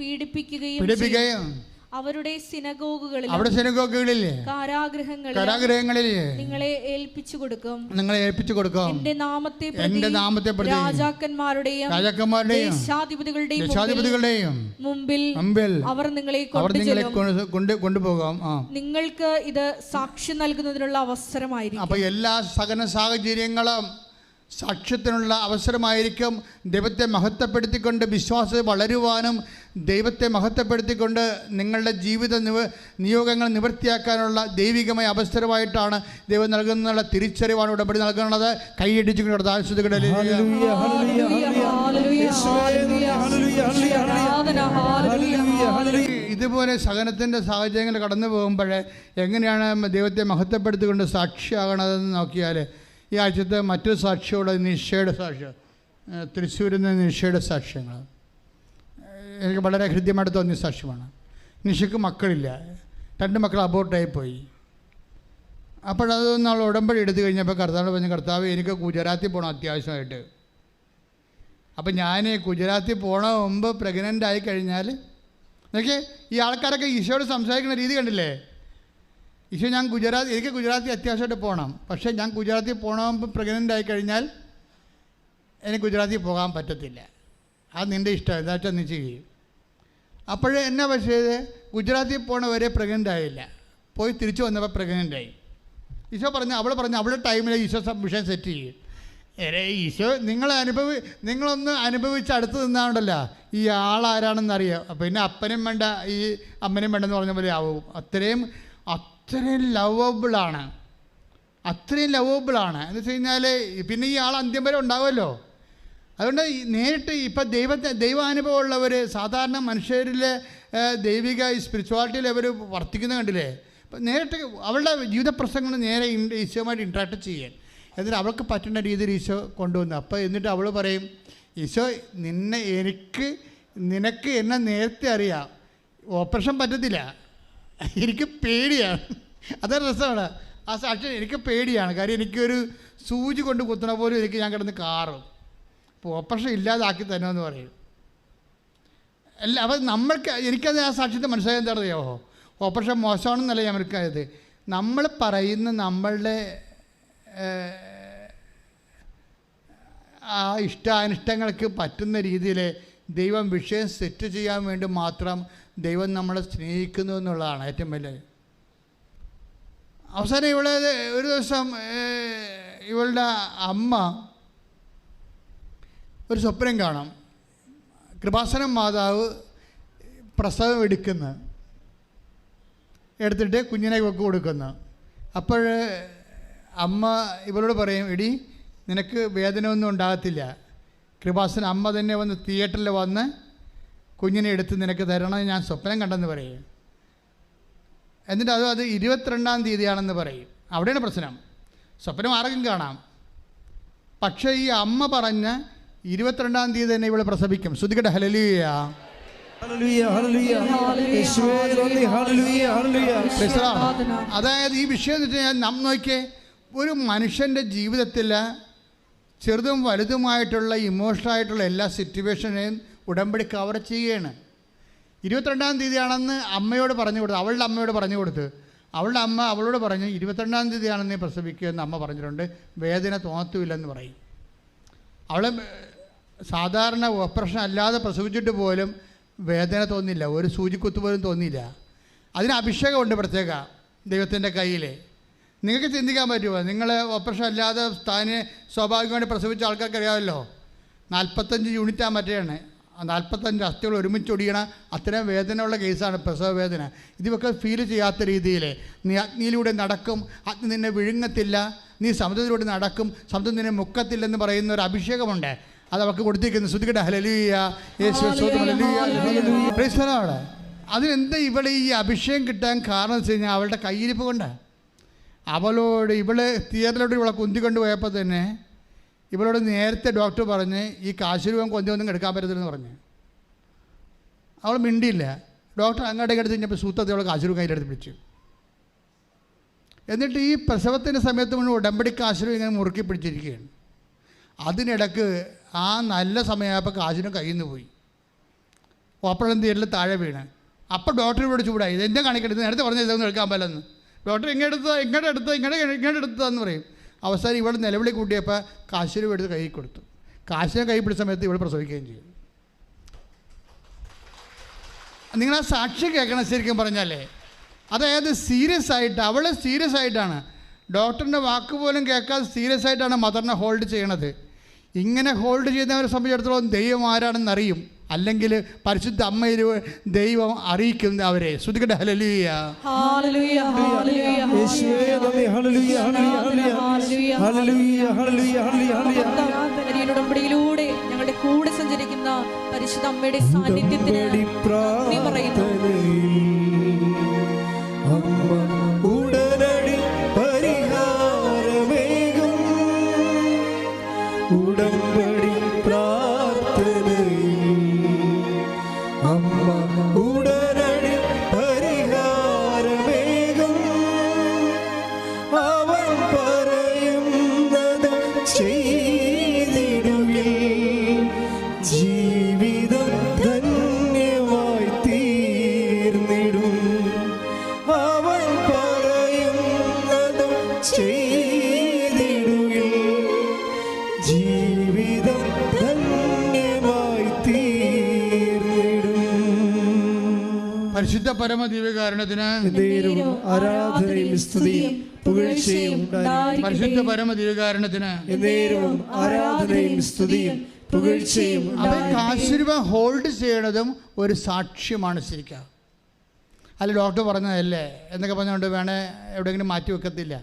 പീഡിപ്പിക്കുകയും അവരുടെ സിനഗോഗുകളിൽ കാരാഗൃഹങ്ങളിൽ നിങ്ങളെ ഏൽപ്പിച്ചു കൊടുക്കും. എന്റെ നാമത്തെ പ്രതി രാജാക്കന്മാരുടെയും ദേശാധിപതികളുടെയും മുമ്പിൽ അവർ നിങ്ങളെ കൊണ്ടുപോകാം. നിങ്ങൾക്ക് ഇത് സാക്ഷ്യം നൽകുന്നതിനുള്ള അവസരമായിരിക്കും. അപ്പൊ എല്ലാ സകല സാഹചര്യങ്ങളും സാക്ഷ്യത്തിനുള്ള അവസരമായിരിക്കും. ദൈവത്തെ മഹത്വപ്പെടുത്തിക്കൊണ്ട് വിശ്വാസം വളരുവാനും ദൈവത്തെ മഹത്വപ്പെടുത്തിക്കൊണ്ട് നിങ്ങളുടെ ജീവിത നിയോഗങ്ങൾ നിവൃത്തിയാക്കാനുള്ള ദൈവികമായ അവസരമായിട്ടാണ് ദൈവം നൽകുന്നുള്ള തിരിച്ചറിവാണ് ഉടമ്പടി നൽകുന്നത്. കൈയടിച്ചുകൊണ്ട് ഇതുപോലെ സഹനത്തിൻ്റെ സാഹചര്യങ്ങൾ കടന്നു പോകുമ്പോൾ എങ്ങനെയാണ് ദൈവത്തെ മഹത്വപ്പെടുത്തിക്കൊണ്ട് സാക്ഷിയാകണതെന്ന് നോക്കിയാൽ ഈ ആഴ്ചത്തെ മറ്റൊരു സാക്ഷിയോട് നിഷയുടെ സാക്ഷ്യം, തൃശ്ശൂരിൽ നിന്ന് നിഷയുടെ സാക്ഷ്യങ്ങൾ എനിക്ക് വളരെ ഹൃദ്യമായിട്ട് തോന്നിയ സാക്ഷ്യമാണ്. നിഷയ്ക്ക് മക്കളില്ല, 2 മക്കൾ അബോർട്ടായിപ്പോയി. അപ്പോഴതൊന്നും അവൾ ഉടമ്പടി എടുത്തു കഴിഞ്ഞപ്പോൾ കർത്താവ് പറഞ്ഞു, കർത്താവ് എനിക്ക് ഗുജറാത്തിൽ പോകണം അത്യാവശ്യമായിട്ട്. അപ്പം ഞാൻ ഗുജറാത്തിൽ പോകണ മുമ്പ് പ്രഗ്നൻ്റ് ആയി കഴിഞ്ഞാൽ നോക്കിയേ, ഈ ആൾക്കാരൊക്കെ ഈശോയോട് സംസാരിക്കുന്ന രീതി കണ്ടില്ലേ? ഈശോ എനിക്ക് ഗുജറാത്തിൽ അത്യാവശ്യമായിട്ട് പോകണം, പക്ഷേ ഞാൻ ഗുജറാത്തിൽ പോകണമെങ്കിൽ പ്രഗ്നൻ്റ് ആയി കഴിഞ്ഞാൽ എനിക്ക് ഗുജറാത്തിൽ പോകാൻ പറ്റത്തില്ല. അത് നിൻ്റെ ഇഷ്ടം, എന്താ വെച്ചാൽ നീ ചെയ്യും. അപ്പോഴേ എന്നാ പക്ഷേ ഗുജറാത്തിൽ പോണവരെ പ്രഗ്നൻ്റ് ആയില്ല, പോയി തിരിച്ചു വന്നപ്പോൾ പ്രഗ്നൻ്റ് ആയി. ഈശോ അവൾ പറഞ്ഞു അവളുടെ ടൈമിൽ ഈശോ വിഷയം സെറ്റ് ചെയ്യും. ഈശോ നിങ്ങളൊന്ന് അനുഭവിച്ച് അടുത്ത് നിന്നാണ്ടല്ലോ ഈ ആളാരാണെന്നറിയാം. പിന്നെ അപ്പനും വേണ്ട ഈ അമ്മനും വേണ്ടെന്ന് പറഞ്ഞ പോലെ ആവും. അത്രയും ലവബിളാണ്. എന്ന് വെച്ച് കഴിഞ്ഞാൽ പിന്നെ ഈ ആൾ അന്ത്യം വരെ ഉണ്ടാവുമല്ലോ. അതുകൊണ്ട് നേരിട്ട് ഇപ്പം ദൈവാനുഭവമുള്ളവർ സാധാരണ മനുഷ്യരിലെ ദൈവിക സ്പിരിച്വാലിറ്റിയിൽ അവർ വർത്തിക്കുന്ന കണ്ടില്ലേ? അപ്പം നേരിട്ട് അവളുടെ ജീവിത പ്രശ്നങ്ങൾ നേരെ ഈശോയുമായിട്ട് ഇൻട്രാക്ട് ചെയ്യാൻ എന്നിട്ട് അവൾക്ക് പറ്റുന്ന രീതിയിൽ ഈശോ കൊണ്ടുവന്നു. അപ്പോൾ എന്നിട്ട് അവൾ പറയും, ഈശോ നിനക്ക് എന്നെ നേരത്തെ അറിയാം, ഓപ്പറേഷൻ പറ്റത്തില്ല, എനിക്ക് പേടിയാണ്. അതൊരു രസമാണ് ആ സാക്ഷ്യം. എനിക്ക് പേടിയാണ്, കാര്യം എനിക്കൊരു സൂചി കൊണ്ട് കുത്തണ പോലും ഞാൻ കിടന്ന് കാറും. അപ്പോൾ ഓപ്പറേഷൻ ഇല്ലാതാക്കി തന്നെയെന്ന് പറയും. അല്ല, അപ്പം എനിക്കത് ആ സാക്ഷ്യത്തെ മനസ്സിലാക്കാൻ എന്താ അറിയാമോ? ഓപ്പറേഷൻ മോശമാണെന്നല്ല ഞാൻ മനസ്സിലായത്. നമ്മൾ പറയുന്ന നമ്മളുടെ ആ ഇഷ്ടാനിഷ്ടങ്ങൾക്ക് പറ്റുന്ന രീതിയിൽ ദൈവം വിഷയം സെറ്റ് ചെയ്യാൻ വേണ്ടി മാത്രം ദൈവം നമ്മളെ സ്നേഹിക്കുന്നു എന്നുള്ളതാണ് ഏറ്റവും വലിയ. അവസാനം ഒരു ദിവസം ഇവളുടെ അമ്മ ഒരു സ്വപ്നം കാണാം. കൃപാസനം മാതാവ് പ്രസവം എടുത്തിട്ട് കുഞ്ഞിനെ ഇവൾക്ക് കൊടുക്കുന്നു. അപ്പോൾ അമ്മ ഇവളോട് പറയും, എടി നിനക്ക് വേദന ഒന്നും ഉണ്ടാകത്തില്ല, കൃപാസനം അമ്മ തന്നെ വന്ന് തിയേറ്ററിൽ വന്ന് കുഞ്ഞിനെ എടുത്ത് നിനക്ക് തരണം, ഞാൻ സ്വപ്നം കണ്ടെന്ന് പറയും. എന്നിട്ട് അത് 22-ാം തീയതിയാണെന്ന് പറയും. അവിടെയാണ് പ്രശ്നം. സ്വപ്നം ആർക്കും കാണാം, പക്ഷേ ഈ അമ്മ പറഞ്ഞ 22-ാം തീയതി തന്നെ ഇവളെ പ്രസവിക്കും. ശ്രുതിക്കട്ടെ ഹല്ലേലൂയ. അതായത് ഈ വിഷയം എന്ന് വെച്ച് കഴിഞ്ഞാൽ നോക്കിയേ, ഒരു മനുഷ്യൻ്റെ ജീവിതത്തിൽ ചെറുതും വലുതുമായിട്ടുള്ള ഇമോഷണലായിട്ടുള്ള എല്ലാ സിറ്റുവേഷനെയും ഉടമ്പടി കവർ ചെയ്യുകയാണ്. 22-ാം തീയതിയാണെന്ന് അമ്മയോട് പറഞ്ഞു കൊടുത്തു, അവളുടെ അമ്മയോട് പറഞ്ഞു കൊടുത്ത് അവളുടെ അമ്മ അവളോട് പറഞ്ഞു 22-ാം തീയതിയാണെന്ന് പ്രസവിക്കുമെന്ന് അമ്മ പറഞ്ഞിട്ടുണ്ട്, വേദന തോന്നത്തുമില്ലെന്ന് പറയും. അവളെ സാധാരണ ഓപ്പറേഷൻ അല്ലാതെ പ്രസവിച്ചിട്ട് പോലും വേദന തോന്നില്ല, ഒരു സൂചിക്കുത്ത് പോലും തോന്നിയില്ല. അതിന് അഭിഷേകമുണ്ട് പ്രത്യേക ദൈവത്തിൻ്റെ കയ്യിൽ. നിങ്ങൾക്ക് ചിന്തിക്കാൻ പറ്റുമോ? നിങ്ങൾ ഓപ്പറേഷൻ അല്ലാതെ സ്വാഭാവികമായിട്ട് പ്രസവിച്ച ആൾക്കാർക്ക് അറിയാമല്ലോ, 45 യൂണിറ്റാണ് മറ്റേയാണ്, 45 അസ്ഥികൾ ഒരുമിച്ച് ഒടിയണ അത്രയും വേദനയുള്ള കേസാണ് പ്രസവ വേദന. ഇതൊക്കെ ഫീൽ ചെയ്യാത്ത രീതിയിൽ നീ അഗ്നിയിലൂടെ നടക്കും, അഗ്നി നിന്നെ വിഴുങ്ങത്തില്ല, നീ സമുദ്രത്തിലൂടെ നടക്കും, സമുദ്രം നിന്നെ മുക്കത്തില്ലെന്ന് പറയുന്ന ഒരു അഭിഷേകമുണ്ട്. അത് അവർക്ക് കൊടുത്തിരിക്കുന്നു. ശ്രുതിക്കട്ടെ ഹല്ലേലൂയ. യേശുവേ സ്തോത്രം. ഹല്ലേലൂയ. Price the Lord. അതിനെന്താ ഇവളെ ഈ അഭിഷേകം കിട്ടാൻ കാരണം വെച്ച് കഴിഞ്ഞാൽ അവളുടെ കയ്യിരിപ്പ് കൊണ്ടാണ്. അവളോട് ഇവള് തിയേറ്ററിലോട്ട് ഇവളെ കുന്തിക്കൊണ്ട് പോയപ്പോൾ തന്നെ ഇവളോട് നേരത്തെ ഡോക്ടർ പറഞ്ഞ് ഈ കാശുരൂപം കൊന്തിയൊന്നും എടുക്കാൻ പറ്റത്തില്ലെന്ന് പറഞ്ഞു. അവൾ മിണ്ടിയില്ല. ഡോക്ടർ അങ്ങോട്ടേക്ക് എടുത്ത് കഴിഞ്ഞപ്പോൾ സൂത്രത്തിൽ അവൾ കാശുരൂപം കയ്യിലെടുത്ത് പിടിച്ചു. എന്നിട്ട് ഈ പ്രസവത്തിൻ്റെ സമയത്ത് മുഴുവൻ ഉടമ്പടി കാശുരൂപം ഇങ്ങനെ മുറുക്കി പിടിച്ചിരിക്കുകയാണ്. അതിനിടക്ക് ആ നല്ല സമയമായപ്പോൾ കാശിനും കയ്യിൽ നിന്ന് പോയി. ഓപ്പറേഷൻ തിയേറ്ററിൽ താഴെ വീണ്. അപ്പോൾ ഡോക്ടറിനോട് ചൂടായി, ഇതെന്താ കാണിക്കരുത്, നേരത്തെ പറഞ്ഞ ഇതൊന്നും എടുക്കാൻ പറ്റില്ലെന്ന്. ഡോക്ടർ ഇങ്ങോട്ട് എടുത്തതെന്ന് പറയും. അവസാനം ഇവൾ നിലവിളി കൂട്ടിയപ്പോൾ കാശിനും എടുത്ത് കൈ കൊടുത്തു. കാശിനെ കൈ പിടിച്ച സമയത്ത് ഇവൾ പ്രസവിക്കുകയും ചെയ്യും. നിങ്ങളാ സാക്ഷ്യം കേൾക്കണം ശരിക്കും പറഞ്ഞാലേ. അതായത് സീരിയസ് ആയിട്ട്, അവൾ സീരിയസ് ആയിട്ടാണ്, ഡോക്ടറിൻ്റെ വാക്ക് പോലും കേൾക്കാതെ സീരിയസ് ആയിട്ടാണ് മദറിനെ ഹോൾഡ് ചെയ്യണത്. ഇങ്ങനെ ഹോൾഡ് ചെയ്യുന്നവരെ സംബന്ധിച്ചിടത്തോളം ദൈവം ആരാണെന്ന് അറിയും, അല്ലെങ്കിൽ പരിശുദ്ധ അമ്മയിൽ ദൈവം അറിയിക്കും അവരെ. ശ്രുതികട്ടെ ഹല്ലേലൂയ. ഹല്ലേലൂയ ഹല്ലേലൂയ യേശുവേ നന്ദി. ഹല്ലേലൂയ ഹല്ലേലൂയ ഹല്ലേലൂയ ഹല്ലേലൂയ ഹല്ലേലൂയ. ഉടമ്പടിയിലൂടെ ഞങ്ങളുടെ കൂടെ സഞ്ചരിക്കുന്ന പരിശുദ്ധ അമ്മയുടെ സാന്നിധ്യത്തിന് നന്ദി പറയുന്നു. ഉടനടി പരിഹാരമേകും ഉടമ്പടി പ്രാർത്ഥനയിൽ അമ്മ ഉടനടി പരിഹാരമേകും. അവൻ പറയുന്നത് ചെയ്തിടുകിൽ ജീവിതം ധന്യമായി തീർന്നിടും. അവൻ പറയുന്നത് ചെയ്തിടുകിൽ ജീവിതം ധന്യമായി തീർന്നിടും. പരിശുദ്ധ പരമ ദിവ്യകാരുണ്യത്തിന് ആരാധനയും സ്തുതിയും പുകഴ്ചയും പരിശുദ്ധ പരമ ദിവ്യകാരുണ്യത്തിന് ആരാധനയും സ്തുതിയും പുകഴ്ചയും. അവൻ കാശുരൂപം ഹോൾഡ് ചെയ്യണതും ഒരു സാക്ഷ്യമാണ് ശരിക്കും. അല്ല ഡോക്ടർ പറഞ്ഞതല്ലേ എന്നൊക്കെ പറഞ്ഞുകൊണ്ട് വേണേ എവിടെയെങ്കിലും മാറ്റി വെക്കത്തില്ല.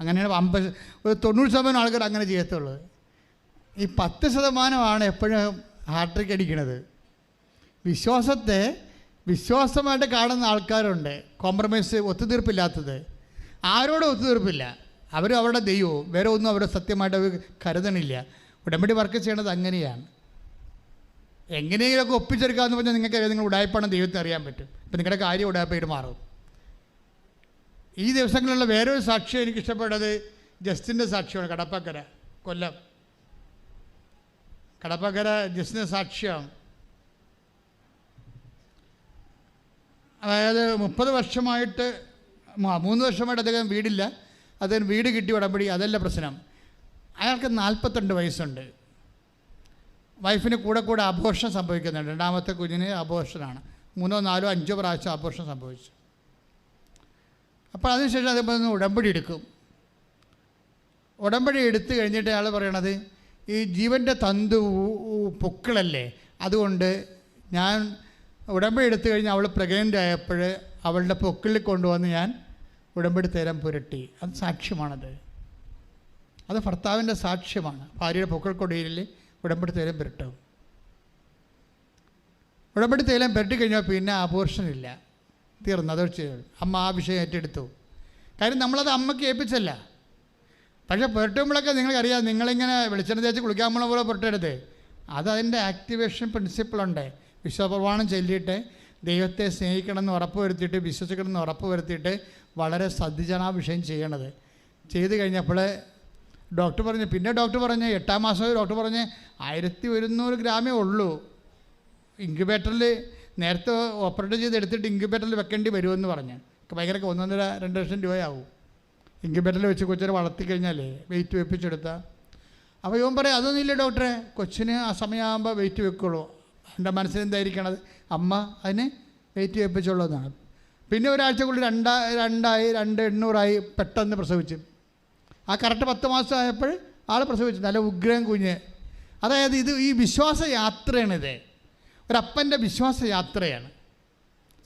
അങ്ങനെയാണ് 90% ആൾക്കാർ അങ്ങനെ ചെയ്യത്തുള്ളൂ. ഈ 10% എപ്പോഴും ഹാർട്രിക്ക് അടിക്കണത്. വിശ്വാസത്തെ വിശ്വാസമായിട്ട് കാണുന്ന ആൾക്കാരുണ്ട്, കോംപ്രമൈസ്, ഒത്തുതീർപ്പില്ലാത്തത്. ആരോടും ഒത്തുതീർപ്പില്ല. അവർ അവരുടെ ദൈവവും വേറെ ഒന്നും അവരുടെ സത്യമായിട്ട് അവർ കരുതണില്ല. ഉടമ്പടി വർക്ക് ചെയ്യണത് അങ്ങനെയാണ്. എങ്ങനെയെങ്കിലുമൊക്കെ ഒപ്പിച്ചെടുക്കാമെന്ന് പറഞ്ഞാൽ നിങ്ങൾക്ക് നിങ്ങൾ ഉടായ്പാണെന്ന് ദൈവത്തിന് അറിയാൻ പറ്റും. ഇപ്പം നിങ്ങളുടെ കാര്യം ഉടായ്പായിട്ട് മാറും. ഈ ദിവസങ്ങളിലുള്ള വേറൊരു സാക്ഷ്യം എനിക്കിഷ്ടപ്പെട്ടത് ജസ്റ്റിൻ്റെ സാക്ഷ്യമാണ്. കടപ്പക്കര, കൊല്ലം കടപ്പക്കര ജസ്റ്റിൻ്റെ സാക്ഷ്യം. അതായത് 30 വർഷമായിട്ട് 3 വർഷമായിട്ട് അദ്ദേഹം വീടില്ല. അദ്ദേഹം വീട് കിട്ടി ഉടമ്പടി, അതല്ല പ്രശ്നം. അയാൾക്ക് 42 വയസ്സുണ്ട്. വൈഫിന് കൂടെ അബോർഷൻ സംഭവിക്കുന്നുണ്ട്. 2ാമത്തെ കുഞ്ഞിന് അബോർഷനാണ്. 3, 4, 5 പ്രാവശ്യം അബോർഷൻ സംഭവിച്ചു. അപ്പോൾ അതിനുശേഷം അതേപോലെ ഉടമ്പടി എടുക്കും. ഉടമ്പടി എടുത്തു കഴിഞ്ഞിട്ട് അയാൾ പറയണത്, ഈ ജീവൻ്റെ തന്തു പൊക്കിളല്ലേ, അതുകൊണ്ട് ഞാൻ ഉടമ്പടി എടുത്തു കഴിഞ്ഞ് അവൾ പ്രഗ്നൻ്റ് ആയപ്പോൾ അവളുടെ പൊക്കിളിൽ കൊണ്ടുവന്ന് ഞാൻ ഉടമ്പടി തേരം പുരട്ടി. അത് സാക്ഷ്യമാണത്. അത് ഭർത്താവിൻ്റെ സാക്ഷ്യമാണ്. ഭാര്യയുടെ പൊക്കിൾ കൊടിയിൽ ഉടമ്പടി തേരം പുരട്ടും. ഉടമ്പടി തേരം പുരട്ടി കഴിഞ്ഞാൽ പിന്നെ അബോർഷനില്ല, തീർന്നു. അത് വെച്ച് അമ്മ ആ വിഷയം ഏറ്റെടുത്തു. കാര്യം നമ്മളത് അമ്മയ്ക്ക് ഏൽപ്പിച്ചല്ല. പക്ഷേ പുരട്ടുമ്പോഴൊക്കെ നിങ്ങൾക്കറിയാം, നിങ്ങളിങ്ങനെ വെളിച്ചെണ്ണ തേച്ച് കുളിക്കാൻ പോണ പോലെ പുരട്ടരുത്. അതതിൻ്റെ ആക്ടിവേഷൻ പ്രിൻസിപ്പിളുണ്ട്. വിശ്വപ്രമാണം ചൊല്ലിയിട്ട് ദൈവത്തെ സ്നേഹിക്കണമെന്ന് ഉറപ്പ് വരുത്തിയിട്ട് വിശ്വസിക്കണമെന്ന് ഉറപ്പ് വരുത്തിയിട്ട് വളരെ ശ്രദ്ധിച്ചാണ് ആ വിഷയം ചെയ്യണത്. ചെയ്ത് കഴിഞ്ഞപ്പോൾ ഡോക്ടർ പറഞ്ഞു, പിന്നെ ഡോക്ടർ പറഞ്ഞ് 8ാം മാസം ഡോക്ടർ പറഞ്ഞ് 1100 ഗ്രാമേ ഉള്ളൂ. ഇൻക്യുബേറ്ററിൽ നേരത്തെ ഓപ്പറേറ്റ് ചെയ്ത് എടുത്തിട്ട് ഇൻക്യുബേറ്ററിൽ വെക്കേണ്ടി വരുമെന്ന് പറഞ്ഞ്. ഭയങ്കര 1.5-2 ലക്ഷം രൂപയാവും ഇൻക്യുബേറ്ററിൽ വെച്ച് കൊച്ചിനെ വളർത്തി കഴിഞ്ഞാലേ വെയിറ്റ് വെപ്പിച്ചെടുത്താൽ. അപ്പോൾ ഇവൻ പറയും, അതൊന്നുമില്ല ഡോക്ടറെ, കൊച്ചിന് ആ സമയമാകുമ്പോൾ വെയിറ്റ് വെക്കുള്ളൂ. എൻ്റെ മനസ്സിലെന്തായിരിക്കണത്, അമ്മ അതിന് വെയിറ്റ് വെപ്പിച്ചുള്ളൂ എന്നാണ്. പിന്നെ ഒരാഴ്ചക്കുള്ളിൽ 2,800 പെട്ടെന്ന് പ്രസവിച്ചു. ആ കറക്റ്റ് 10 മാസം ആയപ്പോൾ ആൾ പ്രസവിച്ചു. നല്ല ഉഗ്രൻ കുഞ്ഞ്. അതായത് ഈ വിശ്വാസ യാത്രയാണിത്. ഒരപ്പൻ്റെ വിശ്വാസ യാത്രയാണ്.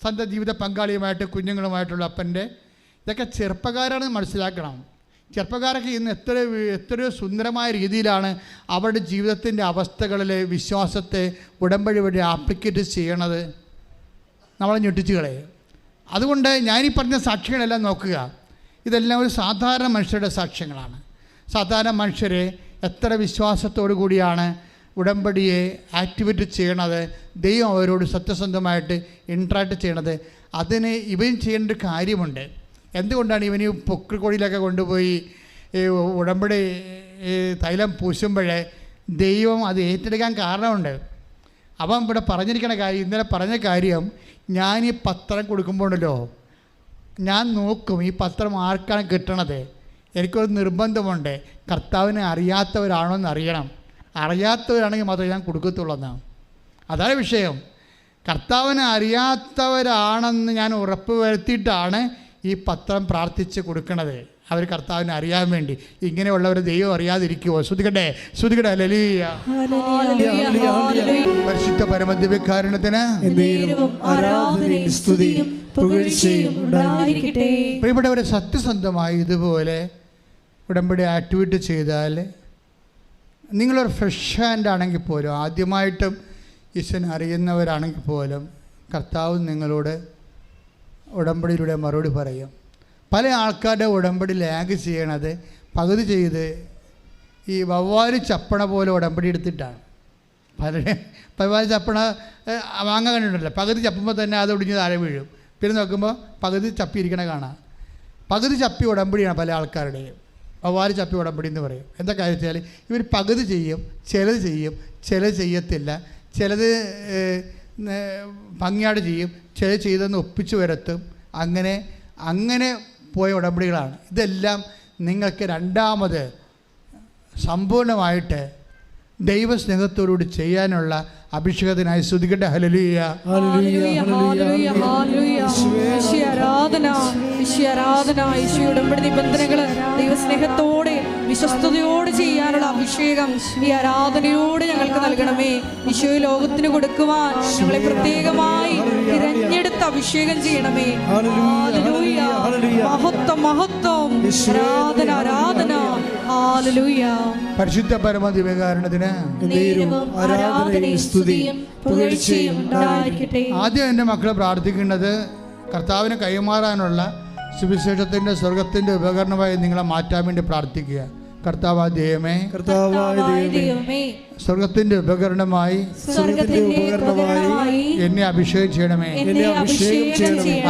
സ്വന്തം ജീവിത പങ്കാളിയുമായിട്ട് കുഞ്ഞുങ്ങളുമായിട്ടുള്ള അപ്പൻ്റെ. ഇതൊക്കെ ചെറുപ്പക്കാരാണ് മനസ്സിലാക്കണം. ചെറുപ്പക്കാരൊക്കെ ഇന്ന് എത്രയോ സുന്ദരമായ രീതിയിലാണ് അവരുടെ ജീവിതത്തിൻ്റെ അവസ്ഥകളിൽ വിശ്വാസത്തെ ഉടമ്പടി വഴി ആപ്ലിക്കേറ്റ് ചെയ്യണത്. നമ്മളെ ഞെട്ടിച്ച് കളയും. അതുകൊണ്ട് ഞാനീ പറഞ്ഞ സാക്ഷ്യങ്ങളെല്ലാം നോക്കുക, ഇതെല്ലാം ഒരു സാധാരണ മനുഷ്യരുടെ സാക്ഷ്യങ്ങളാണ്. സാധാരണ മനുഷ്യരെ എത്ര വിശ്വാസത്തോടു കൂടിയാണ് ഉടമ്പടിയെ ആക്ടിവേറ്റ് ചെയ്യണത്, ദൈവം അവരോട് സത്യസന്ധമായിട്ട് ഇൻട്രാക്ട് ചെയ്യണത്. അതിന് ഇവൻ ചെയ്യേണ്ട ഒരു കാര്യമുണ്ട്. എന്തുകൊണ്ടാണ് ഇവന് പൊക്കിൾക്കൊടിയിലൊക്കെ കൊണ്ടുപോയി ഉടമ്പടി തൈലം പൂശുമ്പോഴേ ദൈവം അത് ഏറ്റെടുക്കാൻ കാരണമുണ്ട്. അവൻ ഇവിടെ പറഞ്ഞിരിക്കുന്ന കാര്യം, ഇന്നലെ പറഞ്ഞ കാര്യം, ഞാൻ ഈ പത്രം കൊടുക്കുമ്പോഴല്ലോ ഞാൻ നോക്കും ഈ പത്രം ആർക്കാണ് കിട്ടണത്. എനിക്കൊരു നിർബന്ധമുണ്ട്, കർത്താവിനെ അറിയാത്തവരാണോ എന്ന് അറിയണം. അറിയാത്തവരാണെങ്കിൽ മാത്രമേ ഞാൻ കൊടുക്കത്തുള്ളൂ എന്നാണ്. അതാണ് വിഷയം. കർത്താവിനെ അറിയാത്തവരാണെന്ന് ഞാൻ ഉറപ്പ് വരുത്തിയിട്ടാണ് ഈ പത്രം പ്രാർത്ഥിച്ച് കൊടുക്കണത്, അവർ കർത്താവിനെ അറിയാൻ വേണ്ടി. ഇങ്ങനെയുള്ളവർ ദൈവം അറിയാതിരിക്കുമോ? ശ്രുതികട്ടെ ശ്രുതികട്ടെ. ഹല്ലേലൂയ. പരിശുദ്ധ പരമദിവ്യകാരുണ്യത്തിന് പ്രിയപ്പെട്ടവരെ, സത്യസന്ധമായി ഇതുപോലെ ഉടമ്പടി ആക്ടിവേറ്റ് ചെയ്താൽ നിങ്ങളൊരു ഫ്രഷ് ഹാൻഡ് ആണെങ്കിൽ പോലും, ആദ്യമായിട്ടും ഈശ്വരനെ അറിയുന്നവരാണെങ്കിൽ പോലും, കർത്താവ് നിങ്ങളോട് ഉടമ്പടിയിലൂടെ മറുപടി പറയും. പല ആൾക്കാരുടെ ഉടമ്പടി ലാഗ് ചെയ്യണത് പകുതി ചെയ്ത് ഈ വവ്വാല് ചപ്പണ പോലെ ഉടമ്പടി എടുത്തിട്ടാണ്. വവ്വാല് ചപ്പണ വാങ്ങാൻ കണ്ടിട്ടുണ്ടല്ലോ, പകുതി ചപ്പുമ്പോൾ തന്നെ അത് ഒടിഞ്ഞ് താഴെ വീഴും. പിന്നെ നോക്കുമ്പോൾ പകുതി ചപ്പി ഇരിക്കണ കാണാം. പകുതി ചപ്പി ഉടമ്പടിയാണ് പല ആൾക്കാരുടെയും. വവ്വാല് ചപ്പി ഉടമ്പടി എന്ന് പറയും. എന്താ കാര്യം വെച്ചാൽ ഇവർ പകുതി ചെയ്യും, ചിലത് ചെയ്യും, ചിലത് ചെയ്യത്തില്ല, ചിലത് ഭംഗിയാട് ചെയ്യും, ചിലത് ചെയ്തെന്ന് ഒപ്പിച്ചു വരത്തും. അങ്ങനെ പോയ ഉടമ്പടികളാണ്. ഇതെല്ലാം നിങ്ങൾക്ക് രണ്ടാമത് സമ്പൂർണ്ണമായിട്ട് ദൈവസ്നേഹത്തോടുകൂടി ചെയ്യാനുള്ള അഭിഷേകത്തിനായി സ്തുതിക്കട്ടെ. ഹല്ലേലൂയ. ഉടമ്പടി നിബന്ധനകള് ദൈവസ്നേഹത്തോടെ വിശ്വസ്തയോടെ ചെയ്യാനുള്ള അഭിഷേകം ഈ ആരാധനയോടെ ഞങ്ങൾക്ക് നൽകണമേ. ഈശോ ലോകത്തിന് കൊടുക്കുവാൻ ഞങ്ങളെ പ്രത്യേകമായി തിരഞ്ഞെടുത്ത് അഭിഷേകം ചെയ്യണമേ. മഹത്വം മഹത്വം, ആരാധന ആരാധന. ഹല്ലേലൂയ. പരിശുദ്ധ പരമദിവ്യകാരുണ്യത്തിന് ആദ്യം എൻ്റെ മക്കളെ പ്രാർത്ഥിക്കേണ്ടത് കർത്താവിനെ കൈമാറാനുള്ള സുവിശേഷത്തിൻ്റെ സ്വർഗത്തിൻ്റെ ഉപകരണമായി നിങ്ങളെ മാറ്റാൻ വേണ്ടി പ്രാർത്ഥിക്കുക. കർത്താവായ ദൈവമേ, സ്വർഗത്തിന്റെ ഉപകരണമായി എന്നെ അഭിഷേകം ചെയ്യണമേ.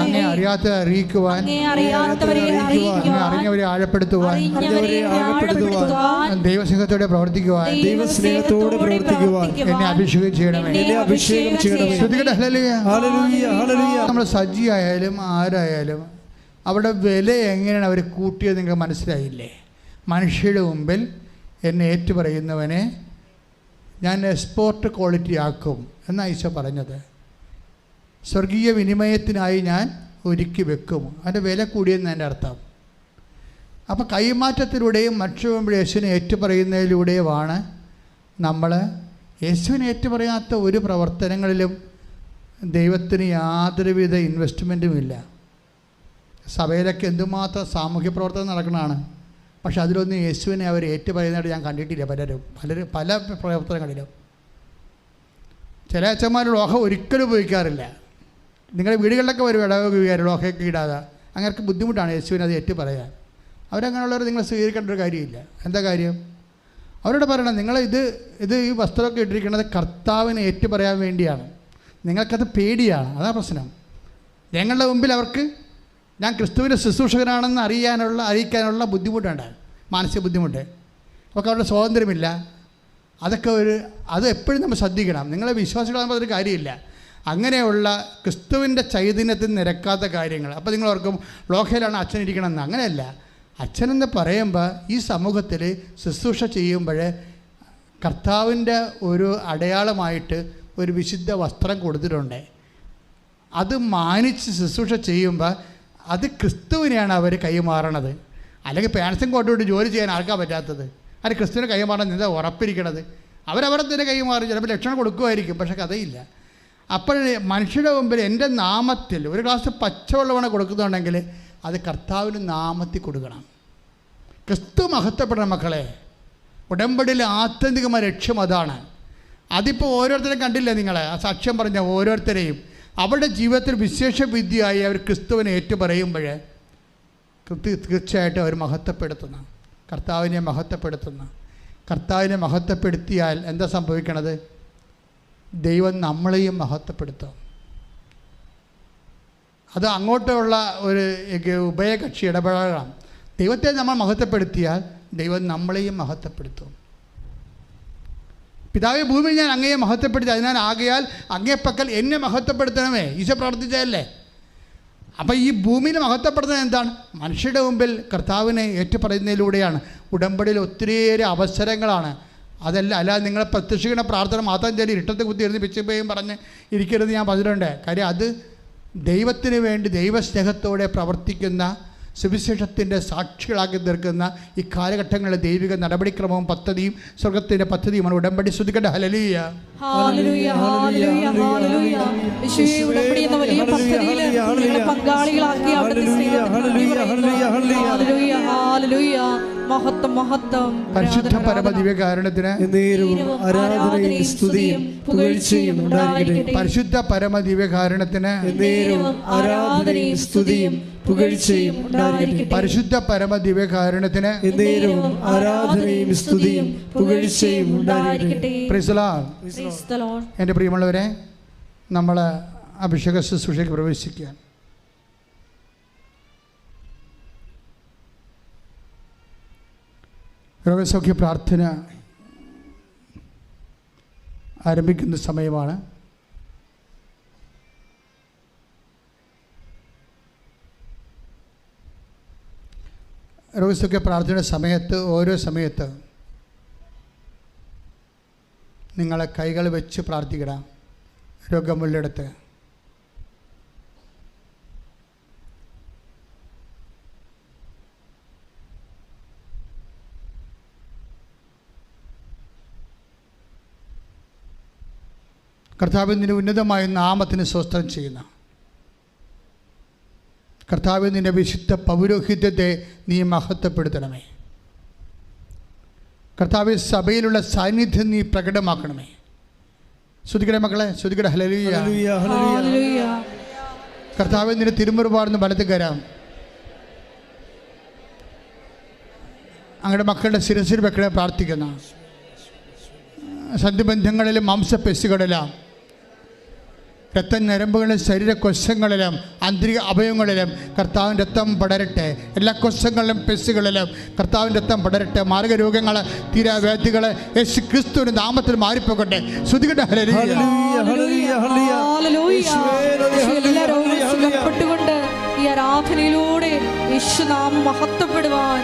അങ്ങേ അറിയാത്തവരെ അറിയിക്കുവാൻ, അറിഞ്ഞവരെ ആഴപ്പെടുത്തുവാൻ, ദൈവസ്നേഹത്തോടെ പ്രവർത്തിക്കുവാൻ എന്നെ അഭിഷേകം ചെയ്യണമേ. നമ്മൾ സജ്ജിയായാലും ആരായാലും അവിടെ വില എങ്ങനെയാണ് അവർ കൂട്ടിയത് നിങ്ങൾക്ക് മനസ്സിലായില്ലേ? മനുഷ്യരുടെ മുമ്പിൽ എന്നെ ഏറ്റുപറയുന്നവനെ ഞാൻ എക്സ്പോർട്ട് ക്വാളിറ്റി ആക്കും എന്നാണ് ഈശോ പറഞ്ഞത്. സ്വർഗീയ വിനിമയത്തിനായി ഞാൻ ഒരുക്കി വെക്കും. അതിൻ്റെ വില കൂടിയെന്ന് എൻ്റെ അർത്ഥം. അപ്പോൾ കൈമാറ്റത്തിലൂടെയും മനുഷ്യ മുമ്പിൽ യേശുവിനെ ഏറ്റുപറയുന്നതിലൂടെയുമാണ് നമ്മൾ യേശുവിനെ ഏറ്റുപറയാത്ത ഒരു പ്രവർത്തനങ്ങളിലും ദൈവത്തിന് യാതൊരുവിധ ഇൻവെസ്റ്റ്മെൻറ്റും ഇല്ല. സഭയിലൊക്കെ എന്തുമാത്രം സാമൂഹ്യ പ്രവർത്തനം നടക്കുന്നതാണ്. പക്ഷെ അതിലൊന്നും യേശുവിനെ അവർ ഏറ്റുപറയുന്നതായിട്ട് ഞാൻ കണ്ടിട്ടില്ല. പല പ്രവർത്തനങ്ങളിലും ചില അച്ഛന്മാർ ലോഹ ഒരിക്കലും ഉപയോഗിക്കാറില്ല. നിങ്ങളുടെ വീടുകളിലൊക്കെ വരും ഇടവകാർ ലോഹയൊക്കെ ഇടാതെ. അങ്ങനെ ബുദ്ധിമുട്ടാണ് യേശുവിനെ അത് ഏറ്റുപറയാൻ. അവരങ്ങനെയുള്ളവർ നിങ്ങൾ സ്വീകരിക്കേണ്ട ഒരു കാര്യമില്ല. എന്താ കാര്യം? അവരോട് പറയണം, നിങ്ങൾ ഇത് ഈ വസ്ത്രമൊക്കെ ഇട്ടിരിക്കുന്നത് കർത്താവിനെ ഏറ്റുപറയാൻ വേണ്ടിയാണ്. നിങ്ങൾക്കത് പേടിയാണ്. അതാ പ്രശ്നം. ഞങ്ങളുടെ മുമ്പിൽ അവർക്ക് ഞാൻ ക്രിസ്തുവിൻ്റെ ശുശ്രൂഷകനാണെന്ന് അറിയിക്കാനുള്ള ബുദ്ധിമുട്ടുണ്ട്, മാനസിക ബുദ്ധിമുട്ട്. അവർക്ക് അവരുടെ സ്വാതന്ത്ര്യമില്ല. അത് എപ്പോഴും നമ്മൾ ശ്രദ്ധിക്കണം. നിങ്ങളെ വിശ്വാസികളാകുമ്പോൾ അതൊരു കാര്യമില്ല. അങ്ങനെയുള്ള ക്രിസ്തുവിൻ്റെ ചൈതന്യത്തിൽ നിരക്കാത്ത കാര്യങ്ങൾ. അപ്പോൾ നിങ്ങൾ ഓർക്കും ലോകയിലാണ് അച്ഛൻ ഇരിക്കണമെന്ന്. അങ്ങനെയല്ല. അച്ഛനെന്ന് പറയുമ്പോൾ ഈ സമൂഹത്തിൽ ശുശ്രൂഷ ചെയ്യുമ്പോൾ കർത്താവിൻ്റെ ഒരു അടയാളമായിട്ട് ഒരു വിശുദ്ധ വസ്ത്രം കൊടുത്തിട്ടുണ്ട്. അത് മാനിച്ച് ശുശ്രൂഷ ചെയ്യുമ്പോൾ അത് ക്രിസ്തുവിനെയാണ് അവർ കൈമാറണത്. അല്ലെങ്കിൽ പാൻസും കോട്ടോട്ട് ജോലി ചെയ്യാൻ ആർക്കാൻ പറ്റാത്തത്? അത് ക്രിസ്തുവിനെ കൈമാറാൻ എന്താ ഉറപ്പിരിക്കണത്? അവരവരെ തന്നെ കൈമാറി. ചിലപ്പോൾ ലക്ഷണം കൊടുക്കുമായിരിക്കും, പക്ഷെ കഥയില്ല. അപ്പോൾ മനുഷ്യരുടെ മുമ്പിൽ എൻ്റെ നാമത്തിൽ ഒരു ഗ്ലാസ് പച്ചവെള്ളമാണ് കൊടുക്കുന്നുണ്ടെങ്കിൽ അത് കർത്താവിൻ്റെ നാമത്തിൽ കൊടുക്കണം. ക്രിസ്തു മഹത്വപ്പെടണം മക്കളെ. ഉടമ്പടിയിലെ ആത്യന്തികമായ ലക്ഷ്യം അതാണ്. അതിപ്പോൾ ഓരോരുത്തരെയും കണ്ടില്ലേ നിങ്ങൾ? ആ സാക്ഷ്യം പറഞ്ഞ ഓരോരുത്തരെയും അവരുടെ ജീവിതത്തിൽ വിശേഷ വിദ്യയായി അവർ ക്രിസ്തുവിനെ ഏറ്റുപറയുമ്പോൾ തീർച്ചയായിട്ടും അവർ മഹത്വപ്പെടുത്തുന്ന കർത്താവിനെ മഹത്വപ്പെടുത്തിയാൽ എന്താ സംഭവിക്കണത്? ദൈവം നമ്മളെയും മഹത്വപ്പെടുത്തും. അത് അങ്ങോട്ടുള്ള ഒരു ഉഭയകക്ഷി ഇടപെടലാണ്. ദൈവത്തെ നമ്മൾ മഹത്വപ്പെടുത്തിയാൽ ദൈവം നമ്മളെയും മഹത്വപ്പെടുത്തും. പിതാവേ, ഭൂമിയിൽ ഞാൻ അങ്ങയെ മഹത്വപ്പെടുത്തി, അതിനാൽ ആകയാൽ അങ്ങേപ്പക്കൽ എന്നെ മഹത്വപ്പെടുത്തണമേ. ഈശോ പ്രാർത്ഥിച്ചതല്ലേ? അപ്പോൾ ഈ ഭൂമിയിൽ മഹത്വപ്പെടുത്തുന്നത് എന്താണ്? മനുഷ്യരുടെ മുമ്പിൽ കർത്താവിനെ ഏറ്റുപറയുന്നതിലൂടെയാണ്. ഉടമ്പടിയിൽ ഒത്തിരിയേറെ അവസരങ്ങളാണ്. അല്ലാതെ നിങ്ങളെ പ്രത്യക്ഷിക്കുന്ന പ്രാർത്ഥന മാത്രം ചെല്ലി ഇരുട്ടത്ത് കുത്തിയിരുന്ന് പിച്ചുപയും പറഞ്ഞ് ഇരിക്കരുത് ഞാൻ പറഞ്ഞിട്ടുണ്ട്. കാര്യം അത് ദൈവത്തിന് വേണ്ടി ദൈവസ്നേഹത്തോടെ പ്രവർത്തിക്കുന്ന സുവിശേഷത്തിൻ്റെ സാക്ഷികളാക്കി തീർക്കുന്ന ഈ കാലഘട്ടങ്ങളിലെ ദൈവിക നടപടിക്രമവും പദ്ധതിയും സ്വർഗത്തിൻ്റെ പദ്ധതിയുമാണ് ഉടമ്പടി. സ്തുതിക്കട്ടെ. ഹല്ലേലൂയ. ഹല്ലേലൂയ, ഹല്ലേലൂയ, ഹല്ലേലൂയ. യേശുവേ, ഉടമ്പടി എന്ന വലിയ പദ്ധതിയിൽ ഞങ്ങളെ പങ്കാളികളാക്കി അവിടുത്തെ സ്നേഹത്തിൽ ഹല്ലേലൂയ, ഹല്ലേലൂയ. മഹത്വം, മഹത്വം. പരിശുദ്ധ പരമദിവ്യകാരുണ്യത്തിന് ആരാധനയും സ്തുതിയും പുകഴ്ചയും ഉണ്ടായിരിക്കട്ടെ. പരിശുദ്ധ പരമദിവ്യകാരുണ്യത്തിന് ആരാധനയും സ്തുതിയും പുകഴ്ചയും ഉണ്ടായിരിക്കട്ടെ. പരിശുദ്ധ പരമദിവ്യകാരുണ്യത്തിന് ആരാധനയും സ്തുതിയും പുകഴ്ചയും ഉണ്ടായിരിക്കട്ടെ. Price the Lord. എൻ്റെ പ്രിയമുള്ളവരെ, നമ്മൾ അഭിഷേക ശുശ്രൂഷയ്ക്ക് പ്രവേശിക്കുകയാണ്. രോഗസൗഖ്യ പ്രാർത്ഥന ആരംഭിക്കുന്ന സമയമാണ്. രോഗസൗഖ്യ പ്രാർത്ഥനയുടെ സമയത്ത് ഓരോ സമയത്ത് നിങ്ങളെ കൈകൾ വെച്ച് പ്രാർത്ഥിക്കണം. രോഗമുള്ളിടത്ത് കർത്താവിൻ്റെ ഉന്നതമായ നാമത്തിന് സ്വസ്ത്രം ചെയ്യുന്ന കർത്താവ്, നിൻ്റെ വിശുദ്ധ പൗരോഹിത്യത്തെ നീ മഹത്വപ്പെടുത്തണമേ. കർത്താവ്, സഭയിലുള്ള സാന്നിധ്യം നീ പ്രകടമാക്കണമേ. ശ്രുതിക്കട്ടെ മക്കളെ, ശ്രുതിക്കട്ടെ. ഹല്ലേലൂയ. കർത്താവ്, നിന്റെ തിരുമുറുപാടുന്ന വലത്ത് കരാം അങ്ങയുടെ മക്കളുടെ ശിരസിൽ വെക്കണേ പ്രാർത്ഥിക്കുന്ന സന്ധിബന്ധങ്ങളിലും മാംസപെശുകളിലും രക്തഞരമ്പുകളിലും ശരീരകോശങ്ങളിലും ആന്തരിക അവയവങ്ങളിലും കർത്താവിൻ്റെ രക്തം പടരട്ടെ. എല്ലാ കോശങ്ങളിലും പെശുകളിലും കർത്താവിൻ്റെ രക്തം പടരട്ടെ. മാർഗരോഗങ്ങൾ, തീരാവ്യാധികൾ യേശു ക്രിസ്തുവിൻ്റെ നാമത്തിൽ മാറിപ്പോകട്ടെ. ശ്രുതികട്ടെ. സുഖപ്പെട്ടുകൊണ്ട് ഈ ആരാധനയിലൂടെ യേശുനാമം മഹത്വപ്പെടുവാൻ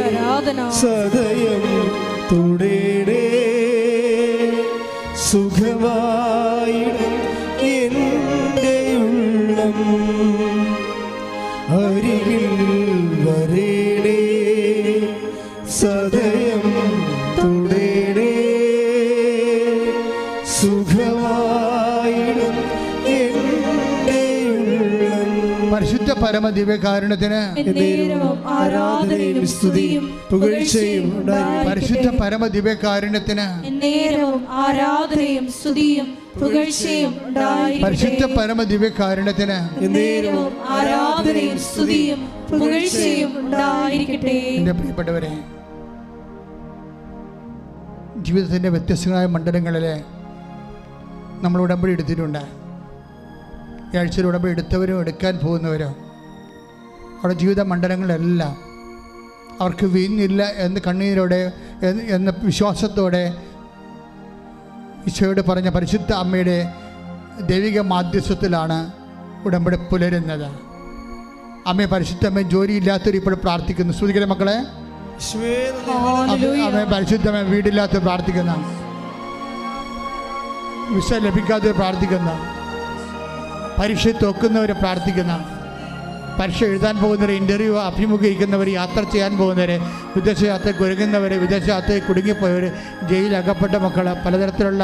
ആരാധന സദയം തുടേടേ സുഖമായിടും എൻ്റെ ഉള്ളം അരികിൽ വരേടേ സദയം തുടേടേ സുഖമായിടും എൻ്റെ ഉള്ളം. പരിശുദ്ധ പരമദിവ്യകാരുണ്യത്തിന് ആരാധനയും സ്തുതിയും പുകഴ്ചയും പരിശുദ്ധ പരമദിവ്യകാരുണ്യത്തിന് ആരാധനയും സ്തുതിയും പുകഴ്ചയും പരിശുദ്ധ പരമദിവ്യകാരുണ്യത്തിന് ആരാധനയും സ്തുതിയും പുകഴ്ചയും ഉണ്ടായിരിക്കട്ടെ. എൻ്റെ പ്രിയപ്പെട്ടവരെ, ജീവിതത്തിൻ്റെ വ്യത്യസ്തങ്ങളായ മണ്ഡലങ്ങളിൽ നമ്മൾ ഉടമ്പടി എടുത്തിട്ടുണ്ട്. ഈ ആഴ്ചയിൽ ഉടമ്പടി എടുത്തവരോ എടുക്കാൻ പോകുന്നവരോ അവരുടെ ജീവിത മണ്ഡലങ്ങളിലെല്ലാം അവർക്ക് വീഞ്ഞില്ല എന്ന് കണ്ണീരോടെ എന്ന വിശ്വാസത്തോടെ ഈശോയോട് പറഞ്ഞ പരിശുദ്ധ അമ്മയുടെ ദൈവിക മാധ്യസ്ഥത്തിലാണ് ഉടമ്പടി പുലരുന്നത്. അമ്മയെ പരിശുദ്ധ അമ്മ ജോലിയില്ലാത്തവർ ഇപ്പോൾ പ്രാർത്ഥിക്കുന്നു. ശ്രുതിക്കട്ടെ മക്കളെ. അമ്മയെ പരിശുദ്ധമേ വീടില്ലാത്തവർ പ്രാർത്ഥിക്കുന്ന, വിസ ലഭിക്കാത്തവർ പ്രാർത്ഥിക്കുന്ന, പരീക്ഷ തോക്കുന്നവർ പ്രാർത്ഥിക്കുന്ന, പരീക്ഷ എഴുതാൻ പോകുന്നവർ, ഇൻ്റർവ്യൂ അഭിമുഖീകരിക്കുന്നവർ, യാത്ര ചെയ്യാൻ പോകുന്നവർ, വിദേശ യാത്രയ്ക്ക് ഒരുങ്ങുന്നവർ, വിദേശ യാത്രയിൽ കുടുങ്ങിപ്പോയവർ, ജയിലകപ്പെട്ട മക്കൾ, പലതരത്തിലുള്ള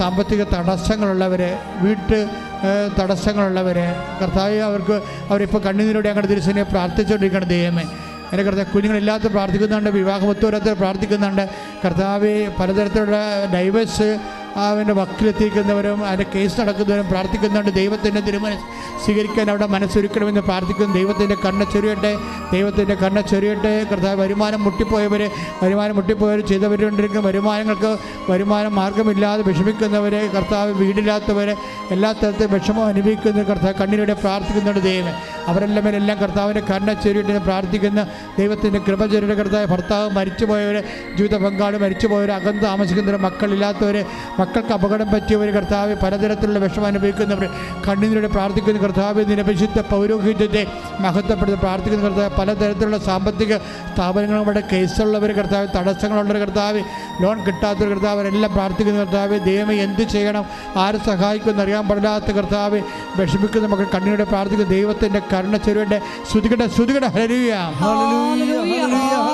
സാമ്പത്തിക തടസ്സങ്ങളുള്ളവർ, വീട്ട് തടസ്സങ്ങളുള്ളവർ, കർത്താവ് അവരിപ്പോൾ കണ്ണുനീരോടെ ഞങ്ങളുടെ തിരുസേനയെ പ്രാർത്ഥിച്ചുകൊണ്ടിരിക്കണം. ദൈവമേ, എൻ്റെ കർത്താവ്, കുഞ്ഞുങ്ങളില്ലാത്ത പ്രാർത്ഥിക്കുന്നുണ്ട്, വിവാഹമൊത്തോരത്ത് പ്രാർത്ഥിക്കുന്നുണ്ട്. കർത്താവ്, പലതരത്തിലുള്ള ഡൈവേഴ്സ് അവൻ്റെ വക്കിലെത്തിക്കുന്നവരും അതിൻ്റെ കേസ് നടക്കുന്നവരും പ്രാർത്ഥിക്കുന്നുണ്ട്. ദൈവത്തിൻ്റെ തിരുമനസ് സ്വീകരിക്കാൻ അവിടെ മനസ്സൊരുക്കണമെന്ന് പ്രാർത്ഥിക്കുന്നു. ദൈവത്തിൻ്റെ കണ്ണ ചൊരിയട്ടെ, ദൈവത്തിൻ്റെ കണ്ണ ചൊരിയട്ടെ. കർത്താവ് വരുമാനം മുട്ടിപ്പോയവർ ചെയ്തവരുകൊണ്ടിരിക്കുന്ന വരുമാനം മാർഗമില്ലാതെ വിഷമിക്കുന്നവരെ, കർത്താവ് വീടില്ലാത്തവരെ, എല്ലാ തരത്തിലും വിഷമം അനുഭവിക്കുന്ന കർത്താവ് കണ്ണിലൂടെ പ്രാർത്ഥിക്കുന്നുണ്ട്. ദൈവം അവരെല്ലാം കർത്താവിൻ്റെ കണ്ണ ചൊരിയിട്ട് പ്രാർത്ഥിക്കുന്ന ദൈവത്തിൻ്റെ കൃപ ചൊരിയുടെ കർത്താവ് ഭർത്താവ് മരിച്ചുപോയവർ, ജീവിത പങ്കാളി മരിച്ചുപോയവർ, അകന്ന് താമസിക്കുന്നവർ, മക്കളില്ലാത്തവർ, മക്കൾക്ക് അപകടം പറ്റിയവർ, കർത്താവ് പലതരത്തിലുള്ള വിഷമം അനുഭവിക്കുന്നവർ കണ്ണിലൂടെ പ്രാർത്ഥിക്കുന്ന കർത്താവ് നിരപരിശുദ്ധ പൗരോഹിത്യത്തെ മഹത്വപ്പെടുത്തി പ്രാർത്ഥിക്കുന്ന കർത്താവ് പലതരത്തിലുള്ള സാമ്പത്തിക സ്ഥാപനങ്ങളുടെ കേസുള്ളവർ, കർത്താവ് തടസ്സങ്ങളുള്ളവർ, കർത്താവ് ലോൺ കിട്ടാത്തവർ, കർത്താവ് അവരെല്ലാം പ്രാർത്ഥിക്കുന്ന കർത്താവ് ദൈവമേ എന്ത് ചെയ്യണം, ആരെ സഹായിക്കുമെന്ന് അറിയാൻ പാടില്ലാത്ത കർത്താവ് വിഷമിക്കുന്ന മക്കൾ കണ്ണിലൂടെ പ്രാർത്ഥിക്കുന്ന ദൈവത്തിൻ്റെ കരുണ ചെരുവിൻ്റെ സ്തുതികട ഹല്ലേലൂയ. ഹല്ലേലൂയ ഹല്ലേലൂയ